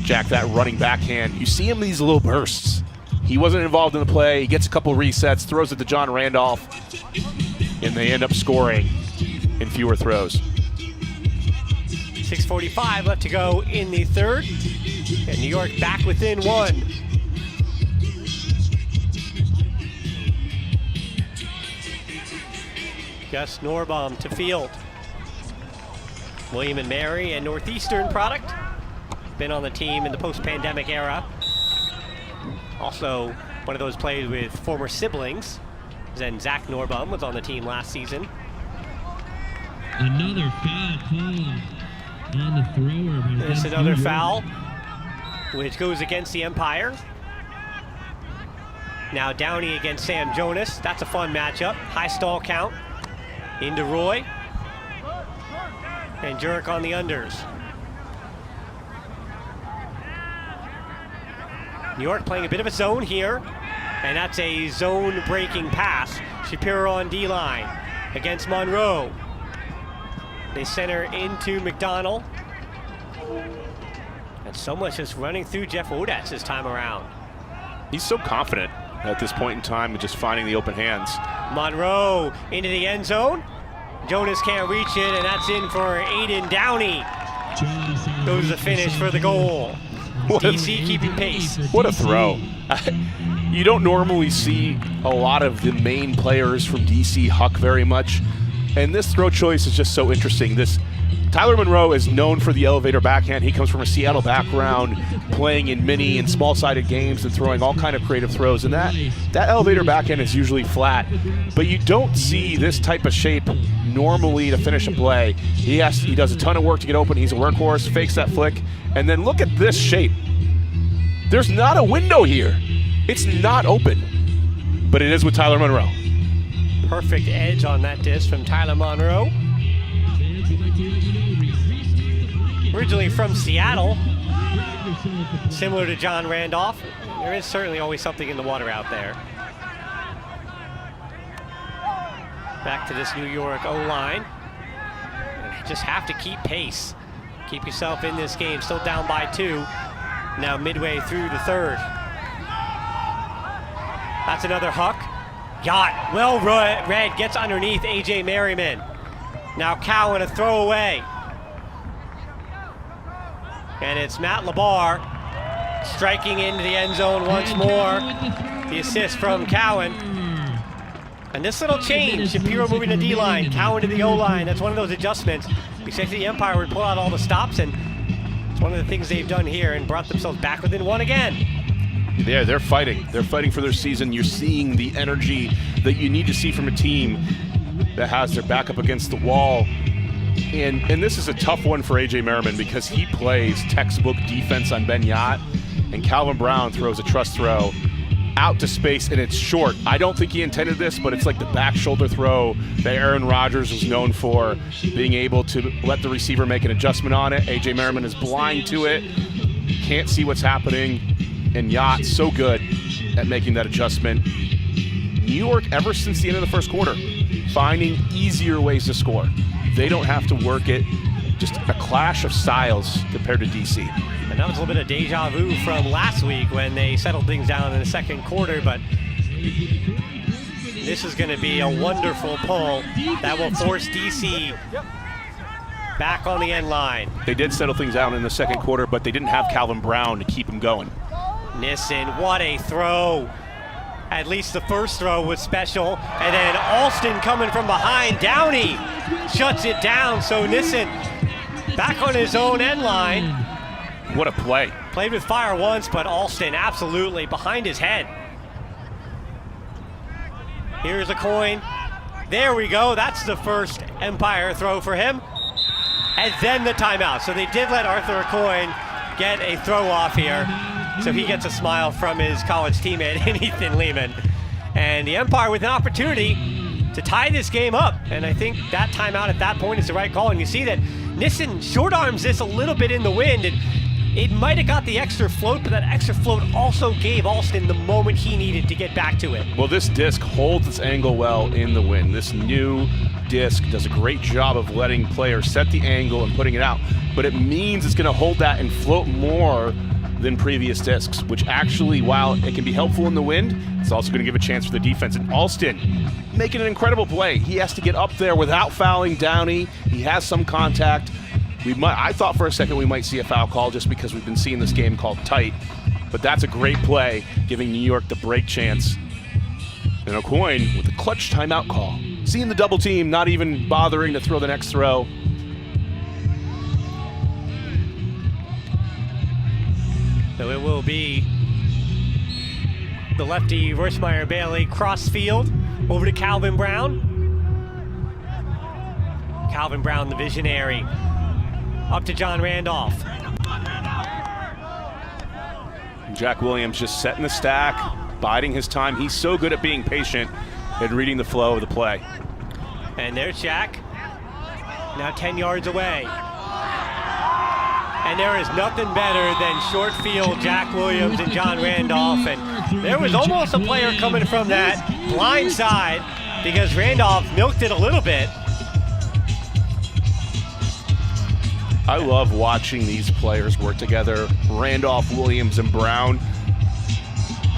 Jack, that running backhand, you see him in these little bursts. He wasn't involved in the play, he gets a couple resets, throws it to John Randolph, and they end up scoring in fewer throws. 6:45 left to go in the third, and New York back within one. Gus Norbaum to field. William and Mary, and Northeastern product. Been on the team in the post-pandemic era. Also, one of those played with former siblings. Then Zach Norbaum was on the team last season. Another foul called on the thrower. There's another foul, which goes against the Empire. Now Downey against Sam Jonas. That's a fun matchup. High stall count. Into Roy. And Jurek on the unders. New York playing a bit of a zone here, and that's a zone-breaking pass. Shapiro on D-line against Monroe. They center into McDonald. And so much is running through Jeff Wodach this time around. He's so confident at this point in time of just finding the open hands. Monroe into the end zone. Jonas can't reach it, and that's in for Aiden Downey. Goes the finish for the goal. DC keeping pace. What a throw. You don't normally see a lot of the main players from DC huck very much, and this throw choice is just so interesting. Tyler Monroe is known for the elevator backhand. He comes from a Seattle background, playing in mini and small-sided games and throwing all kind of creative throws, and that elevator backhand is usually flat, but you don't see this type of shape normally to finish a play. He does a ton of work to get open. He's a workhorse, fakes that flick, and then look at this shape. There's not a window here. It's not open, but it is with Tyler Monroe. Perfect edge on that disc from Tyler Monroe. Originally from Seattle, similar to John Randolph. There is certainly always something in the water out there. Back to this New York O-line. Just have to keep pace. Keep yourself in this game. Still down by 2. Now midway through the third. That's another huck. Yacht, well read, gets underneath AJ Merriman. Now Cowan, a throwaway. And it's Matt Labar striking into the end zone once more. The assist from Cowan. And this little change, Shapiro moving to D-line, Cowan to the O-line, that's one of those adjustments. We said the Empire would pull out all the stops, and it's one of the things they've done here and brought themselves back within 1 again. Yeah, they're fighting. They're fighting for their season. You're seeing the energy that you need to see from a team that has their back up against the wall. And this is a tough one for AJ Merriman because he plays textbook defense on Ben Yacht, and Calvin Brown throws a trust throw out to space, and it's short. I don't think he intended this, but it's like the back shoulder throw that Aaron Rodgers was known for, being able to let the receiver make an adjustment on it. AJ Merriman is blind to it, can't see what's happening, and Yacht so good at making that adjustment. New York, ever since the end of the first quarter, finding easier ways to score. They don't have to work it. Just a clash of styles compared to DC. And that was a little bit of deja vu from last week when they settled things down in the second quarter, but this is going to be a wonderful pull that will force DC back on the end line. They did settle things out in the second quarter, but they didn't have Calvin Brown to keep him going. Nissen, what a throw. At least the first throw was special. And then Alston coming from behind. Downey shuts it down. So Nissen back on his own end line. What a play. Played with fire once, but Alston absolutely behind his head. Here's a coin. There we go. That's the first Empire throw for him. And then the timeout. So they did let Arthur Coyne get a throw off here. So he gets a smile from his college teammate, Ethan Lehman. And the Empire with an opportunity to tie this game up. And I think that timeout at that point is the right call. And you see that Nissen short arms this a little bit in the wind. And it might have got the extra float, but that extra float also gave Alston the moment he needed to get back to it. Well, this disc holds its angle well in the wind. This new disc does a great job of letting players set the angle and putting it out. But it means it's going to hold that and float more than previous discs, which actually, while it can be helpful in the wind, it's also going to give a chance for the defense. And Alston making an incredible play. He has to get up there without fouling Downey. He has some contact. I thought for a second we might see a foul call just because we've been seeing this game called tight. But that's a great play, giving New York the break chance. And O'Coin with a clutch timeout call. Seeing the double team, not even bothering to throw the next throw. So it will be the lefty Rushmeyer Bailey cross field over to Calvin Brown. Calvin Brown, the visionary, up to John Randolph. Jack Williams just setting the stack, biding his time. He's so good at being patient and reading the flow of the play. And there's Jack, now 10 yards away. And there is nothing better than short field Jack Williams and John Randolph. And there was almost a player coming from that blind side because Randolph milked it a little bit. I love watching these players work together. Randolph, Williams, and Brown.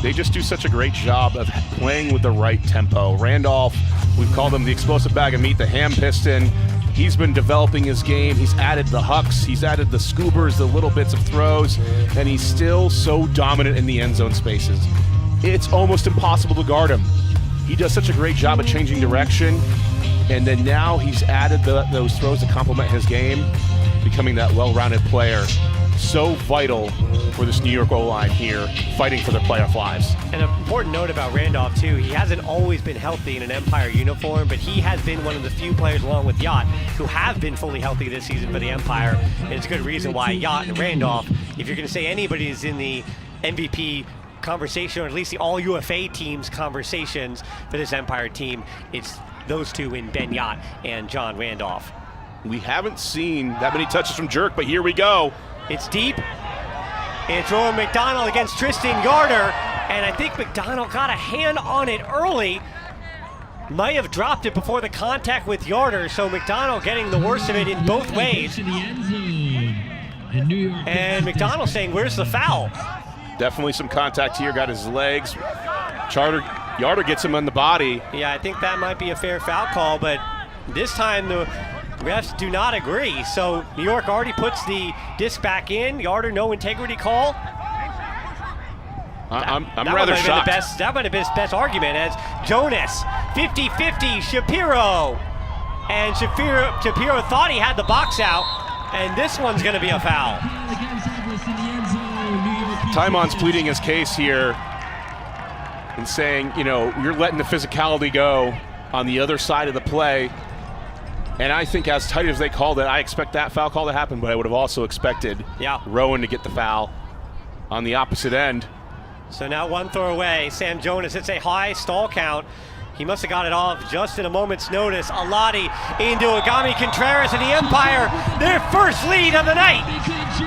They just do such a great job of playing with the right tempo. Randolph, we've called him the explosive bag of meat, the ham piston. He's been developing his game. He's added the hucks, he's added the scoobers, the little bits of throws, and he's still so dominant in the end zone spaces. It's almost impossible to guard him. He does such a great job of changing direction, and then now he's added those throws to complement his game, becoming that well-rounded player. So vital for this New York O-line here, fighting for their playoff lives. And an important note about Randolph, too, he hasn't always been healthy in an Empire uniform, but he has been one of the few players, along with Yacht, who have been fully healthy this season for the Empire. And it's a good reason why Yacht and Randolph, if you're going to say anybody is in the MVP conversation, or at least the All-UFA team's conversations for this Empire team, it's those two in Ben Yacht and John Randolph. We haven't seen that many touches from Jerk, but here we go. It's deep. It's Rowan McDonald against Tristan Yarder, and I think McDonald got a hand on it early. Might have dropped it before the contact with Yarder, so McDonald getting the worst of it in both ways. And McDonald saying, where's the foul? Definitely some contact here, got his legs. Yarder gets him on the body. Yeah, I think that might be a fair foul call, but this time the refs do not agree. So New York already puts the disc back in. Yarder, no integrity call. I'm rather shocked. That might have been his best argument, as Jonas, 50-50, Shapiro. And Shapiro thought he had the box out, and this one's going to be a foul. Tymon's pleading his case here and saying, you're letting the physicality go on the other side of the play. And I think as tight as they called it, I expect that foul call to happen, but I would have also expected Rowan to get the foul on the opposite end. So now one throw away. Sam Jonas, it's a high stall count. He must have got it off just in a moment's notice. Alati into Agami Contreras and the Empire, their first lead of the night,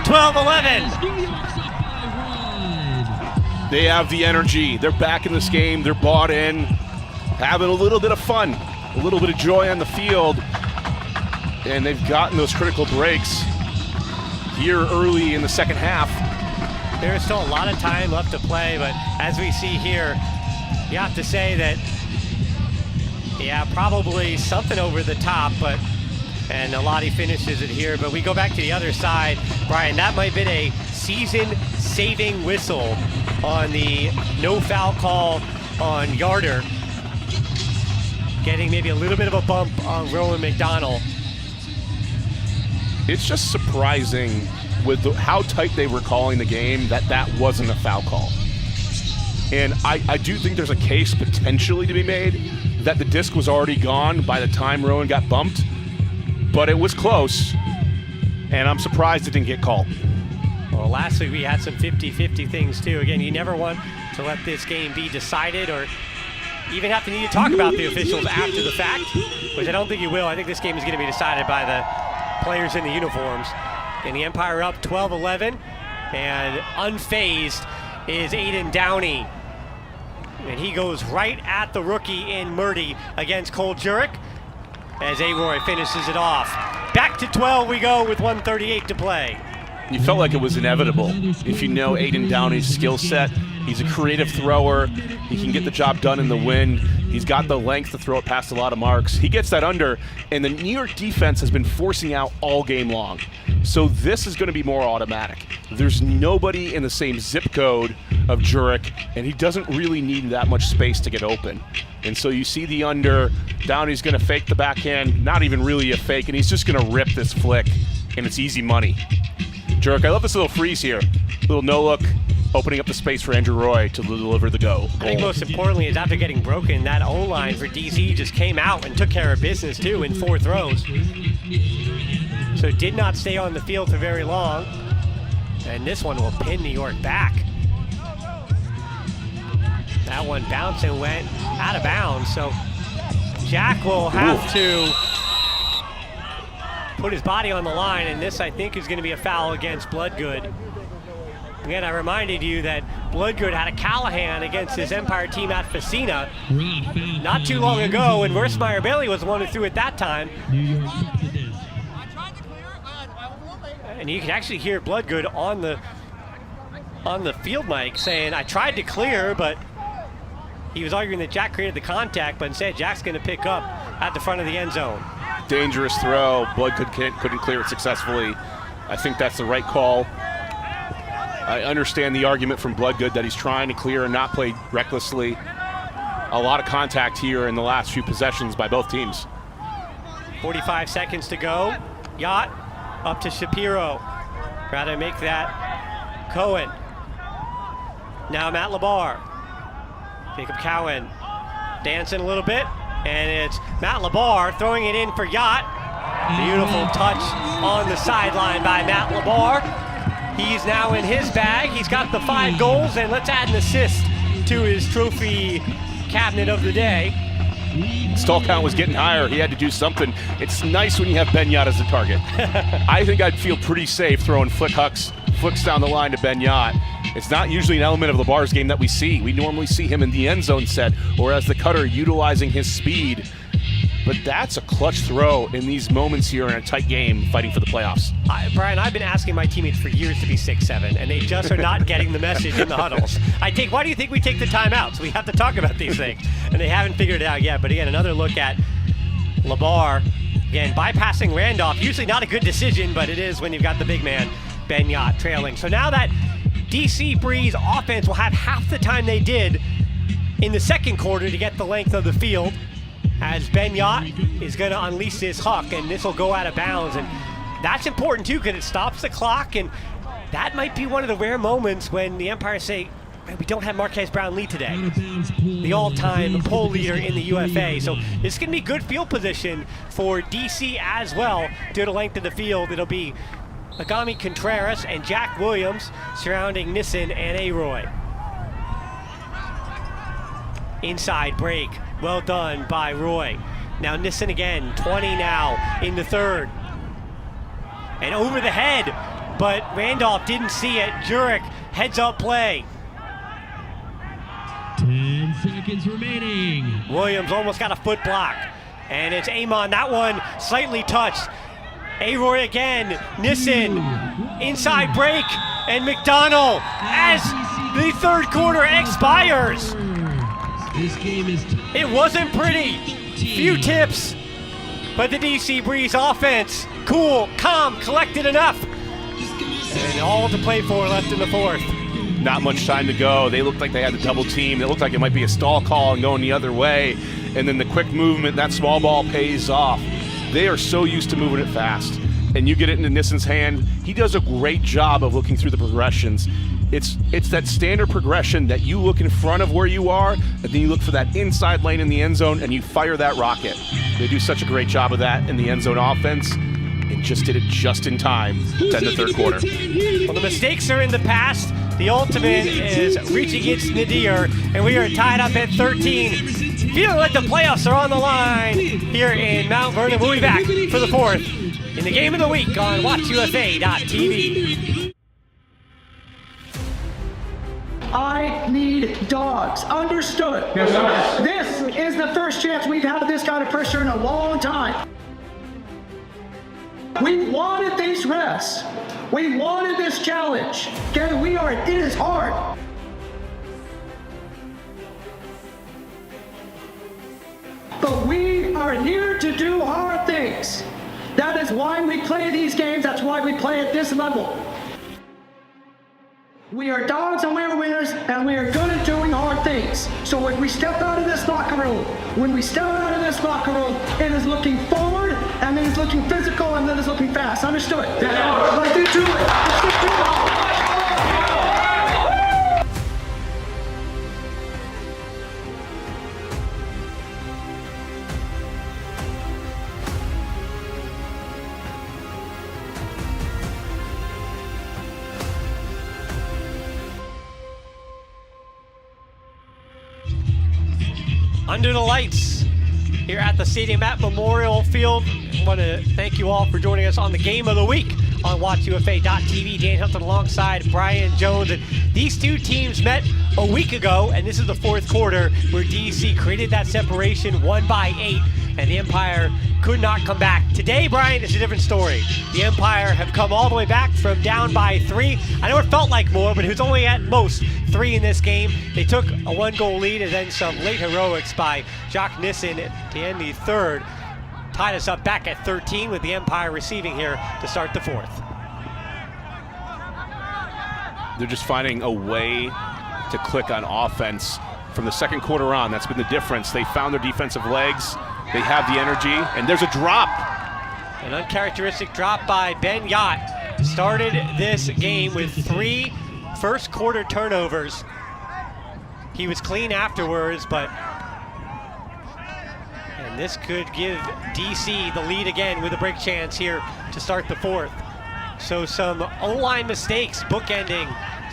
12-11. They have the energy. They're back in this game. They're bought in, having a little bit of fun, a little bit of joy on the field. And they've gotten those critical breaks here early in the second half. There's still a lot of time left to play, but as we see here, you have to say that, probably something over the top, and Alati finishes it here. But we go back to the other side. Brian, that might have been a season-saving whistle on the no foul call on Yarder, getting maybe a little bit of a bump on Rowan McDonald. It's just surprising with how tight they were calling the game that wasn't a foul call. And I do think there's a case potentially to be made that the disc was already gone by the time Rowan got bumped, but it was close, and I'm surprised it didn't get called. Well, last week we had some 50-50 things too. Again, you never want to let this game be decided or even have to need to talk about the officials after the fact, which I don't think you will. I think this game is going to be decided by the players in the uniforms. And the Empire up 12-11, and unfazed is Aiden Downey. And he goes right at the rookie in Murdy against Cole Jurek as Aroy finishes it off. Back to 12 we go with 1:38 to play. You felt like it was inevitable. If you know Aiden Downey's skill set, he's a creative thrower. He can get the job done in the wind. He's got the length to throw it past a lot of marks. He gets that under, and the New York defense has been forcing out all game long. So this is going to be more automatic. There's nobody in the same zip code of Jurek, and he doesn't really need that much space to get open. And so you see the under. Downey's going to fake the backhand, not even really a fake, and he's just going to rip this flick, and it's easy money. Jurek, I love this little freeze here. Little no-look, opening up the space for Andrew Roy to deliver the goal. I think most importantly is after getting broken, that O-line for DC just came out and took care of business too in 4 throws. So did not stay on the field for very long. And this one will pin New York back. That one bounced and went out of bounds. So Jack will have to put his body on the line, and this I think is going to be a foul against Bloodgood. Again, I reminded you that Bloodgood had a Callahan against his Empire team at Facina not too long ago, and Versmeyer Bailey was the one who threw it that time. And you can actually hear Bloodgood on the field mic saying, I tried to clear, but he was arguing that Jack created the contact, but instead Jack's going to pick up at the front of the end zone. Dangerous throw. Bloodgood couldn't clear it successfully. I think that's the right call. I understand the argument from Bloodgood that he's trying to clear and not play recklessly. A lot of contact here in the last few possessions by both teams. 45 seconds to go. Yacht up to Shapiro. Rather make that Cohen. Now Matt Labar. Jacob Cowan dancing a little bit. And it's Matt Labar throwing it in for Yacht. Beautiful touch on the sideline by Matt Labar. He's now in his bag. He's got the 5 goals, and let's add an assist to his trophy cabinet of the day. Stall count was getting higher. He had to do something. It's nice when you have Ben Yacht as the target. I think I'd feel pretty safe throwing flicks down the line to Ben Yacht. It's not usually an element of LeBar's game that we see. We normally see him in the end zone set or as the cutter utilizing his speed. But that's a clutch throw in these moments here in a tight game fighting for the playoffs. Brian, I've been asking my teammates for years to be 6'7", and they just are not getting the message in the huddles. Why do you think we take the timeouts? We have to talk about these things. And they haven't figured it out yet. But again, another look at LeBar. Again, bypassing Randolph. Usually not a good decision, but it is when you've got the big man, Ben Yacht, trailing. So now that DC Breeze offense will have half the time they did in the second quarter to get the length of the field, as Ben Yacht is going to unleash this huck, and this will go out of bounds. And that's important too, because it stops the clock, and that might be one of the rare moments when the Empire say, we don't have Marquez Brown lead today, the all-time pole leader in the UFA. So this is going to be good field position for DC as well. Due to length of the field, it'll be Agami Contreras and Jack Williams surrounding Nissen and Aroy. Inside break, well done by Roy. Now Nissen again, 20 now in the third. And over the head, but Randolph didn't see it. Jurek, heads up play. 10 seconds remaining. Williams almost got a foot block. And it's Amon, that one slightly touched. Aroy again, Nissen, inside break, and McDonald as the third quarter expires. This game is It wasn't pretty. Few tips, but the DC Breeze offense, cool, calm, collected enough. And all to play for left in the fourth. Not much time to go. They looked like they had a double team. It looked like it might be a stall call and going the other way. And then the quick movement, that small ball pays off. They are so used to moving it fast. And you get it into Nissen's hand. He does a great job of looking through the progressions. It's that standard progression that you look in front of where you are, and then you look for that inside lane in the end zone, and you fire that rocket. They do such a great job of that in the end zone offense, and just did it just in time to end the third quarter. Well, the mistakes are in the past. The ultimate is reaching its nadir, and we are tied up at 13. Feeling like the playoffs are on the line here in Mount Vernon. We'll be back for the fourth in the game of the week on WatchUFA.tv. I need dogs. Understood. Yes, sir. This is the first chance we've had this kind of pressure in a long time. We wanted these rests. We wanted this challenge. Okay, it is hard. But we are here to do hard things. That is why we play these games. That's why we play at this level. We are dogs and we are winners, and we are good at doing hard things. So when we step out of this locker room, it is looking forward, and then it's looking physical, and then it's looking fast. Understood? Yeah. Let's get to it. Let's get to it. Under the lights here at the stadium at Memorial Field. I want to thank you all for joining us on the game of the week on WatchUFA.tv. Dan Hilton alongside Brian Jones. And these two teams met a week ago, and this is the fourth quarter where DC created that separation, won by 8, and the Empire could not come back. Today, Brian, it's a different story. The Empire have come all the way back from down by 3. I know it felt like more, but it was only at most 3 in this game. They took a 1-goal lead and then some late heroics by Jacques Nissen to end the third. Tied us up back at 13 with the Empire receiving here to start the fourth. They're just finding a way to click on offense from the second quarter on. That's been the difference. They found their defensive legs. They have the energy, and there's a drop. An uncharacteristic drop by Ben Yacht. Started this game with 3 first quarter turnovers. He was clean afterwards, and this could give DC the lead again with a break chance here to start the fourth. So some O-line mistakes bookending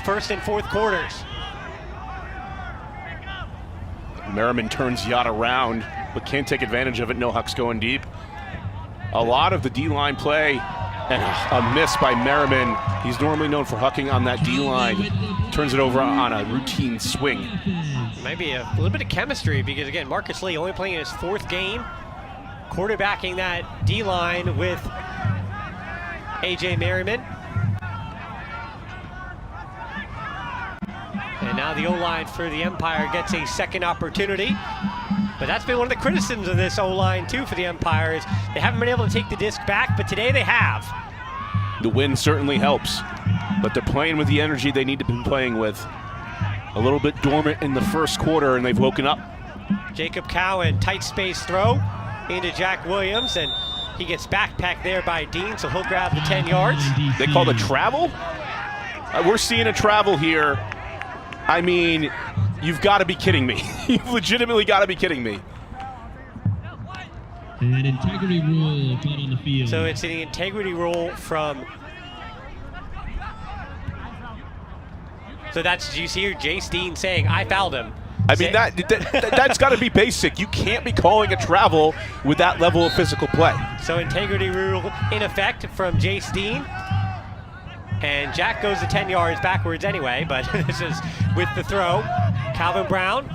first and fourth quarters. Merriman turns Yacht around, but can't take advantage of it. No Hucks going deep. A lot of the D-line play, and a miss by Merriman. He's normally known for hucking on that D-line. Turns it over on a routine swing. Maybe a little bit of chemistry because, again, Marcus Lee only playing his 4th game, quarterbacking that D-line with A.J. Merriman. And now the O-line for the Empire gets a second opportunity. But that's been one of the criticisms of this O-line, too, for the Empire, is they haven't been able to take the disc back, but today they have. The win certainly helps, but they're playing with the energy they need to be playing with. A little bit dormant in the first quarter, and they've woken up. Jacob Cowan, tight space throw into Jack Williams, and he gets backpacked there by Dean, so he'll grab the 10 yards. They call it travel? We're seeing a travel here. I mean, you've got to be kidding me. You've legitimately got to be kidding me. An integrity rule caught on the field. So it's an integrity rule from... So that's, do you see Jace Dean saying, I fouled him? I mean, that's got to be basic. You can't be calling a travel with that level of physical play. So integrity rule in effect from Jace Dean. And Jack goes the 10 yards backwards anyway, but this is with the throw. Calvin Brown,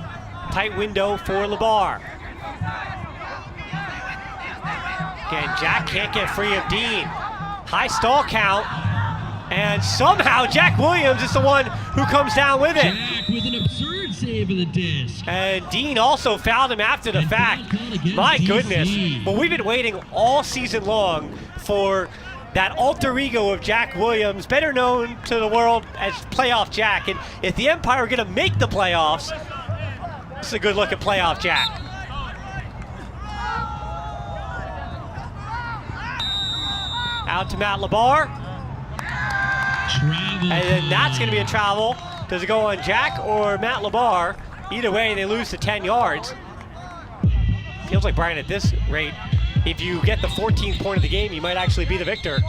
tight window for LeBar. Again, Jack can't get free of Dean. High stall count, and somehow Jack Williams is the one who comes down with it. Jack with an absurd save of the disc. And Dean also fouled him after the fact. My goodness. But we've been waiting all season long for that alter ego of Jack Williams, better known to the world as Playoff Jack. And if the Empire are going to make the playoffs, this is a good look at Playoff Jack. Out to Matt LeBar. Travel. And then that's going to be a travel. Does it go on Jack or Matt LeBar? Either way, they lose to 10 yards. Feels like, Brian, at this rate, if you get the 14th point of the game, you might actually be the victor.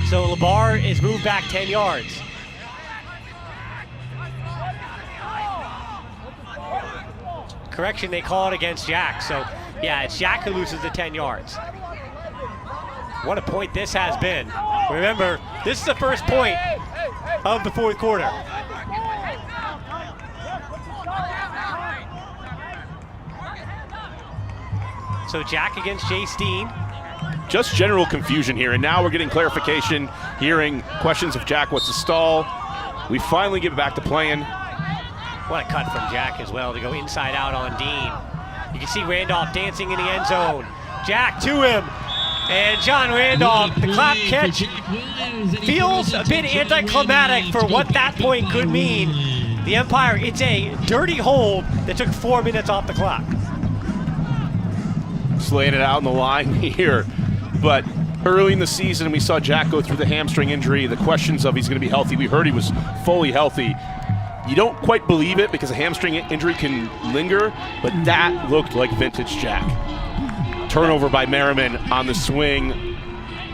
So LeBar is moved back 10 yards. Correction, they call it against Jack. So, yeah, it's Jack who loses the 10 yards. What a point this has been. Remember, this is the first point of the 4th quarter. So Jack against Jace Dean. Just general confusion here, and now we're getting clarification, hearing questions of Jack, what's the stall? We finally get back to playing. What a cut from Jack as well to go inside out on Dean. You can see Randolph dancing in the end zone. Jack to him. And John Randolph, the clap catch, feels a bit anticlimactic for what that point could mean. The Empire, it's a dirty hold that took 4 minutes off the clock. Just laying it out on the line here. But early in the season, we saw Jack go through the hamstring injury. The questions of he's going to be healthy. We heard he was fully healthy. You don't quite believe it because a hamstring injury can linger, but that looked like vintage Jack. Turnover by Merriman on the swing.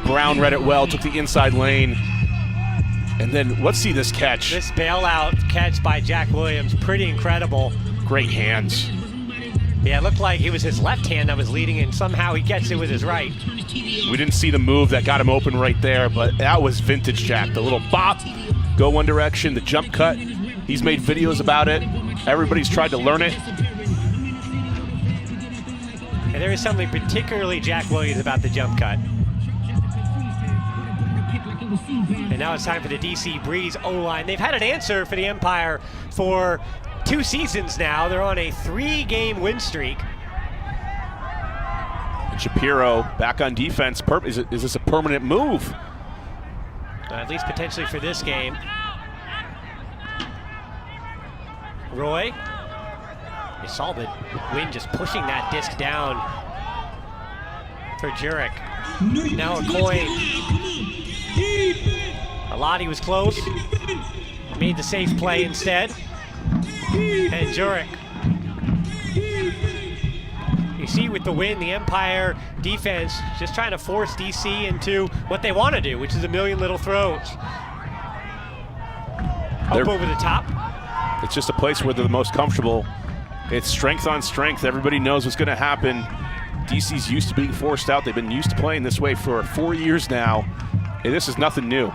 Brown read it well, took the inside lane. And then let's see this catch. This bailout catch by Jack Williams, pretty incredible. Great hands. Yeah, it looked like it was his left hand that was leading, and somehow he gets it with his right. We didn't see the move that got him open right there, but that was vintage Jack. The little bop, go one direction, the jump cut. He's made videos about it. Everybody's tried to learn it. And there is something particularly Jack Williams about the jump cut. And now it's time for the DC Breeze O-line. They've had an answer for the Empire for 2 seasons now. They're on a 3-game win streak. And Shapiro back on defense. Is this a permanent move? At least potentially for this game. Roy. You saw the wind just pushing that disc down for Jurek. Now a coin. Alati was close. Made the safe play instead. And Jurek. You see with the win, the Empire defense just trying to force DC into what they want to do, which is a million little throws. Up over the top. It's just a place where they're the most comfortable. It's strength on strength. Everybody knows what's going to happen. DC's used to being forced out. They've been used to playing this way for 4 years now. And this is nothing new.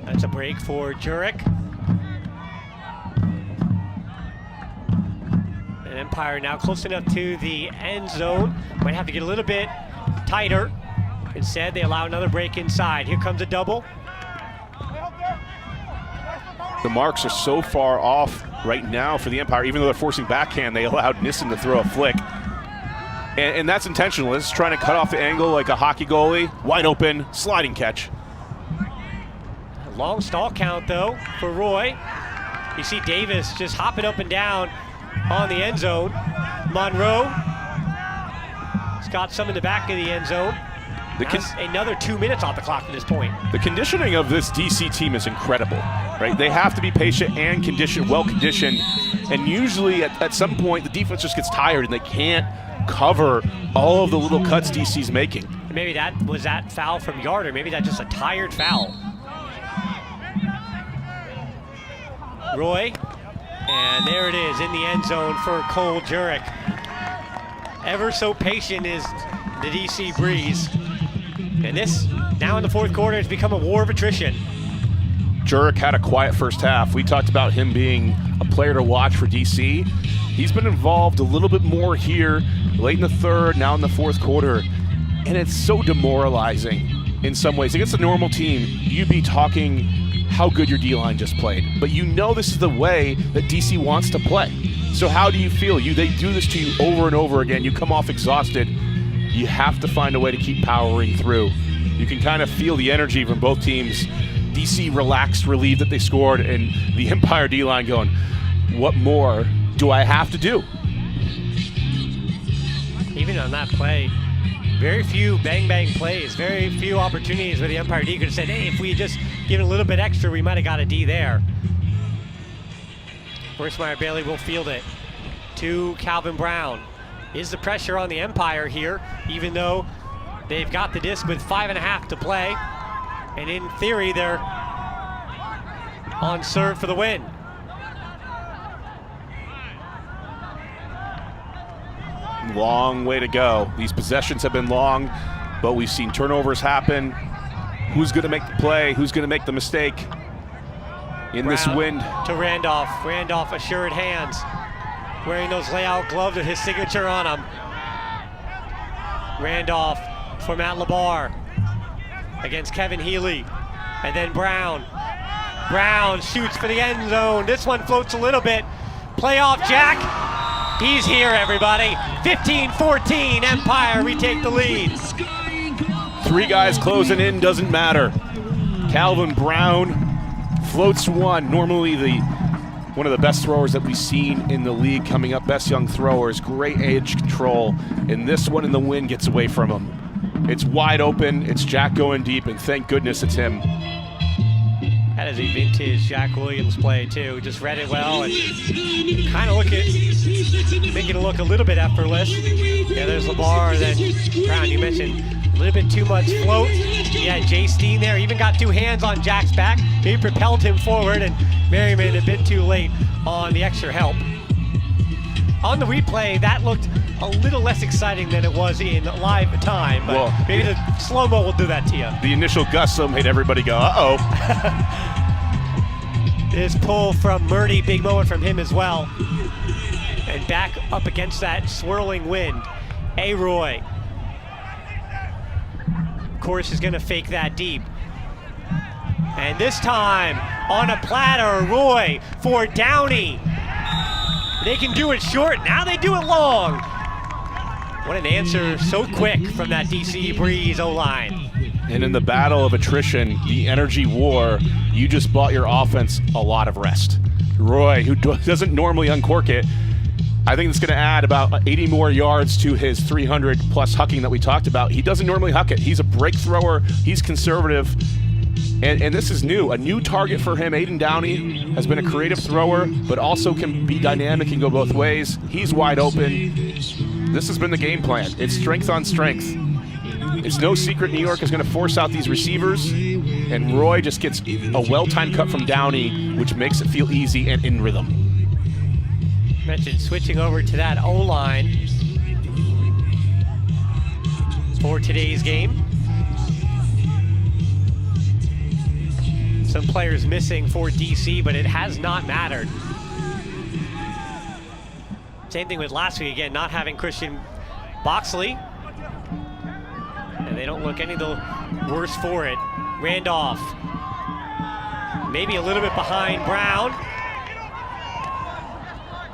That's a break for Jurek. And Empire now close enough to the end zone. Might have to get a little bit tighter. Instead, they allow another break inside. Here comes a double. The marks are so far off right now for the Empire. Even though they're forcing backhand, they allowed Nissen to throw a flick. And that's intentional. This is trying to cut off the angle like a hockey goalie. Wide open, sliding catch. Long stall count, though, for Roy. You see Davis just hopping up and down on the end zone. Monroe has got some in the back of the end zone. Another 2 minutes off the clock at this point. The conditioning of this DC team is incredible, right? They have to be patient and well-conditioned. And usually at some point, the defense just gets tired and they can't cover all of the little cuts DC's making. Maybe that was that foul from Yarder. Maybe that's just a tired foul. Roy, and there it is in the end zone for Cole Jurek. Ever so patient is the DC Breeze. And this, now in the fourth quarter, has become a war of attrition. Jurek had a quiet first half. We talked about him being a player to watch for DC. He's been involved a little bit more here, late in the third, now in the fourth quarter. And it's so demoralizing in some ways. Against a normal team, you'd be talking how good your D-line just played. But you know this is the way that DC wants to play. So how do you feel? They do this to you over and over again. You come off exhausted. You have to find a way to keep powering through. You can kind of feel the energy from both teams. DC relaxed, relieved that they scored, and the Empire D-line going, what more do I have to do? Even on that play, very few bang-bang plays, very few opportunities where the Empire D could have said, hey, if we just give it a little bit extra, we might have got a D there. Horstmeyer Bailey will field it to Calvin Brown. Is the pressure on the Empire here, even though they've got the disc with 5.5 to play. And in theory, they're on serve for the win. Long way to go. These possessions have been long, but we've seen turnovers happen. Who's going to make the play? Who's going to make the mistake in Brown this wind? To Randolph. Randolph assured hands, wearing those layout gloves with his signature on them. Randolph for Matt LeBar against Kevin Healy. And then Brown. Brown shoots for the end zone. This one floats a little bit. Playoff Jack. He's here, everybody. 15-14, Empire retake the lead. 3 guys closing in, doesn't matter. Calvin Brown floats one. Normally one of the best throwers that we've seen in the league coming up. Best young throwers, great edge control. And this one in the wind gets away from him. It's wide open, it's Jack going deep, and thank goodness it's him. That is a vintage Jack Williams play too. Just read it well and kind of making it look a little bit effortless. Yeah, there's LeBar, then Brown, you mentioned a little bit too much float. Yeah, Jay Steen there, even got 2 hands on Jack's back. Maybe propelled him forward, and Merriman a bit too late on the extra help. On the replay, that looked a little less exciting than it was in live time, but maybe the slow-mo will do that to you. The initial gust made everybody go, uh-oh. This pull from Murdy, big moment from him as well. And back up against that swirling wind, Roy. Of course, is gonna fake that deep. And this time, on a platter, Roy for Downey. They can do it short, now they do it long. What an answer so quick from that DC Breeze O-line. And in the battle of attrition, the energy war, you just bought your offense a lot of rest. Roy, who doesn't normally uncork it, I think it's going to add about 80 more yards to his 300-plus hucking that we talked about. He doesn't normally huck it. He's a break thrower. He's conservative. And this is new, a new target for him. Aiden Downey has been a creative thrower, but also can be dynamic and go both ways. He's wide open. This has been the game plan. It's strength on strength. It's no secret New York is going to force out these receivers. And Roy just gets a well-timed cut from Downey, which makes it feel easy and in rhythm. Mentioned switching over to that O-line for today's game. Some players missing for DC, but it has not mattered. Same thing with last week, again, not having Christian Boxley. And they don't look any the worse for it. Randolph, maybe a little bit behind Brown.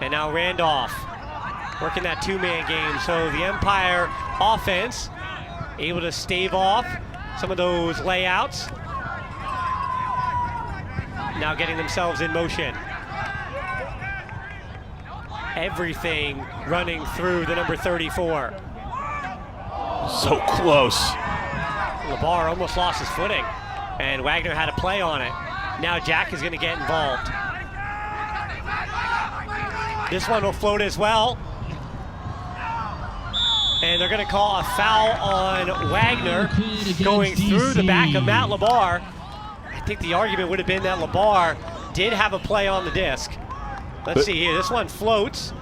And now Randolph working that two-man game. So the Empire offense able to stave off some of those layouts. Now getting themselves in motion. Everything running through the number 34. So close. LeBar almost lost his footing, and Wagner had a play on it. Now Jack is going to get involved. This one will float as well. And they're going to call a foul on Wagner going through the back of Matt LeBar. I think the argument would have been that LeBar did have a play on the disc. Let's see here. This one floats.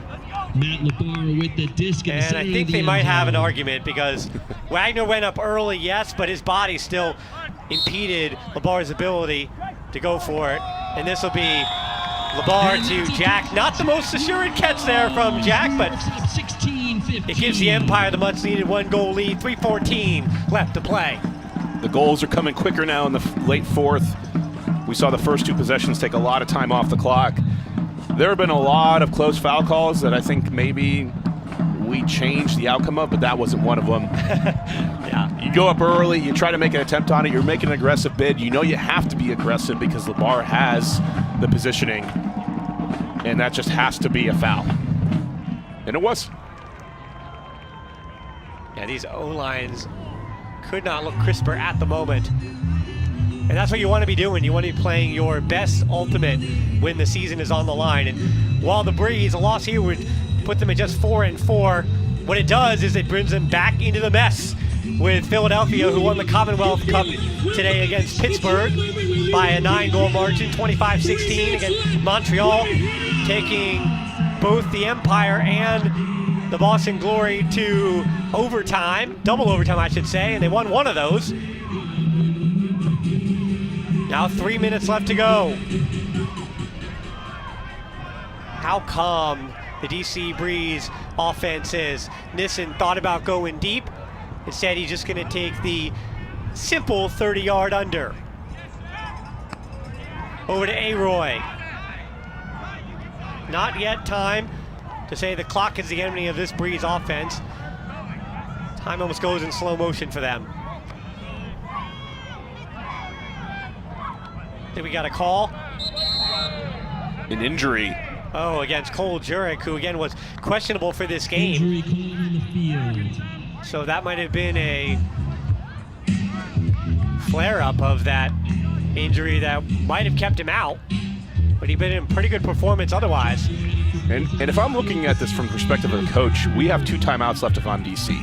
Matt LeBar with the disc. And I think they might have an argument because Wagner went up early, yes, but his body still impeded LeBar's ability to go for it. And this will be LeBar to Jack. Not the most assured catch there from Jack, but it gives the Empire the much-needed one-goal lead. 3:14 left to play. The goals are coming quicker now in the late fourth. We saw the first two possessions take a lot of time off the clock. There have been a lot of close foul calls that I think maybe we changed the outcome of, but that wasn't one of them. Yeah. You go up early, you try to make an attempt on it, you're making an aggressive bid. You know you have to be aggressive because LeBar has the positioning, and that just has to be a foul. And it was. Yeah, these O-lines could not look crisper at the moment. And that's what you want to be doing. You want to be playing your best ultimate when the season is on the line. And while the Breeze, a loss here would put them at just 4-4, what it does is it brings them back into the mess with Philadelphia, who won the Commonwealth Cup today against Pittsburgh by a 9-goal margin, 25-16 against Montreal, taking both the Empire and the Boston Glory to overtime, double overtime I should say, and they won one of those. Now 3 minutes left to go. How calm the DC Breeze offense is. Nissen thought about going deep. Instead, he's just going to take the simple 30-yard under. Over to Aroy. Not yet time to say the clock is the enemy of this Breeze offense. Time almost goes in slow motion for them. Then we got a call. An injury. Oh, against Cole Jurek, who again was questionable for this game. Injury called on the field. So that might have been a flare-up of that injury that might have kept him out. But he'd been in pretty good performance otherwise. And if I'm looking at this from the perspective of the coach, we have 2 timeouts left on DC.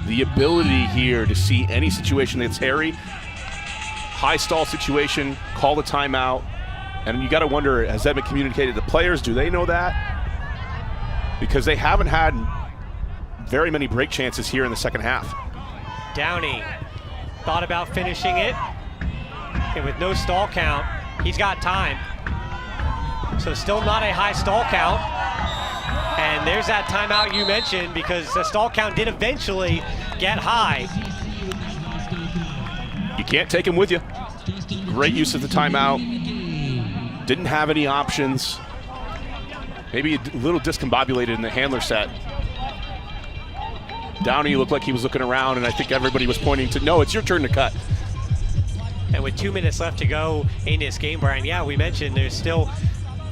The ability here to see any situation that's hairy, high stall situation, call the timeout, and you got to wonder, has that been communicated to the players? Do they know that? Because they haven't had very many break chances here in the second half. Downey thought about finishing it, and with no stall count, he's got time. So still not a high stall count. And there's that timeout you mentioned, because the stall count did eventually get high. You can't take him with you. Great use of the timeout. Didn't have any options. Maybe a little discombobulated in the handler set. Downey looked like he was looking around, and I think everybody was pointing to, no, it's your turn to cut. And with 2 minutes left to go in this game, Brian, yeah, we mentioned there's still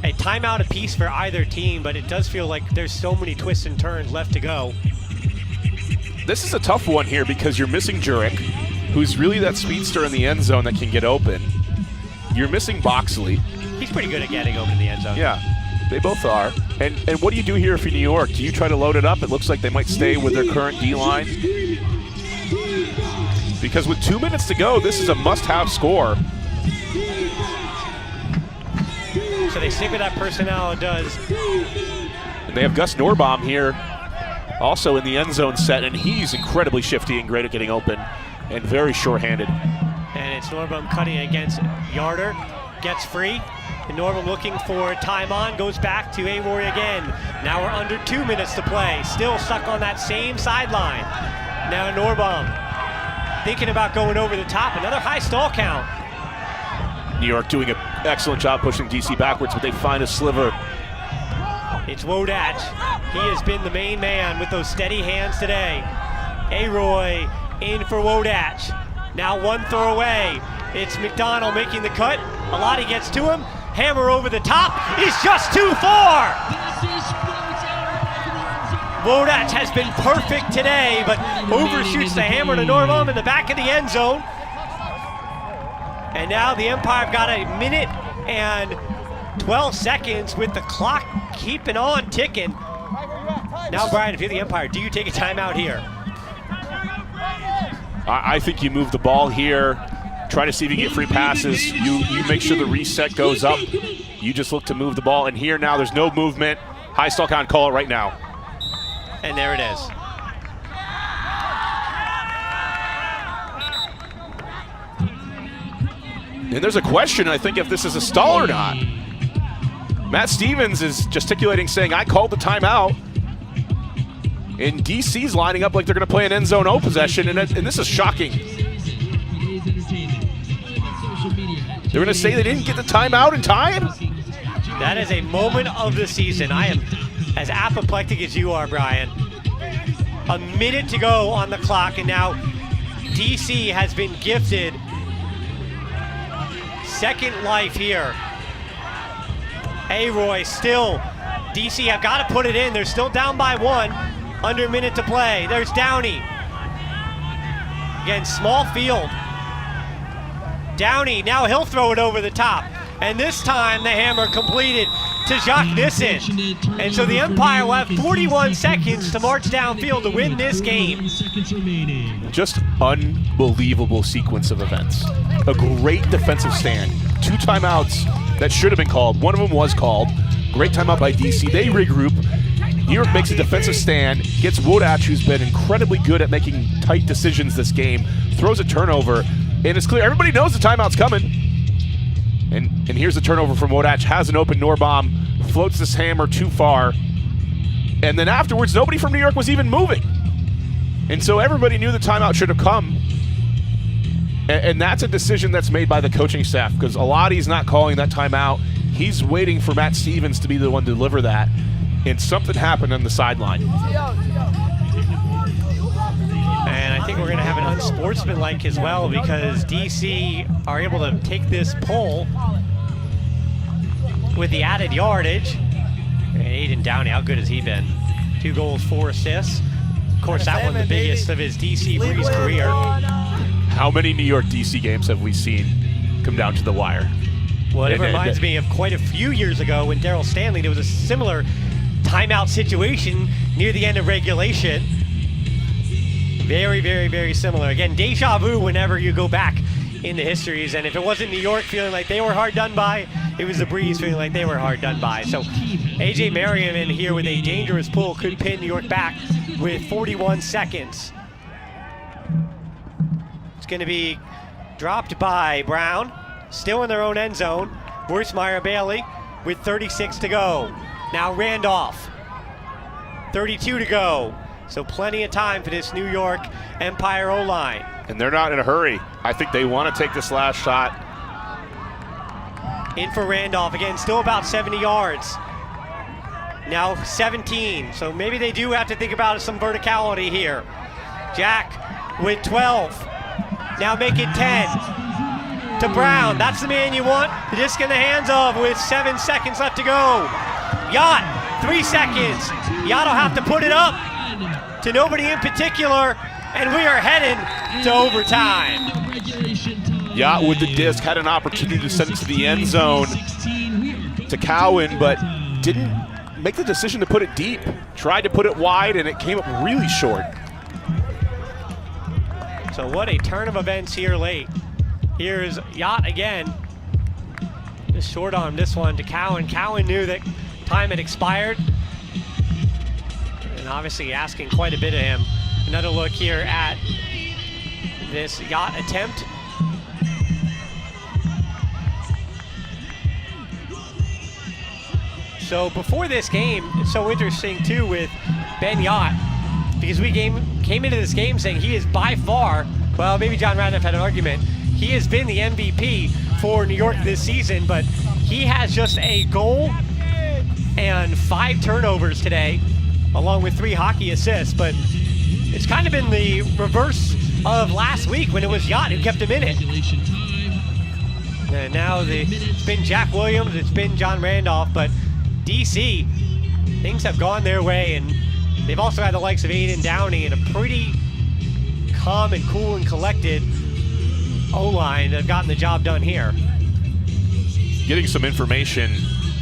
a timeout apiece for either team, but it does feel like there's so many twists and turns left to go. This is a tough one here because you're missing Jurek, who's really that speedster in the end zone that can get open. You're missing Boxley. He's pretty good at getting open in the end zone. Yeah, they both are. And what do you do here for New York? Do you try to load it up? It looks like they might stay with their current D-line. Because with 2 minutes to go, this is a must-have score. So they stick with that personnel. It does. And they have Gus Norbaum here, also in the end zone set, and he's incredibly shifty and great at getting open and very short-handed. And it's Norbaum cutting against Yarder, gets free. And Norbaum looking for time on, goes back to A-Roy again. Now we're under 2 minutes to play, still stuck on that same sideline. Now Norbaum thinking about going over the top, another high stall count. New York doing an excellent job pushing DC backwards, but they find a sliver. It's Wodach. He has been the main man with those steady hands today. A-Roy in for Wodach. Now one throw away. It's McDonald making the cut. Alati gets to him. Hammer over the top is just too far. Wodach has been perfect today, but overshoots the hammer to Norbaum in the back of the end zone. And now the Empire have got a minute and 12 seconds with the clock keeping on ticking. Now, Brian, if you're the Empire, do you take a timeout here? I think you move the ball here. Try to see if you get free passes. You make sure the reset goes up. You just look to move the ball. And here now there's no movement. High stall count, call it right now. And there it is. And there's a question, I think, if this is a stall or not. Matt Stevens is gesticulating, saying, I called the timeout. And DC's lining up like they're going to play an end zone O possession, and this is shocking. They're going to say they didn't get the timeout in time? That is a moment of the season. I am as apoplectic as you are, Brian. A minute to go on the clock, and now DC has been gifted second life here. A-Roy still, DC have got to put it in. They're still down by 1, under a minute to play. There's Downey. Again, small field. Downey, now he'll throw it over the top. And this time the hammer completed to Jacques Nissen. And so the Empire will have 41 seconds to march downfield to win this game. Just unbelievable sequence of events. A great defensive stand. 2 timeouts that should have been called. One of them was called. Great timeout by DC. They regroup. New York makes a defensive stand, gets Wodach, who's been incredibly good at making tight decisions this game, throws a turnover, and it's clear everybody knows the timeout's coming. And here's the turnover from Wodach, has an open Norbaum, floats this hammer too far, and then afterwards nobody from New York was even moving. And so everybody knew the timeout should have come. And that's a decision that's made by the coaching staff, because Alati's not calling that timeout. He's waiting for Matt Stevens to be the one to deliver that. And something happened on the sideline. And I think we're going to have an unsportsmanlike as well, because DC are able to take this pull with the added yardage. And Aiden Downey, how good has he been? 2 goals, 4 assists. Of course, that one the biggest of his DC Breeze career. How many New York DC games have we seen come down to the wire? Well, it reminds me of quite a few years ago when Darryl Stanley, there was a similar timeout situation near the end of regulation. Very, very, very similar. Again, deja vu whenever you go back in the histories. And if it wasn't New York feeling like they were hard done by, it was the Breeze feeling like they were hard done by. So A.J. Merriam in here with a dangerous pull could pin New York back with 41 seconds. It's going to be dropped by Brown. Still in their own end zone. Wurzmeyer Bailey with 36 to go. Now Randolph. 32 to go. So plenty of time for this New York Empire O-line. And they're not in a hurry. I think they want to take this last shot. In for Randolph. Again, still about 70 yards. Now 17. So maybe they do have to think about some verticality here. Jack with 12. Now make it 10. To Brown. That's the man you want. The disc in the hands of with 7 seconds left to go. Yacht, 3 seconds. Yacht will have to put it up to nobody in particular, and we are heading to overtime. Yacht with the disc had an opportunity to send it to the end zone to Cowan, but didn't make the decision to put it deep. Tried to put it wide, and it came up really short. So what a turn of events here late. Here's Yacht again. short arm this one to Cowan. Cowan knew that time had expired. And obviously asking quite a bit of him. Another look here at this yacht attempt. So before this game, it's so interesting too with Ben Yacht, because we came into this game saying he is by far, well, maybe John Radniff had an argument, he has been the MVP for New York this season, but he has just a goal and 5 turnovers today, along with 3 hockey assists. But it's kind of been the reverse of last week when it was Yacht who kept him in it. And now it's been Jack Williams, it's been John Randolph, but DC, things have gone their way, and they've also had the likes of Aiden Downey and a pretty calm and cool and collected O-line that have gotten the job done here. Getting some information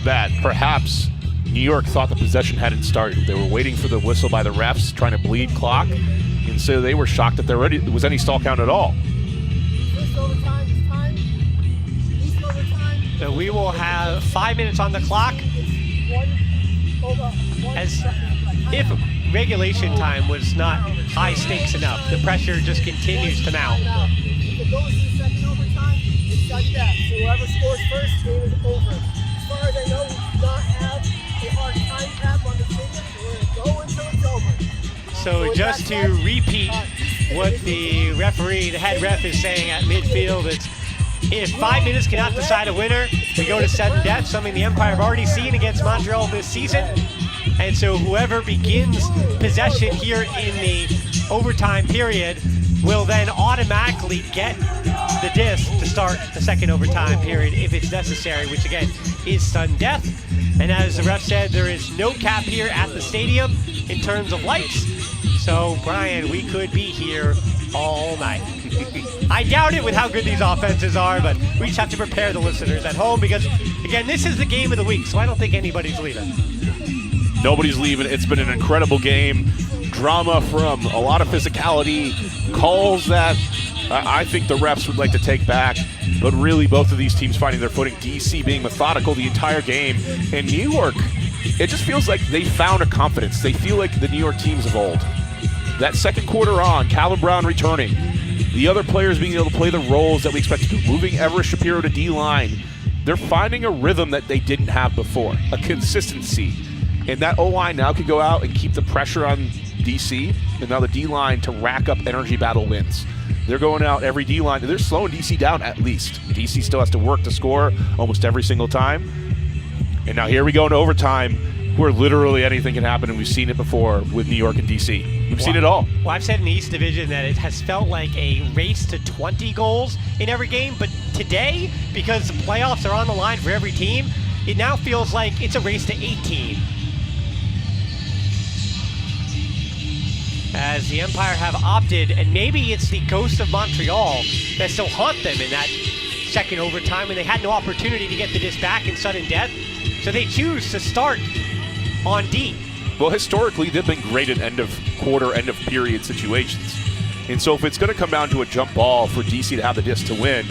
that perhaps New York thought the possession hadn't started. They were waiting for the whistle by the refs, trying to bleed clock, and so they were shocked that there was any stall count at all. So we will have 5 minutes on the clock. As if regulation time was not high stakes enough, the pressure just continues to mount. If it goes to the second overtime, it's sudden death. So whoever scores first, game is over. As far as I know, we do not have a hard time cap on the stadium, so we're going to go until it's over. So just to repeat what the referee, the head ref, is saying at midfield, it's if 5 minutes cannot decide a winner, we go to sudden death, something the Empire have already seen against Montreal this season. And so whoever begins possession here in the overtime period will then automatically get the disc to start the second overtime period if it's necessary, which again is sudden death. And as the ref said, there is no cap here at the stadium in terms of lights. So Brian, we could be here all night. I doubt it with how good these offenses are, but we just have to prepare the listeners at home because, again, this is the game of the week, so I don't think anybody's leaving. Nobody's leaving. It's been an incredible game. Drama from a lot of physicality, calls that I think the refs would like to take back, but really both of these teams finding their footing. DC being methodical the entire game, and New York, it just feels like they found a confidence. They feel like the New York teams of old. That second quarter on, Calvin Brown returning, the other players being able to play the roles that we expect to do, moving Everest Shapiro to D-line. They're finding a rhythm that they didn't have before, a consistency. And that O-line now can go out and keep the pressure on DC, and now the D-line to rack up energy battle wins. They're going out every D-line, they're slowing DC down at least. DC still has to work to score almost every single time. And now here we go into overtime, where literally anything can happen, and we've seen it before with New York and DC. We've seen it all. Well, I've said in the East Division that it has felt like a race to 20 goals in every game, but today, because the playoffs are on the line for every team, it now feels like it's a race to 18. As the Empire have opted, and maybe it's the ghost of Montreal that still haunt them in that second overtime when they had no opportunity to get the disc back in sudden death, so they choose to start on D. Well, historically, they've been great in end of quarter, end of period situations. And so if it's going to come down to a jump ball for DC to have the disc to win,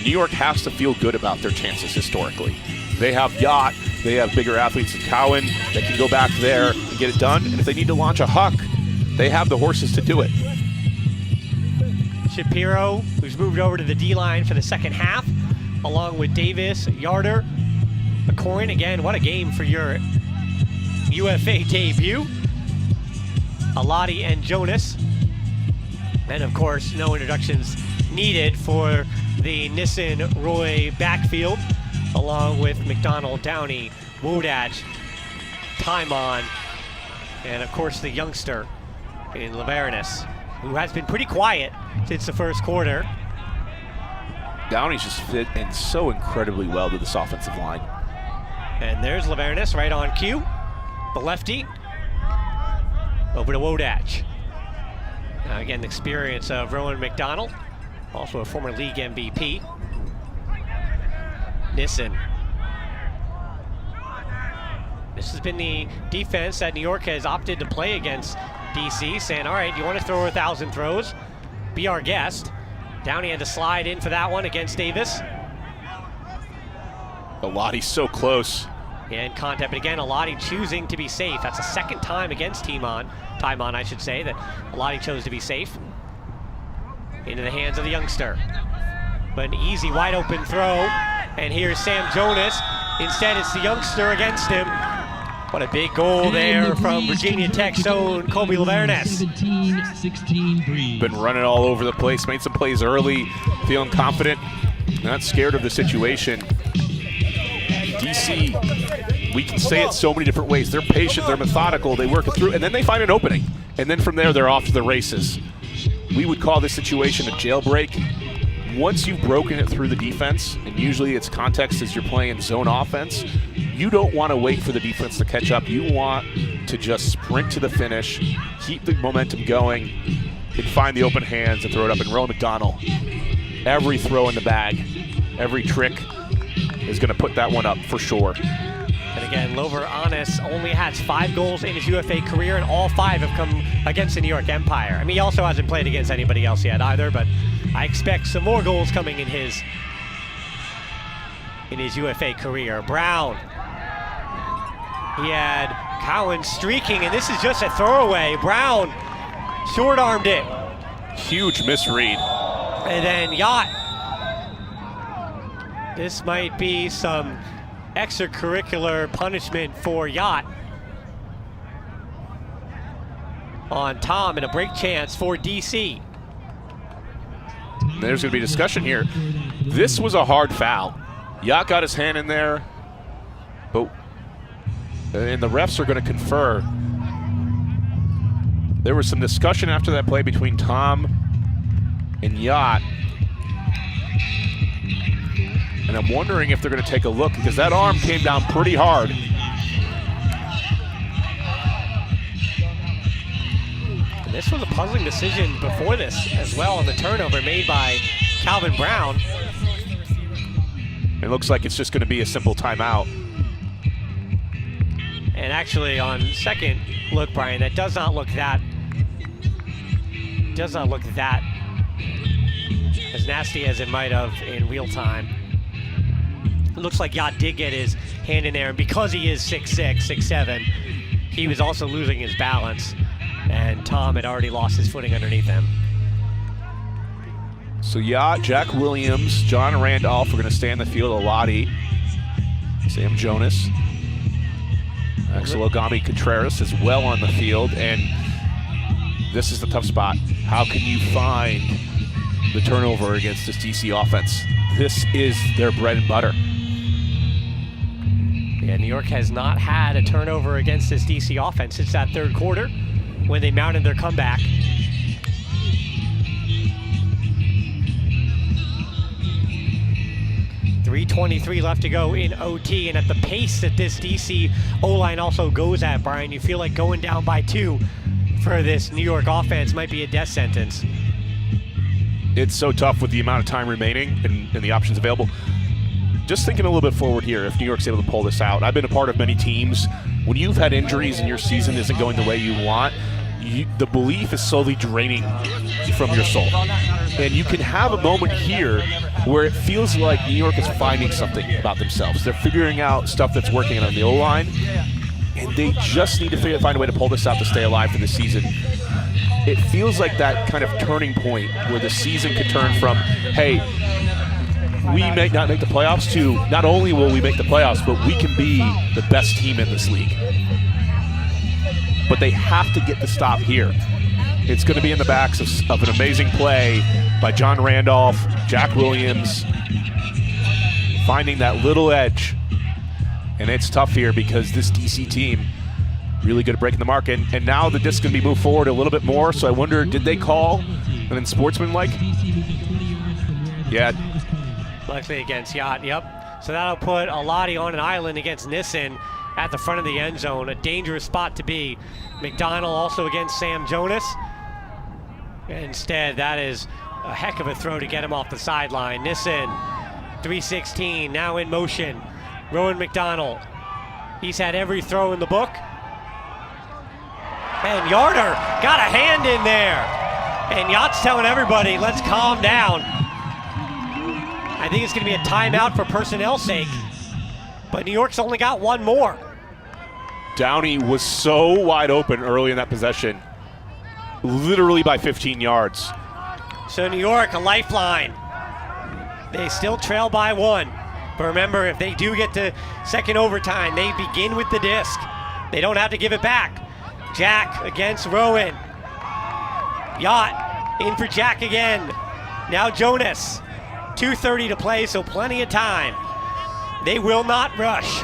New York has to feel good about their chances historically. They have Yacht, they have bigger athletes than Cowan that can go back there and get it done. And if they need to launch a huck, they have the horses to do it. Shapiro, who's moved over to the D-line for the second half, along with Davis, Yarder, McCoy. Again, what a game for your UFA debut. Alati and Jonas. And of course, no introductions needed for the Nissan Roy backfield, along with McDonald, Downey, Wodach, Timon, and of course the youngster in Laveranis, who has been pretty quiet since the first quarter. Downey's just fit in so incredibly well to this offensive line. And there's Laveranis right on cue. The lefty over to Wodach. Again, the experience of Rowan McDonald, also a former league MVP. Nissen. This has been the defense that New York has opted to play against DC, saying, all right, you want to throw 1,000 throws? Be our guest. Downey had to slide in for that one against Davis. Aladi's so close. In contact, but again, Aladi choosing to be safe. That's the second time against Taimon, I should say, that Aladi chose to be safe. Into the hands of the youngster. But an easy, wide open throw. And here's Sam Jonas. Instead, it's the youngster against him. What a big goal there from Virginia Tech's own Kobe Lavernes. 17-16 Been running all over the place, made some plays early, feeling confident, not scared of the situation. DC, we can say it so many different ways. They're patient, they're methodical, they work it through, and then they find an opening. And then from there, they're off to the races. We would call this situation a jailbreak. Once you've broken it through the defense, and usually it's context as you're playing zone offense, you don't want to wait for the defense to catch up. You want to just sprint to the finish, keep the momentum going, and find the open hands and throw it up. And Rowan McDonald, every throw in the bag, every trick is going to put that one up for sure. And again, Lover Honest only has 5 goals in his UFA career, and all 5 have come against the New York Empire. I mean, he also hasn't played against anybody else yet either, but I expect some more goals coming in his UFA career. Brown. He had Cowan streaking, and this is just a throwaway. Brown short-armed it. Huge misread. And then Yacht. This might be some extracurricular punishment for Yacht on Tom, and a break chance for DC. There's going to be discussion here. This was a hard foul. Yacht got his hand in there, and the refs are going to confer. There was some discussion after that play between Tom and Yacht. And I'm wondering if they're going to take a look, because that arm came down pretty hard. And this was a puzzling decision before this as well on the turnover made by Calvin Brown. It looks like it's just going to be a simple timeout. And actually on second look, Brian, that does not look that as nasty as it might have in real time. It looks like Yacht did get his hand in there, and because he is 6'6", 6'7", he was also losing his balance, and Tom had already lost his footing underneath him. So Yacht, Jack Williams, John Randolph are going to stay in the field. Aladi, Sam Jonas, Axel Ogami Contreras is well on the field, and this is the tough spot. How can you find the turnover against this DC offense? This is their bread and butter. Yeah, New York has not had a turnover against this DC offense since that third quarter when they mounted their comeback. .323 left to go in OT, and at the pace that this DC O-line also goes at, Brian, you feel like going down by 2 for this New York offense might be a death sentence. It's so tough with the amount of time remaining and the options available. Just thinking a little bit forward here, if New York's able to pull this out. I've been a part of many teams. When you've had injuries and your season isn't going the way you want, the belief is slowly draining from your soul. And you can have a moment here where it feels like New York is finding something about themselves. They're figuring out stuff that's working on the O-line, and they just need to find a way to pull this out to stay alive for the season. It feels like that kind of turning point where the season could turn from, hey, we may not make the playoffs, to not only will we make the playoffs, but we can be the best team in this league. But they have to get the stop here. It's going to be in the backs of an amazing play by John Randolph, Jack Williams, finding that little edge. And it's tough here because this DC team really good at breaking the mark. And now the disc can be moved forward a little bit more. So I wonder, did they call an unsportsmanlike? Yeah. Likely against Yacht, yep. So that'll put Aladi on an island against Nissen at the front of the end zone. A dangerous spot to be. McDonald also against Sam Jonas. Instead, that is a heck of a throw to get him off the sideline. Nissen, 316, now in motion. Rowan McDonald. He's had every throw in the book. And Yarder got a hand in there. And Yacht's telling everybody, let's calm down. I think it's going to be a timeout for personnel sake. but New York's only got one more. Downey was so wide open early in that possession, literally by 15 yards. So New York, a lifeline. They still trail by 1. But remember, if they do get to second overtime, they begin with the disc. They don't have to give it back. Jack against Rowan. Yacht in for Jack again. Now Jonas. 2:30 to play, so plenty of time. They will not rush.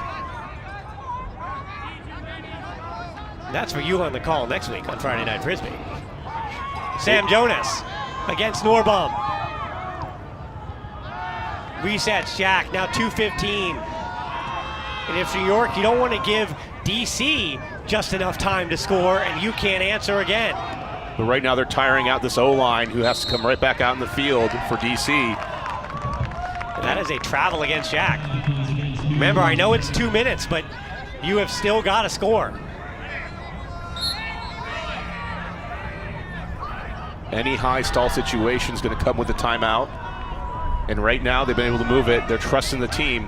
That's for you on the call next week on Friday Night Frisbee. Sam Jonas against Norbum. Resets Jack, now 2:15. And if New York, you don't want to give DC just enough time to score, and you can't answer again. But right now they're tiring out this O-line, who has to come right back out in the field for DC. And that is a travel against Jack. Remember, I know it's 2 minutes, but you have still got to score. Any high stall situation is going to come with a timeout. And right now they've been able to move it. They're trusting the team.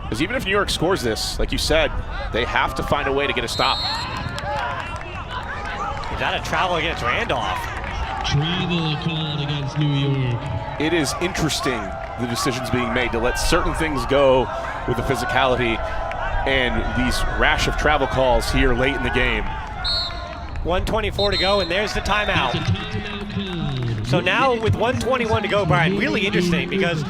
Because even if New York scores this, like you said, they have to find a way to get a stop. Is that a travel against Randolph? Travel called against New York. It is interesting, the decisions being made to let certain things go with the physicality and these rash of travel calls here late in the game. 1:24 to go, and there's the timeout. So now with 1:21 to go, Brian, really interesting because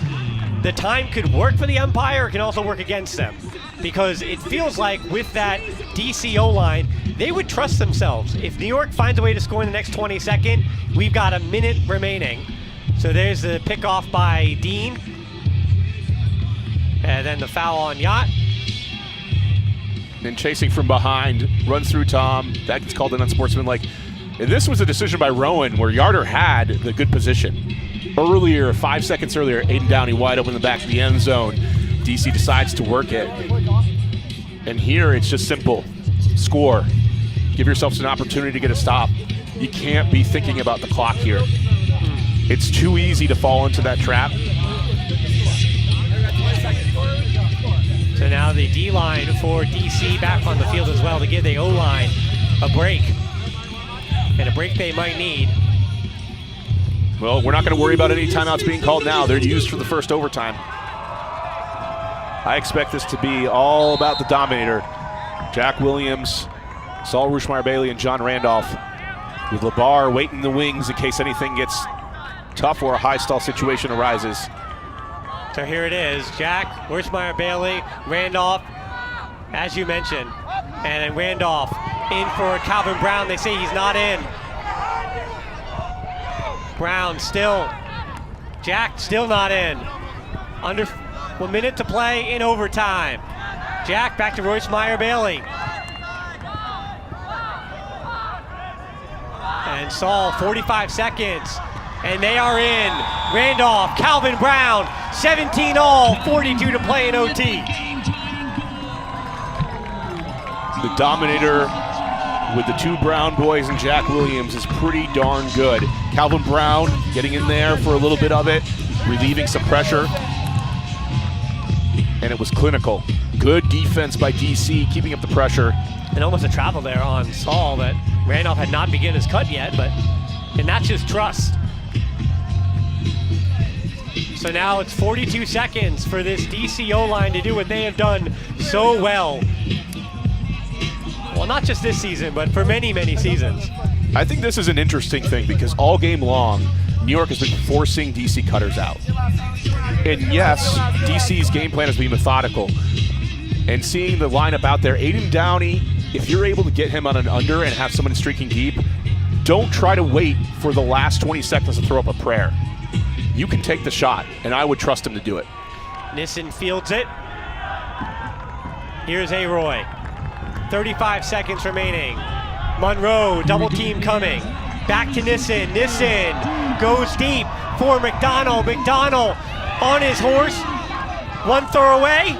the time could work for the umpire, it can also work against them. Because it feels like with that DCO line, they would trust themselves. If New York finds a way to score in the next 22nd, we've got a minute remaining. So there's the pickoff by Dean. And then the foul on Yacht. And chasing from behind, runs through Tom. That gets called an unsportsmanlike. And this was a decision by Rowan where Yarder had the good position. Earlier, 5 seconds earlier, Aiden Downey wide open in the back of the end zone. DC decides to work it. And here it's just simple. Score. Give yourselves an opportunity to get a stop. You can't be thinking about the clock here. It's too easy to fall into that trap. So now the D-line for DC back on the field as well to give the O-line a break. And a break they might need. Well, we're not going to worry about any timeouts being called now. They're used for the first overtime. I expect this to be all about the dominator. Jack Williams, Saul Rushmeyer-Bailey, and John Randolph. With LeBar waiting in the wings in case anything gets tough or a high stall situation arises. So here it is, Jack, Rushmeyer-Bailey, Randolph, as you mentioned. And then Randolph in for Calvin Brown. They say he's not in. Brown still. Jack still not in. Under 1 minute to play in overtime. Jack back to Rushmeyer-Bailey. And Saul, 45 seconds. And they are in. Randolph, Calvin Brown, 17 all, 42 to play in OT. The dominator with the two Brown boys and Jack Williams is pretty darn good. Calvin Brown getting in there for a little bit of it, relieving some pressure. And it was clinical. Good defense by DC, keeping up the pressure. And almost a travel there on Saul that Randolph had not begun his cut yet, and that's just trust. So now it's 42 seconds for this DCO line to do what they have done so well. Well, not just this season, but for many, many seasons. I think this is an interesting thing because all game long, New York has been forcing DC cutters out. And yes, DC's game plan has been methodical. And seeing the lineup out there, Aiden Downey, if you're able to get him on an under and have someone streaking deep, don't try to wait for the last 20 seconds to throw up a prayer. You can take the shot, and I would trust him to do it. Nissen fields it. Here's A-Roy. 35 seconds remaining. Monroe, double team coming. Back to Nissen. Nissen goes deep for McDonald. McDonald on his horse. One throw away.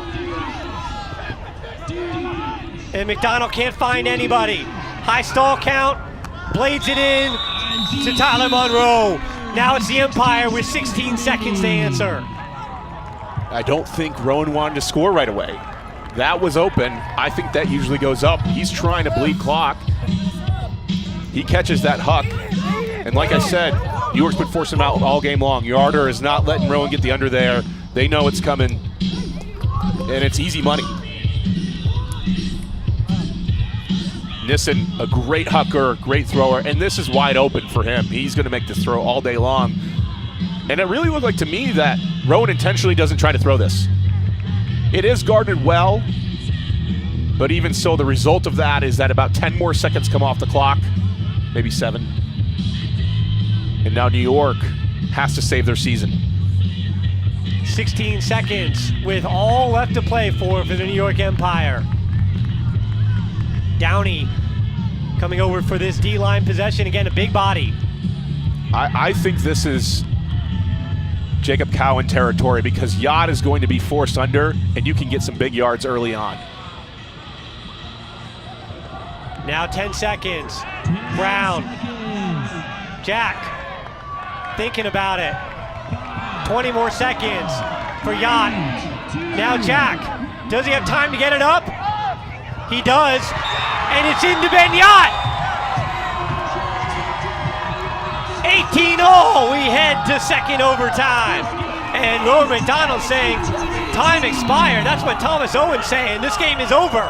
And McDonald can't find anybody. High stall count. Blades it in to Tyler Monroe. Now it's the Empire with 16 seconds to answer. I don't think Rowan wanted to score right away. That was open. I think that usually goes up. He's trying to bleed clock. He catches that huck. And like I said, New York's been forcing him out all game long. Yarder is not letting Rowan get the under there. They know it's coming, and it's easy money. Nissen, a great hucker, great thrower, and this is wide open for him. He's going to make this throw all day long. And it really looked like to me that Rowan intentionally doesn't try to throw this. It is guarded well, but even so, the result of that is that about 10 more seconds come off the clock, maybe 7. And now New York has to save their season. 16 seconds with all left to play for the New York Empire. Downey coming over for this D-line possession. Again, a big body. I think this is Jacob Cowan territory because Yacht is going to be forced under, and you can get some big yards early on. Now 10 seconds. Brown. Jack thinking about it. 20 more seconds for Yacht. Now Jack. Does he have time to get it up? He does. And it's into Ben Yacht. 18-0. We head to second overtime. And Lord McDonald saying time expired. That's what Thomas Owen's saying. This game is over.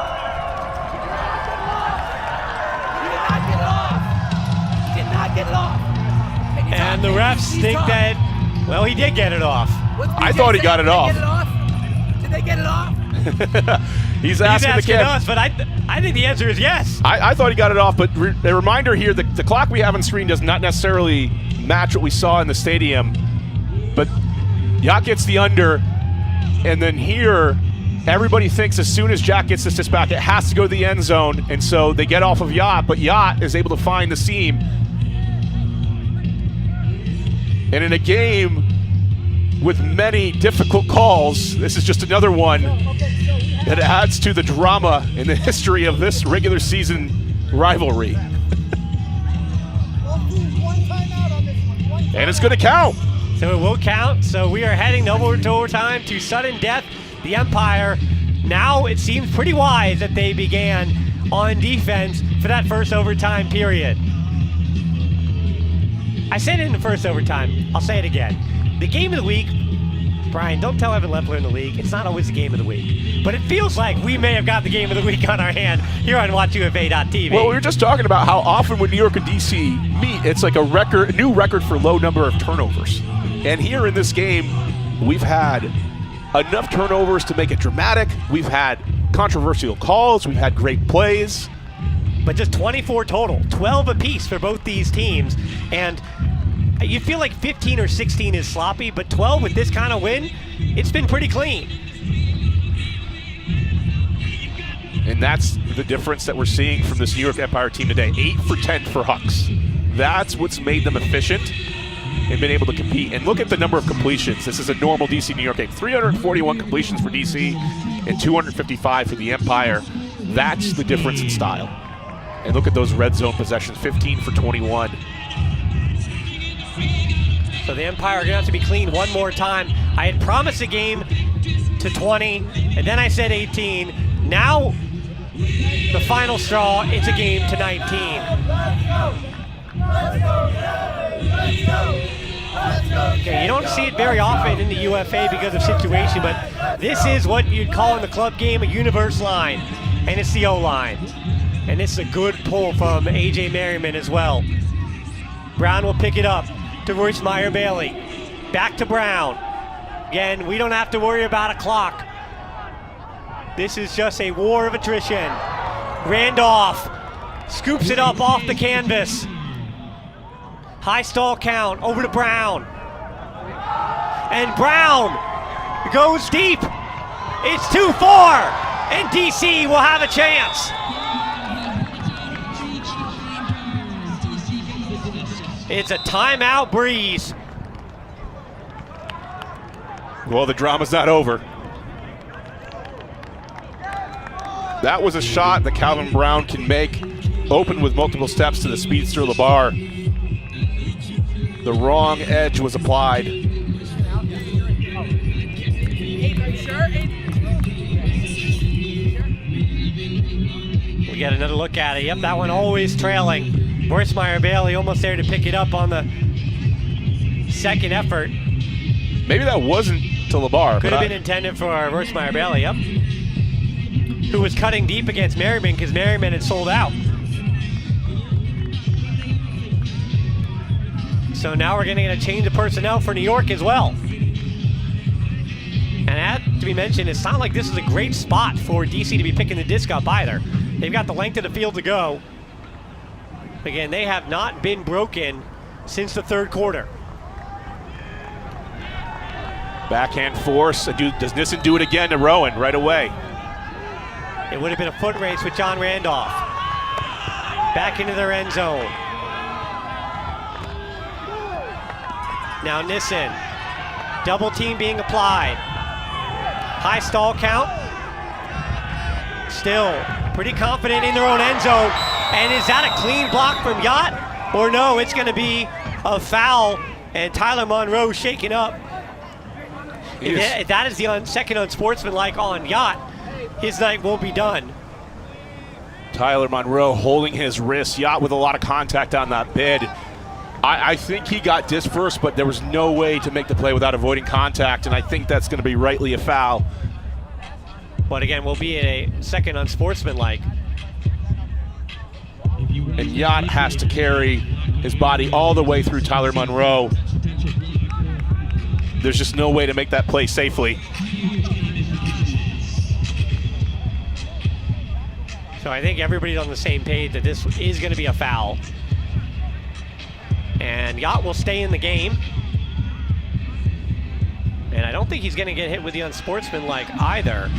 And the refs think that, well, he did get it off. I thought he got it off. Did they get it off? He's asking the kid. us, but I think the answer is yes. I thought he got it off, but a reminder here, the clock we have on screen does not necessarily match what we saw in the stadium, but Yacht gets the under, and then here, everybody thinks as soon as Jack gets this back, it has to go to the end zone, and so they get off of Yacht, but Yacht is able to find the seam. And in a game with many difficult calls, this is just another one that adds to the drama in the history of this regular season rivalry. And it's going to count. So it will count. So we are heading over to overtime to sudden death. The Empire, now it seems pretty wise that they began on defense for that first overtime period. I said it in the first overtime. I'll say it again. The game of the week, Brian, don't tell Evan Lepler in the league. It's not always the game of the week. But it feels like we may have got the game of the week on our hand here on WatchUFA.tv. Well, we were just talking about how often when New York and DC meet, it's like a new record for low number of turnovers. And here in this game, we've had enough turnovers to make it dramatic. We've had controversial calls. We've had great plays. But just 24 total, 12 apiece for both these teams. And you feel like 15 or 16 is sloppy, but 12 with this kind of win, it's been pretty clean. And that's the difference that we're seeing from this New York Empire team today. 8 for 10 for Hucks. That's what's made them efficient and been able to compete. And look at the number of completions. This is a normal DC New York game. 341 completions for DC and 255 for the Empire. That's the difference in style. And look at those red zone possessions, 15 for 21. So the Empire are going to have to be clean one more time. I had promised a game to 20, and then I said 18. Now, the final straw, it's a game to 19. Okay, you don't see it very often in the UFA because of situation, but this is what you'd call in the club game a universe line, and it's the O-line. And it's a good pull from A.J. Merriman as well. Brown will pick it up to Royce Meyer-Bailey. Back to Brown. Again, we don't have to worry about a clock. This is just a war of attrition. Randolph scoops it up off the canvas. High stall count, over to Brown. And Brown goes deep. It's too far, and DC will have a chance. It's a timeout, Breeze. Well, the drama's not over. That was a shot that Calvin Brown can make. Open with multiple steps to the speedster LeBar. The wrong edge was applied. We got another look at it. Yep, that one always trailing. Wurzmeyer Bailey almost there to pick it up on the second effort. Maybe that wasn't to LeBar. Could have been intended for Wurzmeyer Bailey, yep. Who was cutting deep against Merriman because Merriman had sold out. So now we're getting a change of personnel for New York as well. And that, to be mentioned, it's not like this is a great spot for DC to be picking the disc up either. They've got the length of the field to go. Again, they have not been broken since the third quarter. Backhand force. Does Nissen do it again to Rowan right away? It would have been a foot race with John Randolph. Back into their end zone. Now Nissen. Double team being applied. High stall count. Still pretty confident in their own end zone. And is that a clean block from Yacht? Or no, it's going to be a foul. And Tyler Monroe shaking up. If that is the second unsportsmanlike on Yacht, his night won't be done. Tyler Monroe holding his wrist. Yacht with a lot of contact on that bid. I think he got disc first, but there was no way to make the play without avoiding contact, and I think that's going to be rightly a foul. But again, we'll be a second unsportsmanlike. And Yacht has to carry his body all the way through Tyler Monroe. There's just no way to make that play safely. So I think everybody's on the same page that this is going to be a foul. And Yacht will stay in the game. And I don't think he's going to get hit with the unsportsmanlike either.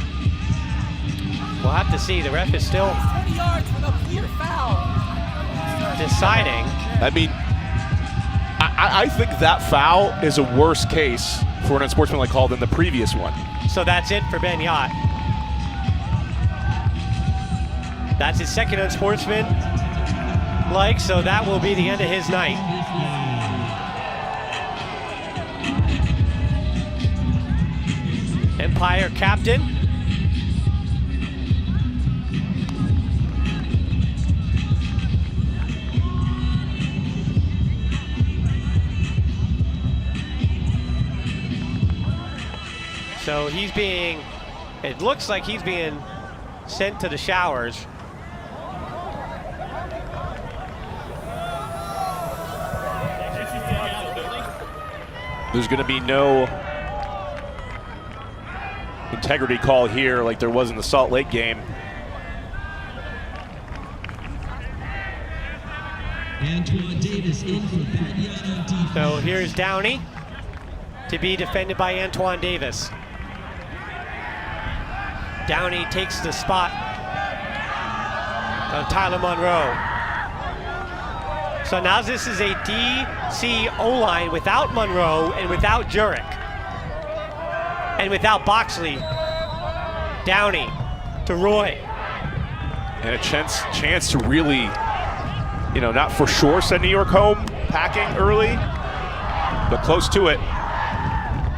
We'll have to see. The ref is still 20 yards with a clear foul. deciding. I mean, I think that foul is a worse case for an unsportsmanlike call than the previous one. So that's it for Ben Yacht. That's his second unsportsmanlike, so that will be the end of his night. Empire captain. So he's being, it looks like he's being sent to the showers. There's going to be no integrity call here like there was in the Salt Lake game. Antoine Davis in for Pat Yacht on defense. So here's Downey to be defended by Antoine Davis. Downey takes the spot of Tyler Monroe. So now this is a DC O-line without Monroe and without Jurek. And without Boxley. Downey to Roy. And a chance to really, you know, not for sure send New York home packing early, but close to it.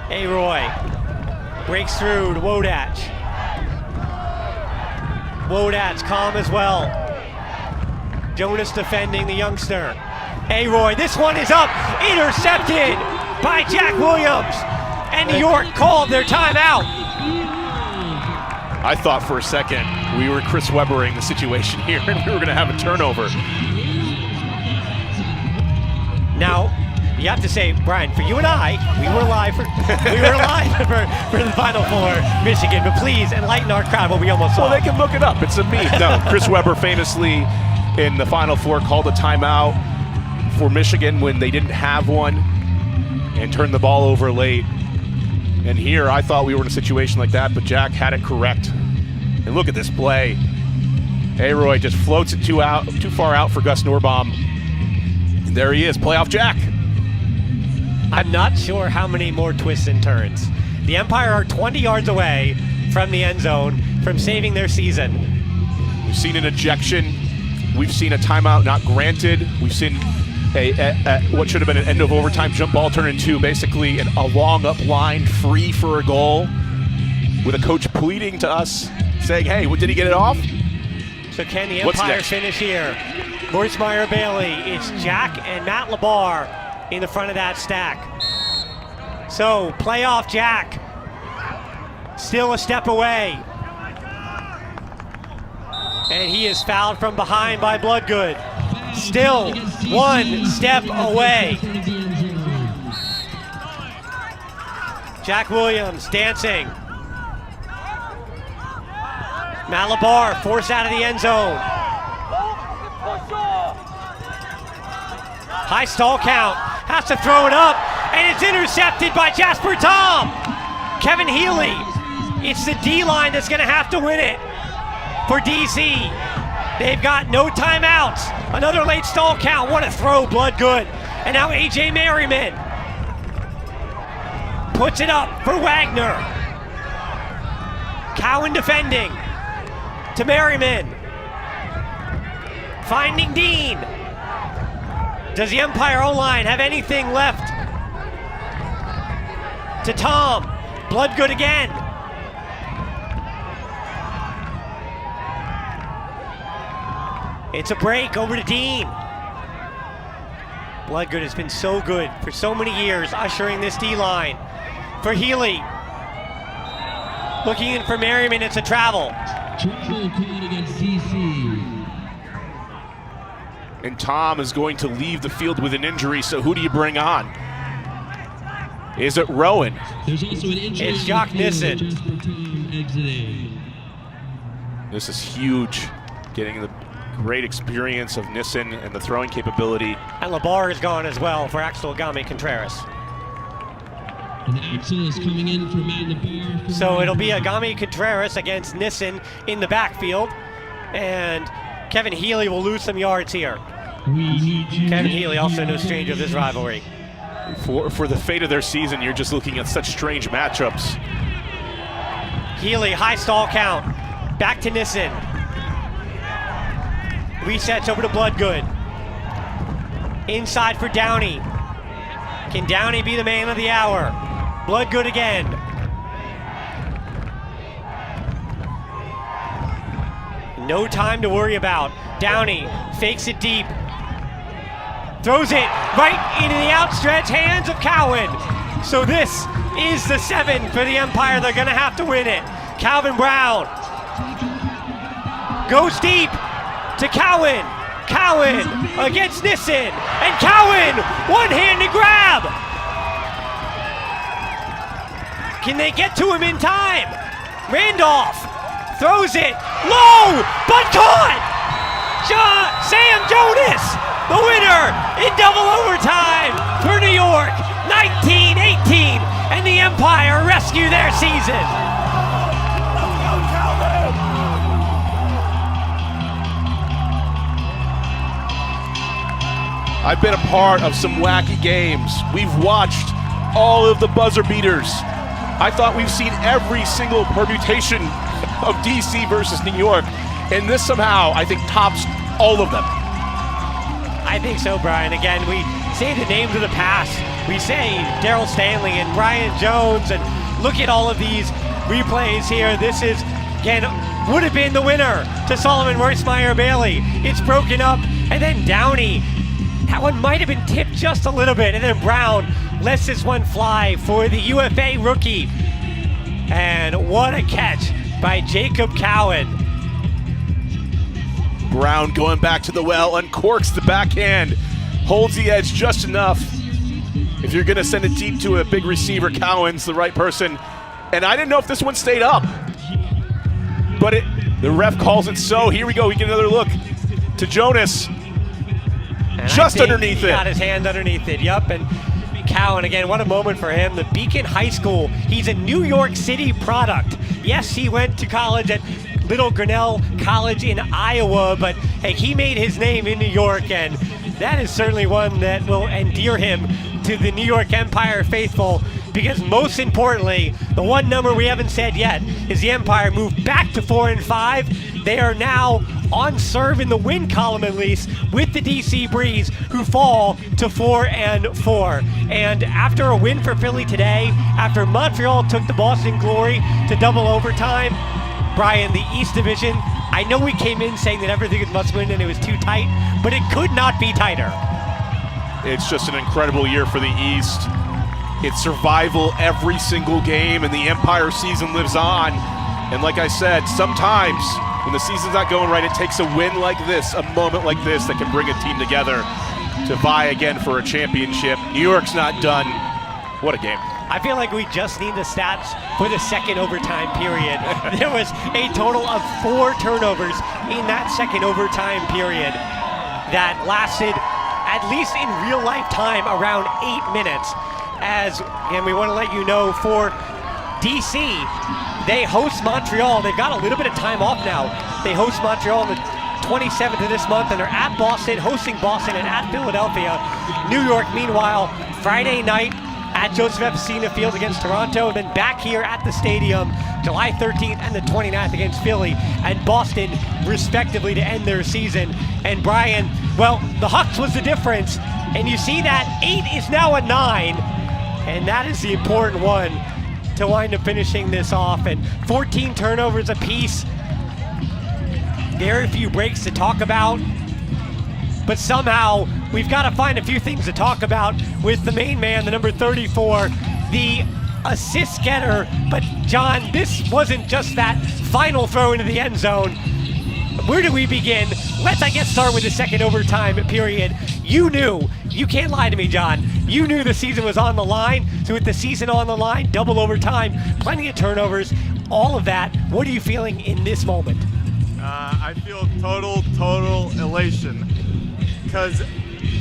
Hey, Roy breaks through to Wodach. Wodach calm as well. Jonas defending the youngster. Hey, Roy, this one is up. Intercepted by Jack Williams. And New York called their timeout. I thought for a second we were Chris Webbering the situation here and we were going to have a turnover. Now, you have to say, Brian, for you and I, we were live for the Final Four, Michigan. But please enlighten our crowd what we almost saw. Well, they can look it up. It's a meme. No, Chris Webber famously in the Final Four called a timeout for Michigan when they didn't have one and turned the ball over late. And here, I thought we were in a situation like that, but Jack had it correct. And look at this play. Aroy just floats it too far out for Gus Norbaum. And there he is, playoff Jack. I'm not sure how many more twists and turns. The Empire are 20 yards away from the end zone, from saving their season. We've seen an ejection. We've seen a timeout not granted. We've seen what should have been an end of overtime jump ball turn into basically a long up line free for a goal with a coach pleading to us saying, hey, did he get it off? So can the What's Empire next? finish here? Morrismeyer Bailey, it's Jack and Matt Labar in the front of that stack. So playoff Jack, still a step away. And he is fouled from behind by Bloodgood. Still one step away. Jack Williams dancing. Malabar forced out of the end zone. High stall count, has to throw it up, and it's intercepted by Jasper Tom. Kevin Healy, it's the D-line that's gonna have to win it for DC. They've got no timeouts. Another late stall count, what a throw, Bloodgood. And now AJ Merriman puts it up for Wagner. Cowan defending to Merriman. Finding Dean. Does the Empire O-line have anything left? To Tom. Bloodgood again. It's a break over to Dean. Bloodgood has been so good for so many years, ushering this D-line. For Healy. Looking in for Merriman, it's a travel. Travel called against DC. And Tom is going to leave the field with an injury, so who do you bring on? Is it Rowan? There's also an injury. It's Jock Nissen. Jasper Tom exiting. This is huge, getting the great experience of Nissen and the throwing capability. And Labar is gone as well for Axel Agami-Contreras. And Axel is coming in for Matt Labar. So it'll be Agami-Contreras against Nissen in the backfield. And Kevin Healy will lose some yards here. Kevin Healy, also no stranger to this rivalry. For the fate of their season, you're just looking at such strange matchups. Healy, high stall count. Back to Nissen. Resets over to Bloodgood. Inside for Downey. Can Downey be the man of the hour? Bloodgood again. No time to worry about. Downey fakes it deep. Throws it right into the outstretched hands of Cowan. So this is the 7 for the Empire. They're gonna have to win it. Calvin Brown goes deep to Cowan. Cowan against Nissen. And Cowan, one-handed grab. Can they get to him in time? Randolph throws it low, but caught. Sam Jonas, the winner in double overtime for New York, 19-18, and the Empire rescue their season. I've been a part of some wacky games. We've watched all of the buzzer beaters. I thought we've seen every single permutation of DC versus New York, and this somehow, I think, tops all of them. I think so, Brian. Again, we say the names of the past. We say Daryl Stanley and Brian Jones, and look at all of these replays here. This is, again, would have been the winner to Solomon Morrismeyer Bailey. It's broken up, and then Downey. That one might have been tipped just a little bit, and then Brown lets this one fly for the UFA rookie. And what a catch by Jacob Cowan. Brown going back to the well, uncorks the backhand, holds the edge just enough. If you're gonna send it deep to a big receiver, Cowan's the right person. And I didn't know if this one stayed up, but the ref calls it so. Here we go, we get another look to Jonas. And just underneath he it. Got his hand underneath it, yep. And Cowan, again, what a moment for him. The Beacon High School, he's a New York City product. Yes, he went to college at Little Grinnell College in Iowa, but hey, he made his name in New York, and that is certainly one that will endear him to the New York Empire faithful, because most importantly, the one number we haven't said yet is the Empire moved back to 4-5. They are now on serve in the win column at least with the DC Breeze, who fall to 4-4. And after a win for Philly today, after Montreal took the Boston Glory to double overtime, Brian, the East Division I know we came in saying that everything was must win and it was too tight, but it could not be tighter. It's just an incredible year for the East. It's survival every single game, and the Empire season lives on. And like I said, sometimes when the season's not going right, it takes a win like this, a moment like this, that can bring a team together to vie again for a championship. New York's not done. What a game. I feel like we just need the stats for the second overtime period. There was a total of 4 turnovers in that second overtime period that lasted, at least in real life time, around 8 minutes. And we want to let you know, for DC, they host Montreal. They've got a little bit of time off now. They host Montreal on the 27th of this month, and they're at Boston, hosting Boston, and at Philadelphia. New York, meanwhile, Friday night at Joseph F. Cena Field against Toronto, and then back here at the stadium July 13th and the 29th against Philly and Boston, respectively, to end their season. And Brian, well, the Hucks was the difference, and you see that 8 is now a 9, and that is the important one to wind up finishing this off. And 14 turnovers apiece. Very few breaks to talk about, but somehow we've got to find a few things to talk about with the main man, the number 34, the assist getter. But John, this wasn't just that final throw into the end zone. Where do we begin? Let's, I guess, start with the second overtime period. You knew, you can't lie to me, John, you knew the season was on the line. So with the season on the line, double overtime, plenty of turnovers, all of that, what are you feeling in this moment? I feel total elation, because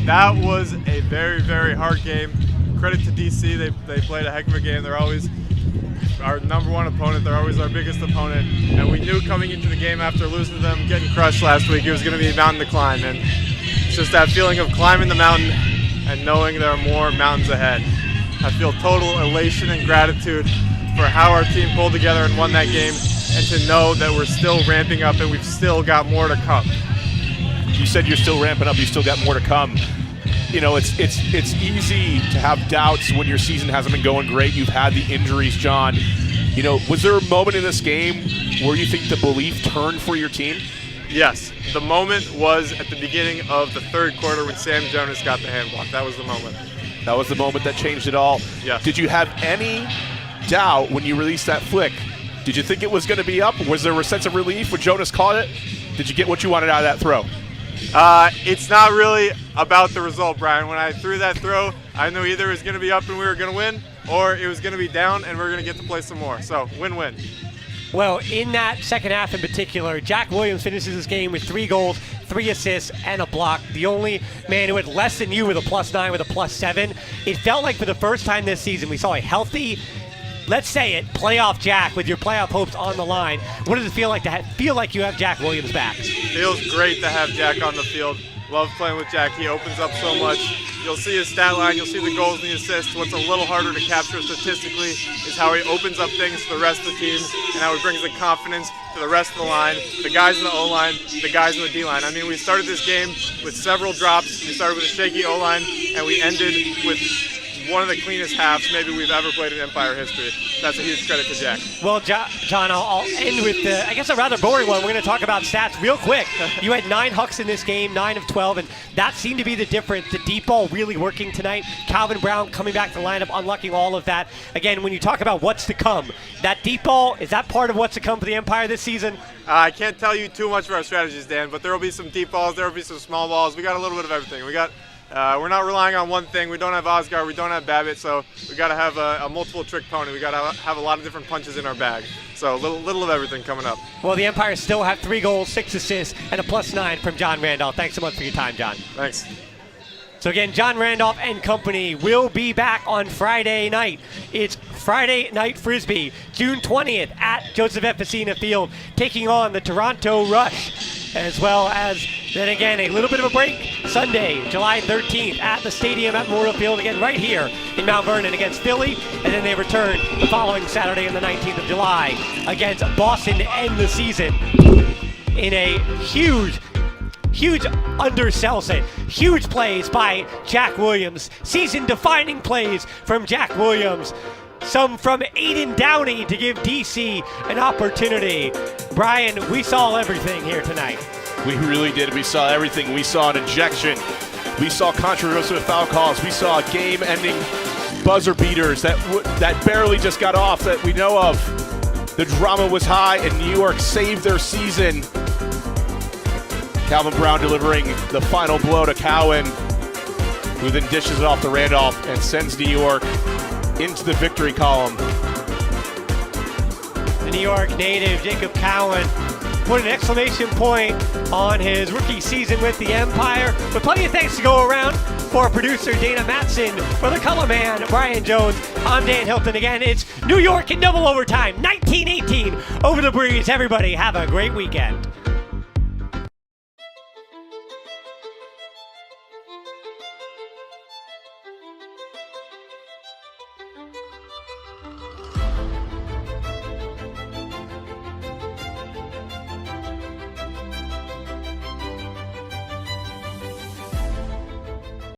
that was a very, very hard game. Credit to DC, they played a heck of a game. They're always our number one opponent. They're always our biggest opponent. And we knew coming into the game after losing to them, getting crushed last week, it was going to be a mountain to climb. And it's just that feeling of climbing the mountain and knowing there are more mountains ahead. I feel total elation and gratitude for how our team pulled together and won that game, and to know that we're still ramping up and we've still got more to come. You said you're still ramping up, you still got more to come. You know, it's easy to have doubts when your season hasn't been going great. You've had the injuries, John. You know, was there a moment in this game where you think the belief turned for your team? Yes, the moment was at the beginning of the third quarter when Sam Jonas got the hand block. That was the moment. That was the moment that changed it all. Yes. Did you have any doubt when you released that flick? Did you think it was going to be up? Was there a sense of relief when Jonas caught it? Did you get what you wanted out of that throw? It's not really about the result, Brian. When I threw that throw, I knew either it was going to be up and we were going to win, or it was going to be down and we were going to get to play some more. So, win-win. Well, in that second half in particular, Jack Williams finishes this game with 3 goals, 3 assists, and a block. The only man who had less than you with a +9, with a +7. It felt like for the first time this season, we saw a healthy, let's say it, playoff Jack with your playoff hopes on the line. What does it feel like to feel like you have Jack Williams back? Feels great to have Jack on the field. Love playing with Jack. He opens up so much. You'll see his stat line. You'll see the goals and the assists. What's a little harder to capture statistically is how he opens up things for the rest of the team and how he brings the confidence to the rest of the line, the guys in the O-line, the guys in the D-line. I mean, we started this game with several drops. We started with a shaky O-line, and we ended with one of the cleanest halves maybe we've ever played in Empire history. That's a huge credit to Jack. Well, John, I'll end with, I guess, a rather boring one. We're going to talk about stats real quick. You had 9 Hucks in this game, 9 of 12, and that seemed to be the difference. The deep ball really working tonight. Calvin Brown coming back to the lineup, unlocking all of that. Again, when you talk about what's to come, that deep ball, is that part of what's to come for the Empire this season? I can't tell you too much of our strategies, Dan, but there will be some deep balls, there will be some small balls. We got a little bit of everything. We're not relying on one thing. We don't have Oscar, we don't have Babbitt, so we got to have a multiple trick pony. We got to have a lot of different punches in our bag. So a little of everything coming up. Well, the Empire still have 3 goals, 6 assists, and a +9 from John Randolph. Thanks so much for your time, John. Thanks. So again, John Randolph and company will be back on Friday night. It's Friday Night Frisbee, June 20th at Joseph F. Cena Field, taking on the Toronto Rush, as well as then again a little bit of a break Sunday, July 13th at the stadium at Memorial Field, again right here in Mount Vernon against Philly, and then they return the following Saturday on the 19th of July against Boston to end the season in a huge undersell set. Huge plays by Jack Williams. Season-defining plays from Jack Williams. some from Aiden Downey to give DC an opportunity. Brian, we saw everything here tonight. We really did. We saw everything. We saw an ejection. We saw controversial foul calls. We saw game-ending buzzer beaters that barely just got off that we know of. The drama was high, and New York saved their season. Calvin Brown delivering the final blow to Cowan, who then dishes it off to Randolph and sends New York into the victory column. The New York native, Jacob Cowan, put an exclamation point on his rookie season with the Empire. But plenty of thanks to go around for our producer, Dana Matson, for the color man, Brian Jones. I'm Dan Hilton again. It's New York in double overtime, 19-18 over the Breeze. Everybody have a great weekend.